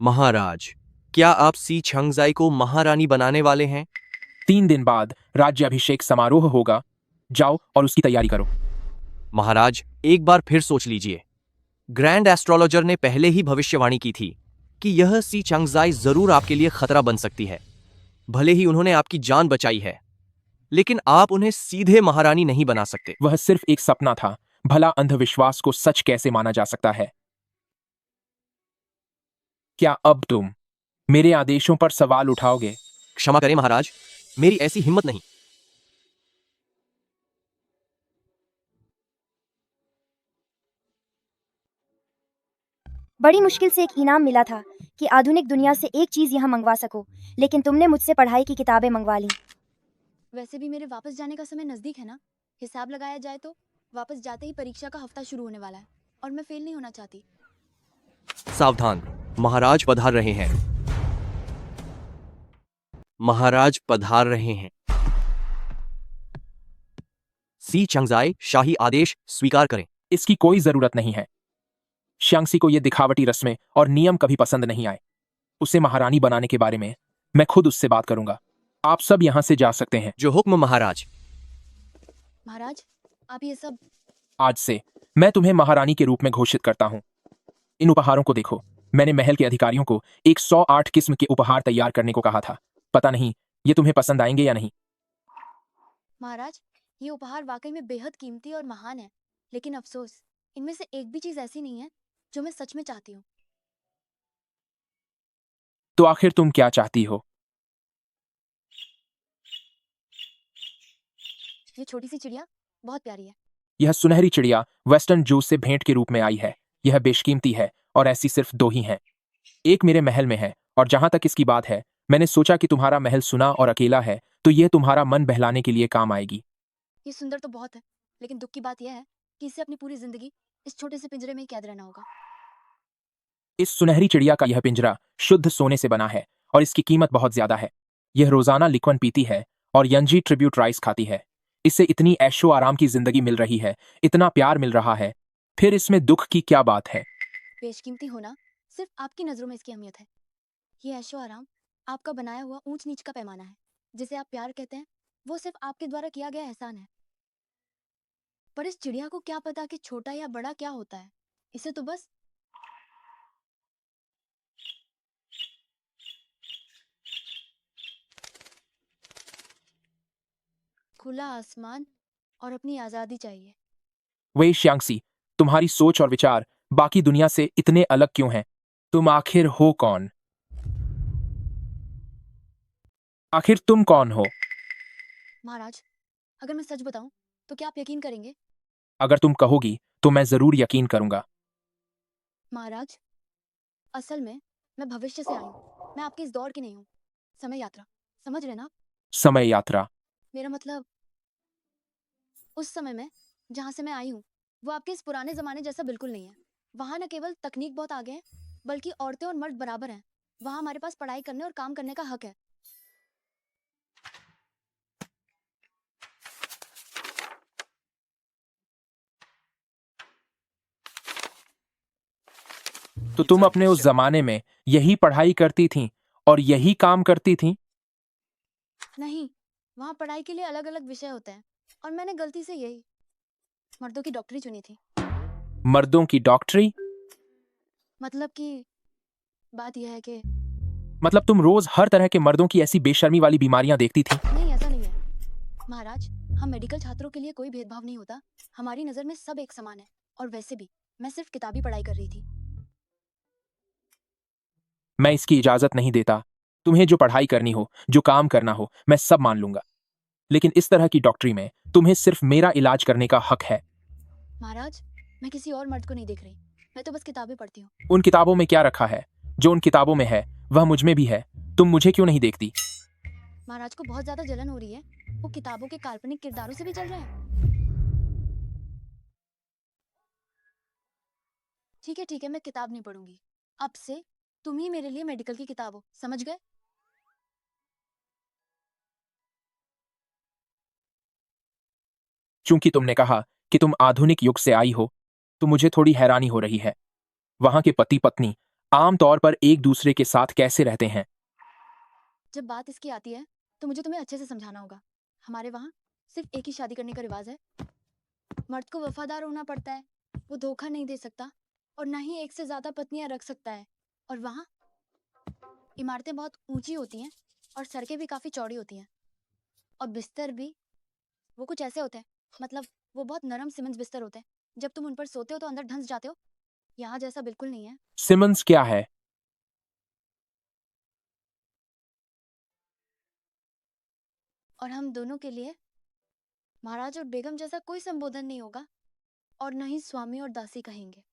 महाराज, क्या आप सी छंगजाई को महारानी बनाने वाले हैं? 3 दिन बाद राज्याभिषेक समारोह होगा। जाओ और उसकी तैयारी करो। महाराज, एक बार फिर सोच लीजिए। ग्रैंड एस्ट्रोलॉजर ने पहले ही भविष्यवाणी की थी कि यह सी छंगजाई जरूर आपके लिए खतरा बन सकती है। भले ही उन्होंने आपकी जान बचाई है, लेकिन आप उन्हें सीधे महारानी नहीं बना सकते। वह सिर्फ एक सपना था। भला अंधविश्वास को सच कैसे माना जा सकता है? क्या अब तुम मेरे आदेशों पर सवाल उठाओगे? क्षमा करें महाराज, मेरी ऐसी हिम्मत नहीं। बड़ी मुश्किल से एक इनाम मिला था कि आधुनिक दुनिया से एक चीज यहाँ मंगवा सको, लेकिन तुमने मुझसे पढ़ाई की किताबें मंगवा ली। वैसे भी मेरे वापस जाने का समय नजदीक है ना। हिसाब लगाया जाए तो वापस जाते ही परीक्षा का हफ्ता शुरू होने वाला है, और मैं फेल नहीं होना चाहती। सावधान, महाराज पधार रहे हैं। महाराज पधार रहे हैं। सी छंगजाई, शाही आदेश स्वीकार करें। इसकी कोई जरूरत नहीं है। श्यांगसी को ये दिखावटी रस्में और नियम कभी पसंद नहीं आए। उसे महारानी बनाने के बारे में मैं खुद उससे बात करूंगा। आप सब यहां से जा सकते हैं। जो हुक्म महाराज। महाराज, आप ये सब। आज से मैं तुम्हें महारानी के रूप में घोषित करता हूं। इन उपहारों को देखो। मैंने महल के अधिकारियों को 108 किस्म के उपहार तैयार करने को कहा था। पता नहीं ये तुम्हें पसंद आएंगे या नहीं। महाराज, ये उपहार वाकई में बेहद कीमती और महान है, लेकिन अफसोस इनमें से एक भी चीज ऐसी नहीं है जो मैं सच में चाहती हूँ। तो आखिर तुम क्या चाहती हो? ये छोटी सी चिड़िया बहुत प्यारी है। यह सुनहरी चिड़िया वेस्टर्न जूस से भेंट के रूप में आई है। यह बेशकीमती है और ऐसी सिर्फ 2 ही हैं। एक मेरे महल में है और जहां तक इसकी बात है, मैंने सोचा कि तुम्हारा महल सुना और अकेला है तो यह तुम्हारा मन बहलाने के लिए काम आएगी। ये सुंदर तो बहुत है, लेकिन दुख की बात यह है कि इसे अपनी पूरी जिंदगी इस छोटे से पिंजरे में ही कैद रहना होगा। इस सुनहरी चिड़िया का यह पिंजरा शुद्ध सोने से बना है और इसकी कीमत बहुत ज्यादा है। यह रोजाना लिक्वन पीती है और यंजी ट्रिब्यूट राइस खाती है। इसे इतनी ऐशो आराम की जिंदगी मिल रही है, इतना प्यार मिल रहा है, फिर इसमें दुख की क्या बात है? बेशकीमती होना सिर्फ आपकी नजरों में इसकी अहमियत है। ये ऐशो आराम आपका बनाया हुआ ऊंच नीच का पैमाना है। जिसे आप प्यार कहते हैं वो सिर्फ आपके द्वारा किया गया एहसान है। पर इस चिड़िया को क्या पता कि छोटा या बड़ा क्या होता है। इसे तो बस खुला आसमान और अपनी आजादी चाहिए। वे श्यांगसी, तुम्हारी सोच और विचार बाकी दुनिया से इतने अलग क्यों हैं? तुम आखिर हो कौन? आखिर तुम कौन हो? महाराज, अगर मैं सच बताऊं तो क्या आप यकीन करेंगे? अगर तुम कहोगी तो मैं जरूर यकीन करूंगा। महाराज, असल में मैं भविष्य से आई हूँ। मैं आपके इस दौर की नहीं हूँ। समय यात्रा, समझ रहे ना आप? समय यात्रा? मेरा मतलब उस समय में जहाँ से मैं आई हूँ वो आपके इस पुराने जमाने जैसा बिल्कुल नहीं है। वहाँ न केवल तकनीक बहुत आगे है, बल्कि औरतें और मर्द बराबर हैं। वहाँ हमारे पास पढ़ाई करने और काम करने का हक है। तो तुम अपने उस जमाने में यही पढ़ाई करती थीं और यही काम करती थीं? नहीं, वहाँ पढ़ाई के लिए अलग अलग विषय होते हैं और मैंने गलती से यही मर्दों की डॉक्टरी चुनी थी। मर्दों की डॉक्टरी? मतलब कि बात यह है कि मतलब तुम रोज हर तरह के मर्दों की ऐसी बेशर्मी वाली बीमारियां देखती थी? नहीं, ऐसा नहीं है महाराज। हम मेडिकल छात्रों के लिए कोई भेदभाव नहीं होता। हमारी नजर में सब एक समान है। और वैसे भी मैं सिर्फ किताबी पढ़ाई कर रही थी। मैं इसकी इजाजत नहीं देता। तुम्हें जो पढ़ाई करनी हो, जो काम करना हो, मैं सब मान लूंगा, लेकिन इस तरह की डॉक्टरी में तुम्हें सिर्फ मेरा इलाज करने का हक है। महाराज, मैं किसी और मर्द को नहीं देख रही। मैं तो बस किताबें पढ़ती हूँ। उन किताबों में क्या रखा है? जो उन किताबों में है वह मुझ में भी है। तुम मुझे क्यों नहीं देखती? महाराज को बहुत ज्यादा जलन हो रही है। वो किताबों के काल्पनिक किरदारों से भी चल रहे हैं। ठीक है, मैं किताब नहीं पढ़ूंगी। अब से तुम ही मेरे लिए मेडिकल की किताब हो, समझ गए? चूंकि तुमने कहा कि तुम आधुनिक युग से आई हो, तो मुझे थोड़ी हैरानी हो रही है। वहां के पति पत्नी आमतौर पर एक दूसरे के साथ कैसे रहते हैं? जब बात इसकी आती है तो मुझे तुम्हें अच्छे से समझाना होगा। हमारे वहाँ सिर्फ एक ही शादी करने का रिवाज है। मर्द को वफादार होना पड़ता है। वो धोखा नहीं दे सकता और ना ही एक से ज्यादा पत्नियां रख सकता है। और वहाँ इमारतें बहुत ऊंची होती हैं और सड़कें भी काफी चौड़ी होती हैं। और बिस्तर भी वो कुछ ऐसे होते हैं, मतलब वो बहुत नरम सीमेंट बिस्तर होते हैं। जब तुम उन पर सोते हो तो अंदर धंस जाते हो। यहाँ जैसा बिल्कुल नहीं है। सिमंस क्या है? और हम दोनों के लिए महाराज और बेगम जैसा कोई संबोधन नहीं होगा और न ही स्वामी और दासी कहेंगे।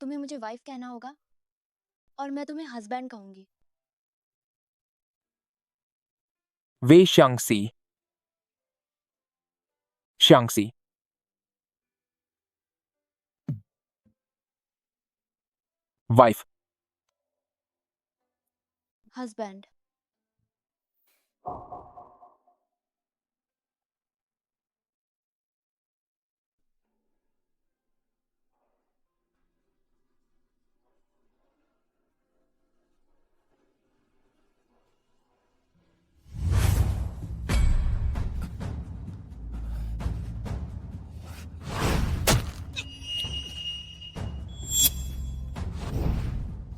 तुम्हें मुझे वाइफ कहना होगा और मैं तुम्हें हस्बैंड कहूंगी। वे श्यांगसी। श्यांगसी। वाइफ। हस्बैंड।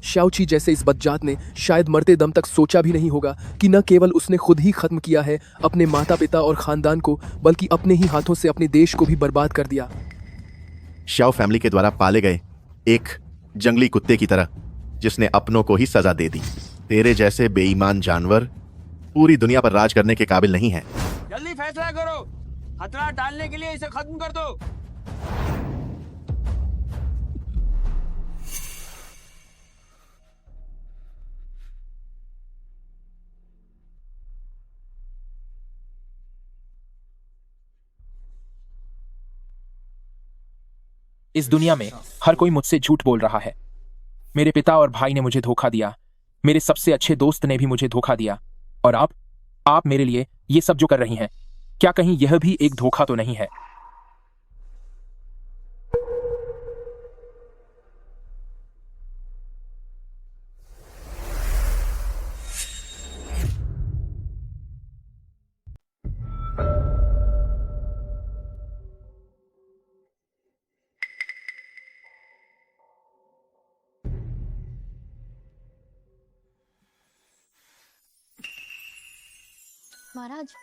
शाओची जैसे इस बदजात ने शायद मरते दम तक सोचा भी नहीं होगा कि न केवल उसने खुद ही खत्म किया है अपने माता पिता और खानदान को, बल्कि अपने ही हाथों से अपने देश को भी बर्बाद कर दिया। शाओ फैमिली के द्वारा पाले गए एक जंगली कुत्ते की तरह, जिसने अपनों को ही सजा दे दी। तेरे जैसे बेईमान जानवर पूरी दुनिया पर राज करने के काबिल नहीं है। जल्दी फैसला करो। खतरा टालने के लिए इसे खत्म कर दो। इस दुनिया में हर कोई मुझसे झूठ बोल रहा है। मेरे पिता और भाई ने मुझे धोखा दिया, मेरे सबसे अच्छे दोस्त ने भी मुझे धोखा दिया, और आप मेरे लिए ये सब जो कर रही हैं, क्या कहीं यह भी एक धोखा तो नहीं है? महाराज,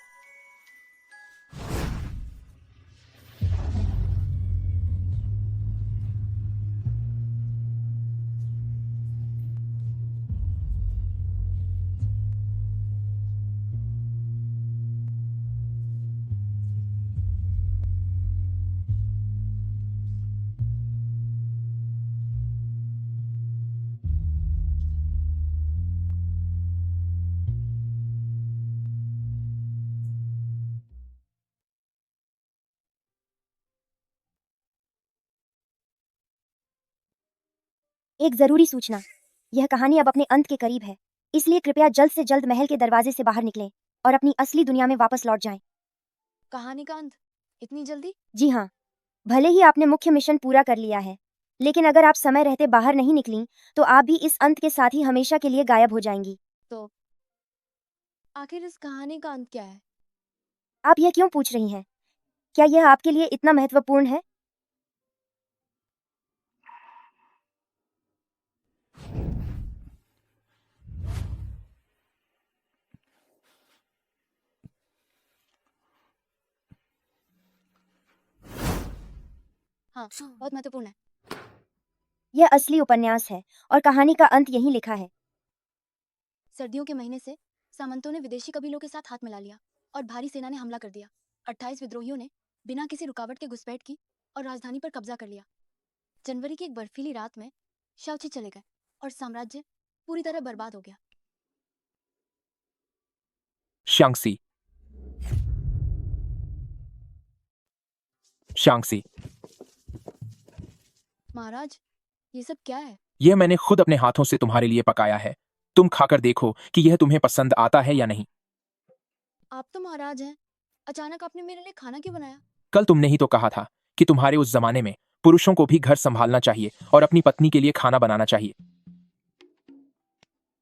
एक जरूरी सूचना, यह कहानी अब अपने अंत के करीब है, इसलिए कृपया जल्द से जल्द महल के दरवाजे से बाहर निकलें और अपनी असली दुनिया में वापस लौट जाएं। कहानी का अंत इतनी जल्दी? जी हाँ, भले ही आपने मुख्य मिशन पूरा कर लिया है, लेकिन अगर आप समय रहते बाहर नहीं निकली तो आप भी इस अंत के साथ ही हमेशा के लिए गायब हो जाएंगी। तो आखिर इस कहानी का अंत क्या है? आप यह क्यों पूछ रही हैं? क्या यह आपके लिए इतना महत्वपूर्ण है? हाँ, बहुत महत्वपूर्ण है। यह असली उपन्यास है और कहानी का अंत यहीं लिखा है। सर्दियों के महीने से सामंतों ने विदेशी कबीलों के साथ हाथ मिला लिया और भारी सेना ने हमला कर दिया। 28 विद्रोहियों ने बिना किसी रुकावट के घुसपैठ की और राजधानी पर कब्जा कर लिया। जनवरी की एक बर्फीली रात में शाओची चले गए और साम्राज्य पूरी तरह बर्बाद हो गया। शांगसी, शांगसी, महाराज, ये सब क्या है? यह मैंने खुद अपने हाथों से तुम्हारे लिए पकाया है। तुम खाकर देखो कि यह तुम्हें पसंद आता है या नहीं। आप तो महाराज हैं, अचानक आपने मेरे लिए खाना क्यों बनाया? कल तुमने ही तो कहा था कि तुम्हारे उस जमाने में पुरुषों को भी घर संभालना चाहिए और अपनी पत्नी के लिए खाना बनाना चाहिए।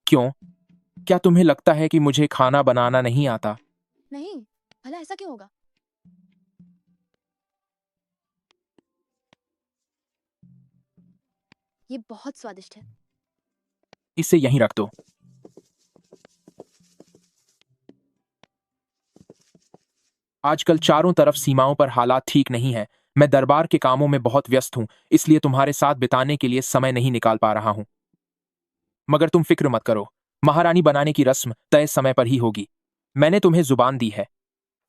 क्यों? क्या तुम्हें लगता है कि मुझे खाना बनाना नहीं आता? नहीं, भला ऐसा क्यों होगा? ये बहुत स्वादिष्ट है। इसे यहीं रख दो। आजकल चारों तरफ सीमाओं पर हालात ठीक नहीं है। मैं दरबार के कामों में बहुत व्यस्त हूं, इसलिए तुम्हारे साथ बिताने के लिए समय नहीं निकाल पा रहा हूं। मगर तुम फिक्र मत करो, महारानी बनाने की रस्म तय समय पर ही होगी। मैंने तुम्हें जुबान दी है,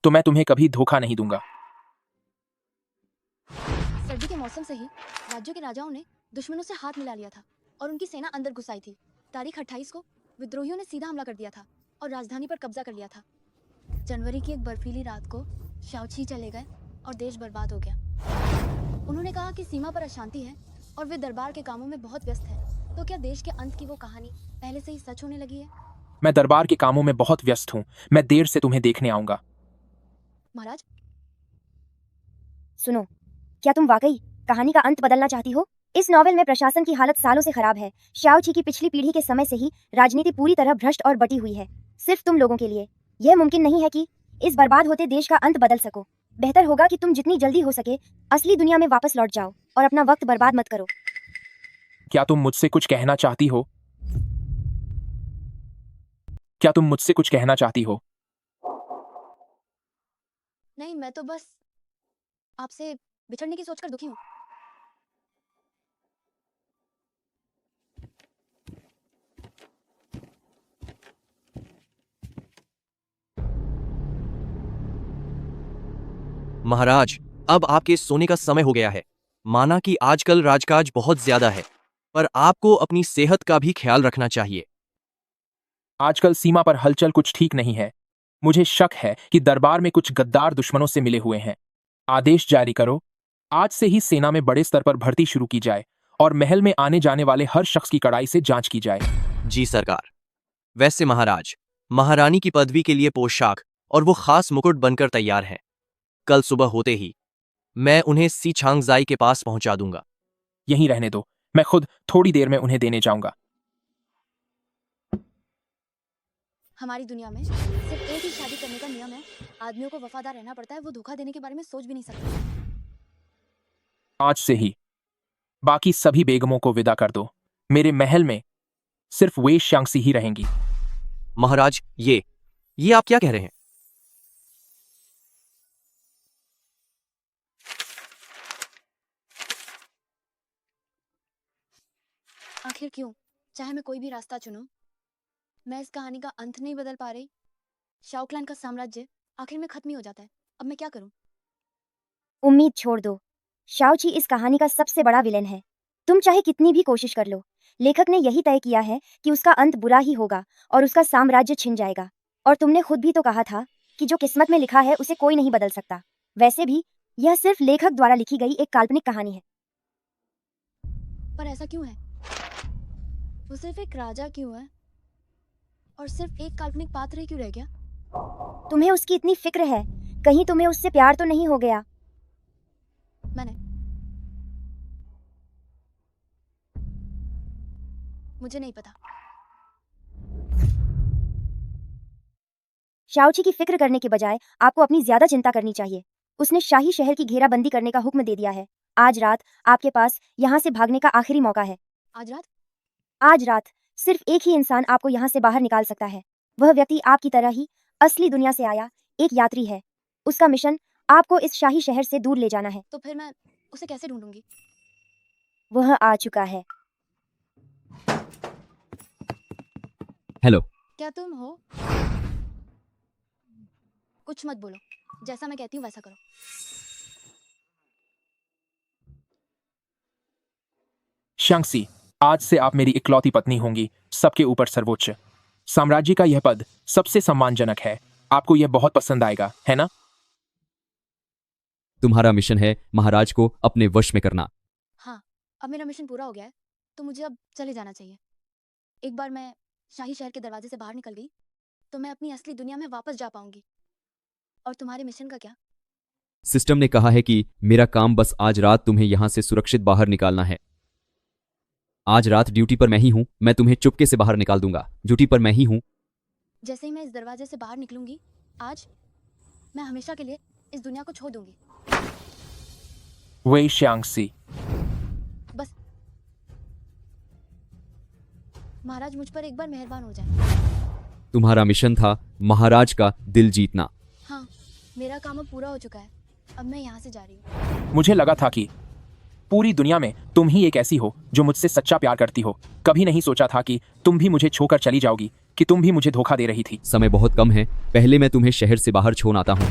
तो मैं तुम्हें कभी धोखा नहीं दूंगा। सर्दी के मौसम से ही राज्यों के राजाओं ने दुश्मनों से हाथ मिला लिया था और उनकी सेना अंदर घुस आई थी। तारीख 28 को विद्रोहियों ने सीधा हमला कर दिया था और राजधानी पर कब्जा कर लिया था। जनवरी की एक बर्फीली रात को शाओची चले गए और देश बर्बाद हो गया। उन्होंने कहा कि सीमा पर अशांति है और वे दरबार के कामों में बहुत व्यस्त हैं। तो क्या देश के अंत की वो कहानी पहले से ही सच होने लगी है? मैं दरबार के कामों में बहुत व्यस्त हूं। मैं देर से तुम्हें देखने आऊंगा। महाराज, सुनो, क्या तुम वाकई कहानी का अंत बदलना चाहती हो? इस नॉवेल में प्रशासन की हालत सालों से खराब है। शाओची की पिछली पीढ़ी के समय से ही राजनीति पूरी तरह भ्रष्ट और बटी हुई है। सिर्फ तुम लोगों के लिए यह मुमकिन नहीं है कि इस बर्बाद होते देश का अंत बदल सको। बेहतर होगा कि तुम जितनी जल्दी हो सके असली दुनिया में वापस लौट जाओ और अपना वक्त बर्बाद मत करो। क्या तुम मुझसे कुछ कहना चाहती हो? क्या तुम मुझसे कुछ कहना चाहती हो? नहीं, मैं तो बस आपसे बिछड़ने की सोचकर दुखी हूँ। महाराज, अब आपके सोने का समय हो गया है। माना कि आजकल राजकाज बहुत ज्यादा है, पर आपको अपनी सेहत का भी ख्याल रखना चाहिए। आजकल सीमा पर हलचल कुछ ठीक नहीं है। मुझे शक है कि दरबार में कुछ गद्दार दुश्मनों से मिले हुए हैं। आदेश जारी करो, आज से ही सेना में बड़े स्तर पर भर्ती शुरू की जाए और महल में आने जाने वाले हर शख्स की कड़ाई से जांच की जाए। जी सरकार। वैसे महाराज, महारानी की पदवी के लिए पोशाक और वो खास मुकुट बनकर तैयार हैं। कल सुबह होते ही मैं उन्हें सी छांगजाई के पास पहुंचा दूंगा। यहीं रहने दो, मैं खुद थोड़ी देर में उन्हें देने जाऊंगा। हमारी दुनिया में सिर्फ एक ही शादी करने का नियम है। आदमियों को वफादार रहना पड़ता है, वो धोखा देने के बारे में सोच भी नहीं सकते। आज से ही बाकी सभी बेगमों को विदा कर दो। मेरे महल में सिर्फ वे शांगसी ही रहेंगी। महाराज, ये आप क्या कह रहे हैं? आखिर क्यों? चाहे मैं कोई भी रास्ता चुनूं, मैं इस कहानी का अंत नहीं बदल पा रही। शाओ क्लैन का साम्राज्य आखिर में खत्म ही हो जाता है। अब मैं क्या करूं? उम्मीद छोड़ दो। शाओची इस कहानी का सबसे बड़ा विलेन है। तुम चाहे कितनी भी कोशिश कर लो, लेखक ने यही तय किया है कि उसका अंत बुरा ही होगा और उसका साम्राज्य छिन जाएगा। और तुमने खुद भी तो कहा था कि जो किस्मत में लिखा है उसे कोई नहीं बदल सकता। वैसे भी यह सिर्फ लेखक द्वारा लिखी गई एक काल्पनिक कहानी है। पर ऐसा क्यों है? वो सिर्फ एक राजा क्यों है और सिर्फ एक काल्पनिक पात्र ही क्यों रह गया? तुम्हें उसकी इतनी फिक्र है, कहीं तुम्हें उससे प्यार तो नहीं हो गया? मुझे नहीं पता। शाओची की फिक्र करने के बजाय आपको अपनी ज्यादा चिंता करनी चाहिए। उसने शाही शहर की घेराबंदी करने का हुक्म दे दिया है। आज रात आपके पास यहाँ से भागने का आखिरी मौका है। आज रात? आज रात सिर्फ एक ही इंसान आपको यहाँ से बाहर निकाल सकता है। वह व्यक्ति आपकी तरह ही असली दुनिया से आया एक यात्री है। उसका मिशन आपको इस शाही शहर से दूर ले जाना है। तो फिर मैं उसे कैसे ढूंढूंगी? वह आ चुका है। हेलो। क्या तुम हो? कुछ मत बोलो, जैसा मैं कहती हूँ वैसा करो। शांगसी, आज से आप मेरी इकलौती पत्नी होंगी, सबके ऊपर सर्वोच्च। साम्राज्य का यह पद सबसे सम्मानजनक है। आपको यह बहुत पसंद आएगा, है ना? तुम्हारा मिशन है महाराज को अपने वश में करना। हाँ, अब मेरा मिशन पूरा हो गया है, तो मुझे अब चले जाना चाहिए। एक बार मैं शाही शहर के दरवाजे से बाहर निकल गई तो मैं अपनी असली दुनिया में वापस जा पाऊंगी। और तुम्हारे मिशन का क्या? सिस्टम ने कहा है कि मेरा काम बस आज रात तुम्हें यहां से सुरक्षित बाहर निकालना है। आज रात ड्यूटी पर मैं ही हूं, मैं तुम्हें चुपके से बाहर निकाल दूंगा। ड्यूटी पर मैं ही हूं। जैसे ही मैं इस दरवाजे से बाहर निकलूंगी, आज मैं हमेशा के लिए इस दुनिया को छोड़ दूंगी। वे शांगसी। बस महाराज मुझ पर एक बार मेहरबान हो जाए। तुम्हारा मिशन था महाराज का दिल जीतना। हाँ, मेरा काम अब पूरा हो चुका है। अब मैं यहाँ से जा रही हूँ। मुझे लगा था कि पूरी दुनिया में तुम ही एक ऐसी हो जो मुझसे सच्चा प्यार करती हो। कभी नहीं सोचा था कि तुम भी मुझे छोड़कर चली जाओगी, कि तुम भी मुझे धोखा दे रही थी। समय बहुत कम है, पहले मैं तुम्हें शहर से बाहर छोड़ आता हूं।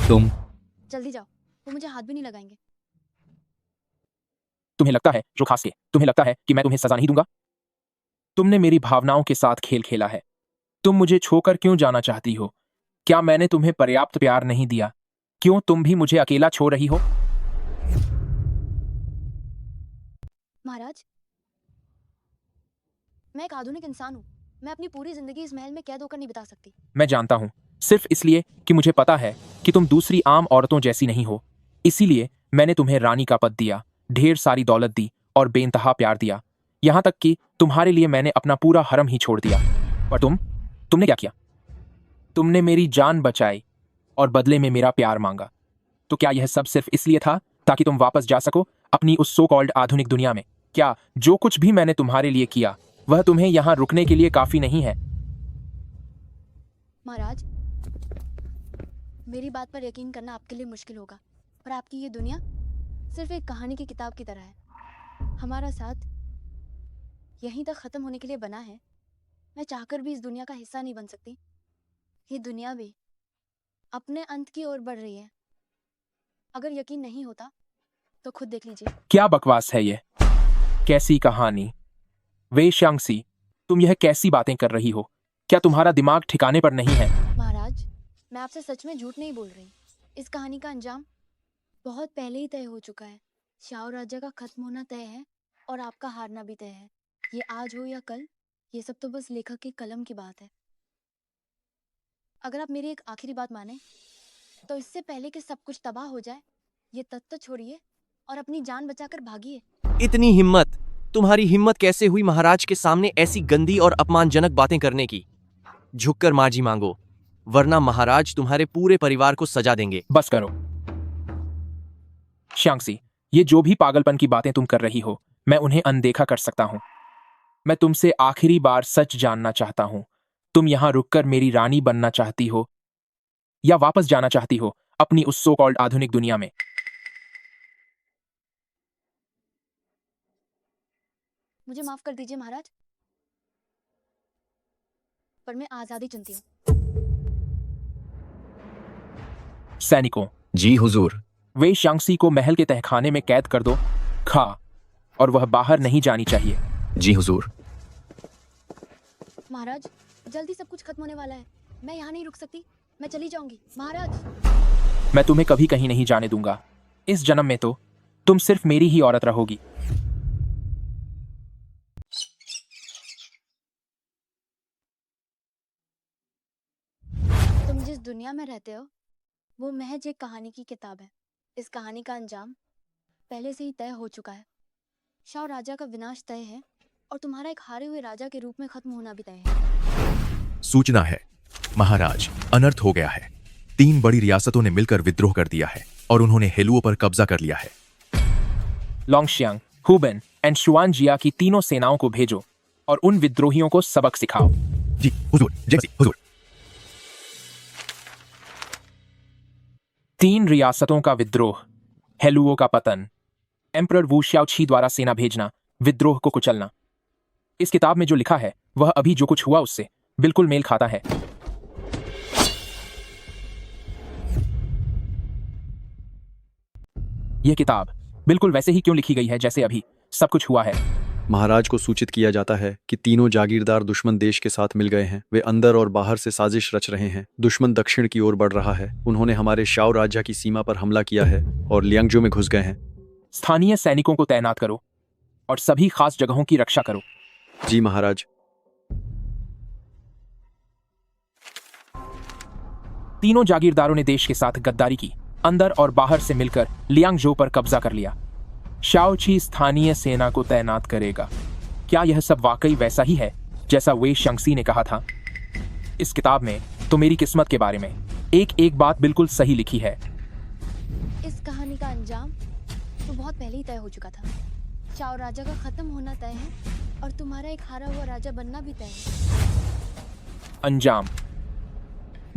तुम जल्दी जाओ, वो मुझे हाथ भी नहीं लगाएंगे। तुम्हें लगता है, जो खास के तुम्हें लगता है कि मैं तुम्हें सजा नहीं दूंगा? तुमने मेरी भावनाओं के साथ खेल खेला है। तुम मुझे छोड़कर क्यों जाना चाहती हो? क्या मैंने तुम्हें पर्याप्त प्यार नहीं दिया? क्यों तुम भी मुझे अकेला छोड़ रही हो? महाराज, मैं एक आधुनिक इंसान हूँ। मैं अपनी पूरी जिंदगी इस महल में कैद होकर नहीं बिता सकती। मैं जानता हूँ, सिर्फ इसलिए कि मुझे पता है कि तुम दूसरी आम औरतों जैसी नहीं हो। इसीलिए मैंने तुम्हें रानी का पद दिया, ढेर सारी दौलत दी और बेइंतहा प्यार दिया। यहाँ तक कि तुम्हारे लिए मैंने अपना पूरा हरम ही छोड़ दिया। पर तुमने क्या किया? तुमने मेरी जान बचाई और बदले में मेरा प्यार मांगा। तो क्या यह सब सिर्फ इसलिए था ताकि तुम वापस जा सको अपनी उस सो कॉल्ड आधुनिक दुनिया में? क्या जो कुछ भी मैंने तुम्हारे लिए किया वह तुम्हें यहाँ रुकने के लिए काफी नहीं है? महाराज, मेरी बात पर यकीन करना आपके लिए मुश्किल होगा, पर आपकी ये दुनिया सिर्फ एक कहानी की किताब की तरह है। हमारा साथ यहीं तक खत्म होने के लिए बना है। मैं चाहकर भी इस दुनिया का हिस्सा नहीं बन सकती। ये दुनिया भी अपने अंत की ओर बढ़ रही है। अगर यकीन नहीं होता तो खुद देख लीजिए। क्या बकवास है ये? कैसी कहानी? वे शांगसी, तुम यह कैसी बातें कर रही हो? क्या तुम्हारा दिमाग ठिकाने पर नहीं है? महाराज, मैं आपसे सच में झूठ नहीं बोल रही। इस कहानी का अंजाम बहुत पहले ही तय हो चुका है। शाओ राजा का खत्म होना तय है और आपका हारना भी तय है। ये आज हो या कल, ये सब तो बस लेखक के कलम की बात है। अगर आप मेरी एक आखिरी बात माने तो इससे पहले कि सब कुछ तबाह हो जाए, ये तत्व छोड़िए और अपनी जान बचाकर भागिए। इतनी हिम्मत? तुम्हारी हिम्मत कैसे हुई महाराज के सामने ऐसी गंदी और अपमानजनक बातें करने की? झुककर माजी मांगो, वरना महाराज तुम्हारे पूरे परिवार को सजा देंगे। बस करो शांगसी, ये जो भी पागलपन की बातें तुम कर रही हो, मैं उन्हें अनदेखा कर सकता हूं। मैं तुमसे आखिरी बार सच जानना चाहता हूं। तुम यहां रुककर मेरी रानी बनना चाहती हो या वापस जाना चाहती हो अपनी उस सो कॉल्ड आधुनिक दुनिया में? मुझे माफ कर दीजिए महाराज, पर मैं आजादी चुनती हूँ। सैनिकों, जी हुजूर। वे शांगसी को महल के तहखाने में कैद कर दो, खा, और वह बाहर नहीं जानी चाहिए। जी हुजूर। महाराज, जल्दी सब कुछ खत्म होने वाला है। मैं यहाँ नहीं रुक सकती, मैं चली जाऊंगी। महाराज, मैं तुम्हें कभी कहीं नहीं जाने दूंगा। इस जन्म में तो तुम सिर्फ मेरी ही औरत रहोगी। तुम जिस दुनिया में रहते हो वो महज एक कहानी की किताब है। इस कहानी का अंजाम पहले से ही तय हो चुका है। शाओ राजा का विनाश तय है और तुम्हारा एक हारे हुए राजा के रूप में खत्म होना भी तय है। सूचना है महाराज, अनर्थ हो गया है। 3 बड़ी रियासतों ने मिलकर विद्रोह कर दिया है और उन्होंने हेलुओ पर कब्जा कर लिया है। लोंगशियांग, हुबेन एंड शुआनजिया की तीनों सेनाओं को भेजो और उन विद्रोहियों को सबक सिखाओ। जी हुजूर, जैसी हुजूर। 3 रियासतों का विद्रोह, हेलुओ का पतन, एम्परर वू शाओची द्वारा सेना भेजना, विद्रोह को कुचलना। इस किताब में जो लिखा है वह अभी जो कुछ हुआ उससे बिल्कुल मेल खाता है। यह किताब बिल्कुल वैसे ही क्यों लिखी गई है जैसे अभी सब कुछ हुआ है। महाराज को सूचित किया जाता है कि तीनों जागीरदार दुश्मन देश के साथ मिल गए हैं। वे अंदर और बाहर से साजिश रच रहे हैं। दुश्मन दक्षिण की ओर बढ़ रहा है। उन्होंने हमारे शाओ राज्य की सीमा पर हमला किया है और लियांगजो में घुस गए हैं। स्थानीय सैनिकों को तैनात करो और सभी खास जगहों की रक्षा करो। जी महाराज। तीनों जागीरदारों ने देश के साथ गद्दारी की, अंदर और बाहर से मिलकर लियांगजो पर कब्जा कर लिया। शाओची स्थानीय सेना को तैनात करेगा। क्या यह सब वाकई वैसा ही है जैसा वे शांगसी ने कहा था? इस किताब में तो मेरी किस्मत के बारे में एक एक बात बिल्कुल सही लिखी है। इस कहानी का अंजाम तो बहुत पहले ही तय हो चुका था। शाओ राजा का खत्म होना तय है और तुम्हारा एक हारा हुआ राजा बनना भी तय है। अंजाम,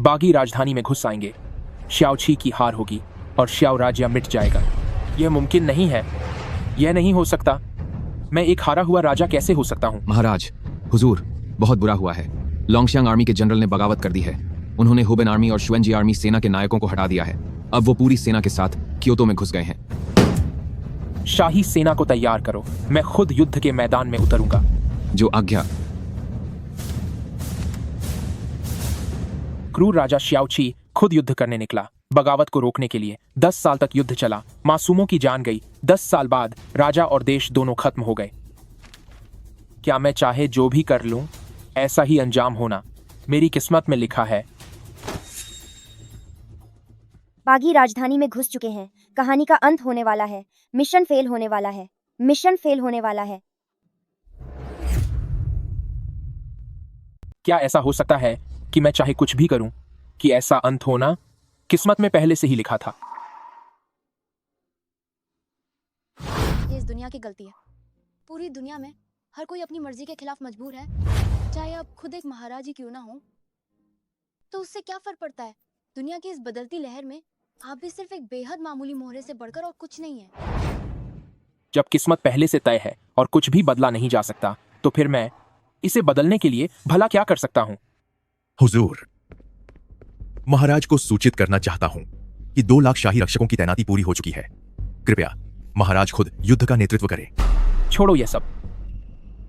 बागी राजधानी में घुस आएंगे, शाओची की हार होगी और शाओ राज्य मिट जाएगा। यह मुमकिन नहीं है, यह नहीं हो सकता। मैं एक हारा हुआ राजा कैसे हो सकता हूँ? महाराज, हुजूर, बहुत बुरा हुआ है। लोंगशियांग आर्मी के जनरल ने बगावत कर दी है। उन्होंने हुबेन आर्मी और शुएनजी आर्मी सेना के नायकों को हटा दिया है। अब वो पूरी सेना के साथ क्योतो में घुस गए हैं। शाही सेना को तैयार करो, मैं खुद युद्ध के मैदान में उतरूंगा। जो आज्ञा। क्रूर राजा शाओची खुद युद्ध करने निकला, बगावत को रोकने के लिए। 10 साल तक युद्ध चला, मासूमों की जान गई। 10 साल बाद राजा और देश दोनों खत्म हो गए। क्या मैं चाहे जो भी कर लूं, ऐसा ही अंजाम होना मेरी किस्मत में लिखा है। बागी राजधानी में घुस चुके हैं। कहानी का अंत होने वाला है। मिशन फेल होने वाला है। मिशन फेल होने वाला है। क्या ऐसा हो सकता है कि मैं चाहे कुछ भी करूं कि ऐसा अंत होना किस्मत में पहले से ही लिखा था? ये इस दुनिया की गलती है। पूरी दुनिया में हर कोई अपनी मर्जी के खिलाफ मजबूर है, चाहे आप खुद एक महाराज ही क्यों ना हो। तो उससे क्या फर्क पड़ता है? दुनिया की इस बदलती लहर में आप भी सिर्फ एक बेहद मामूली मोहरे से बढ़कर और कुछ नहीं है। जब किस्मत पहले से तय है और कुछ भी बदला नहीं जा सकता, तो फिर मैं इसे बदलने के लिए भला क्या कर सकता हूं? हुजूर, महाराज को सूचित करना चाहता हूं कि 2 लाख शाही रक्षकों की तैनाती पूरी हो चुकी है। कृपया महाराज खुद युद्ध का नेतृत्व करें। छोड़ो यह सब।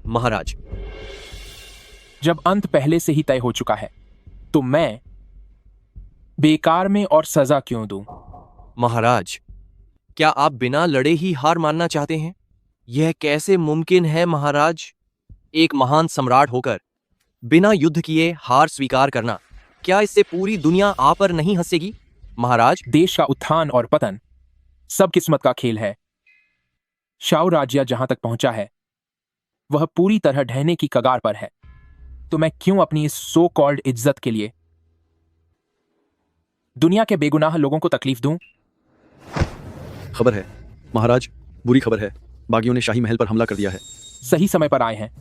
महाराज, जब अंत पहले से ही तय हो चुका है तो मैं बेकार में और सजा क्यों दूं? महाराज, क्या आप बिना लड़े ही हार मानना चाहते हैं? यह कैसे मुमकिन है महाराज? एक महान सम्राट होकर बिना युद्ध किए हार स्वीकार करना, क्या इससे पूरी दुनिया आप पर नहीं हंसेगी? महाराज, देश का उत्थान और पतन सब किस्मत का खेल है। शाओ राज्य जहां तक पहुंचा है वह पूरी तरह ढहने की कगार पर है, तो मैं क्यों अपनी इस सो कॉल्ड इज्जत के लिए दुनिया के बेगुनाह लोगों को तकलीफ दूं? खबर है महाराज, बुरी खबर है। बागियों ने शाही महल पर हमला कर दिया है। सही समय पर आए हैं।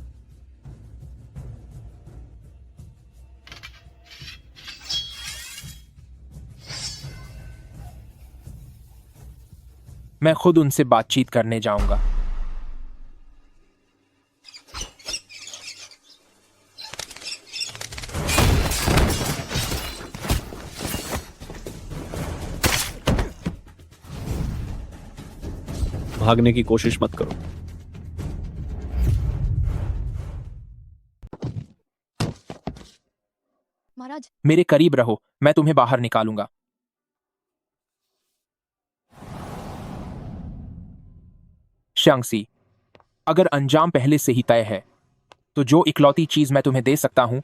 मैं खुद उनसे बातचीत करने जाऊंगा। भागने की कोशिश मत करो। महाराज, मेरे करीब रहो, मैं तुम्हें बाहर निकालूंगा। शांगसी, अगर अंजाम पहले से ही तय है तो जो इकलौती चीज मैं तुम्हें दे सकता हूं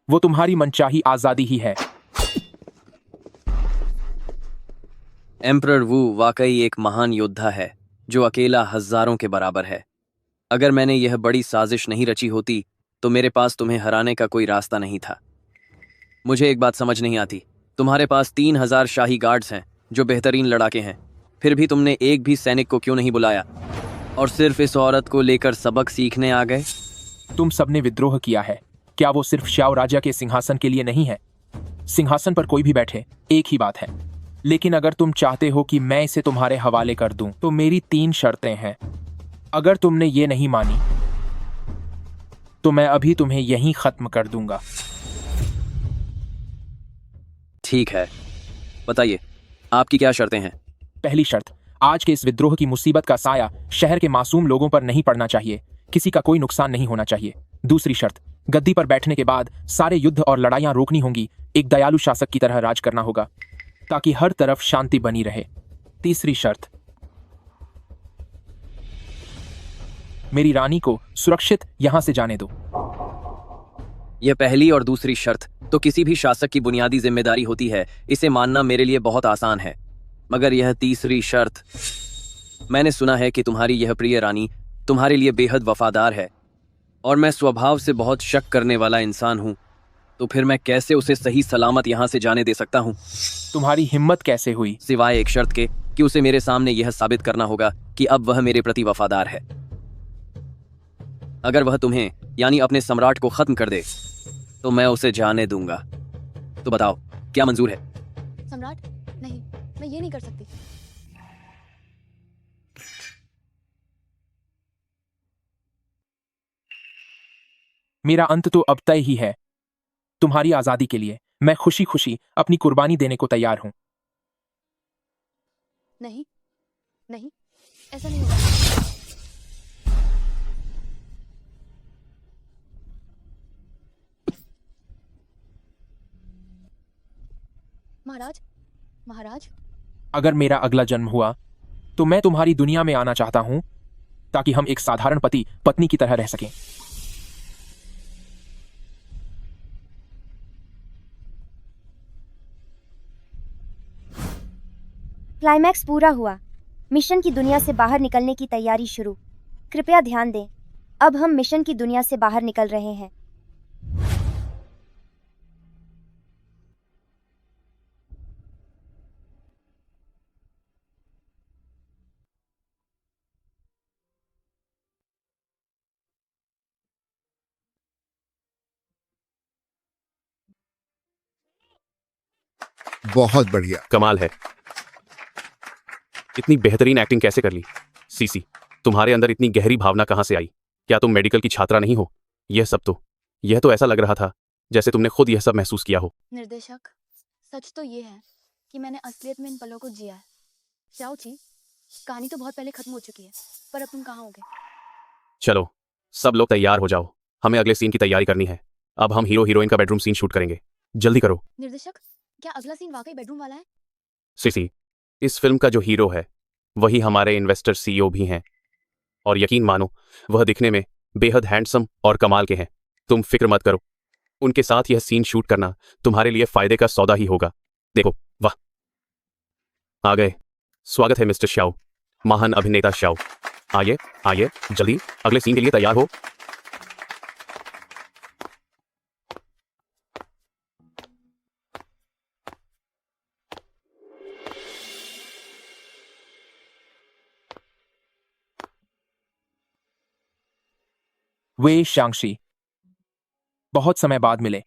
वो तुम्हारी मनचाही आजादी ही है। एम्परर वू वाकई एक महान योद्धा है जो अकेला हजारों के बराबर है। अगर मैंने यह बड़ी साजिश नहीं रची होती तो मेरे पास तुम्हें हराने का कोई रास्ता नहीं था। मुझे एक बात समझ नहीं आती, तुम्हारे पास 3000 शाही गार्ड्स हैं जो बेहतरीन लड़ाके हैं, फिर भी तुमने एक भी सैनिक को क्यों नहीं बुलाया और सिर्फ इस औरत को लेकर सबक सीखने आ गए? तुम सबने विद्रोह किया है, क्या वो सिर्फ श्याओ राजा के सिंहासन के लिए नहीं है? सिंहासन पर कोई भी बैठे, एक ही बात है। लेकिन अगर तुम चाहते हो कि मैं इसे तुम्हारे हवाले कर दूं तो मेरी 3 शर्तें हैं। अगर तुमने ये नहीं मानी तो मैं अभी तुम्हें यहीं खत्म कर दूंगा। ठीक है, बताइए आपकी क्या शर्तें हैं? पहली शर्त, आज के इस विद्रोह की मुसीबत का साया शहर के मासूम लोगों पर नहीं पड़ना चाहिए, किसी का कोई नुकसान नहीं होना चाहिए। दूसरी शर्त, गद्दी पर बैठने के बाद सारे युद्ध और लड़ाइयां रोकनी होंगी, एक दयालु शासक की तरह राज करना होगा ताकि हर तरफ शांति बनी रहे। तीसरी शर्त, मेरी रानी को सुरक्षित यहां से जाने दो। यह पहली और दूसरी शर्त तो किसी भी शासक की बुनियादी जिम्मेदारी होती है, इसे मानना मेरे लिए बहुत आसान है। मगर यह तीसरी शर्त, मैंने सुना है कि तुम्हारी यह प्रिय रानी तुम्हारे लिए बेहद वफादार है और मैं स्वभाव से बहुत शक करने वाला इंसान हूं, तो फिर मैं कैसे उसे सही सलामत यहां से जाने दे सकता हूं? तुम्हारी हिम्मत कैसे हुई? सिवाय एक शर्त के कि उसे मेरे सामने यह साबित करना होगा कि अब वह मेरे प्रति वफादार है। अगर वह तुम्हें यानी अपने सम्राट को खत्म कर दे तो मैं उसे जाने दूंगा। तो बताओ क्या मंजूर है? सम्राट, नहीं, मैं ये नहीं कर सकती। मेरा अंत तो अब तय ही है। तुम्हारी आजादी के लिए मैं खुशी खुशी अपनी कुर्बानी देने को तैयार हूं। नहीं, नहीं, ऐसा नहीं होगा। महाराज, महाराज, अगर मेरा अगला जन्म हुआ तो मैं तुम्हारी दुनिया में आना चाहता हूं ताकि हम एक साधारण पति पत्नी की तरह रह सकें। क्लाइमैक्स पूरा हुआ। मिशन की दुनिया से बाहर निकलने की तैयारी शुरू। कृपया ध्यान दें, अब हम मिशन की दुनिया से बाहर निकल रहे हैं। बहुत बढ़िया। कमाल है। इतनी बेहतरीन एक्टिंग कैसे कर ली? सीसी, तुम्हारे अंदर इतनी गहरी भावना कहां से आई? क्या तुम मेडिकल की छात्रा नहीं हो? यह तो ऐसा लग रहा था जैसे तुमने खुद यह सब महसूस किया हो। निर्देशक, सच तो ये है कि मैंने असलियत में इन पलों को जिया है। श्याओ ची, कहानी तो बहुत पहले खत्म हो चुकी है, पर अब तुम कहाँ होगे? चलो सब लोग तैयार हो जाओ, हमें अगले सीन की तैयारी करनी है। अब हम हीरो हीरोइन का बेडरूम सीन शूट करेंगे, जल्दी करो। निर्देशक, क्या अगला सीन वाकई बेडरूम वाला है? सीसी, इस फिल्म का जो हीरो है वही हमारे इन्वेस्टर सीईओ भी हैं, और यकीन मानो वह दिखने में बेहद हैंडसम और कमाल के हैं। तुम फिक्र मत करो, उनके साथ यह सीन शूट करना तुम्हारे लिए फायदे का सौदा ही होगा। देखो, वाह, आ गए। स्वागत है मिस्टर श्याओ, महान अभिनेता श्याओ। आइए आइए, जल्दी अगले सीन के लिए तैयार हो। वे शांगशी बहुत समय बाद मिले।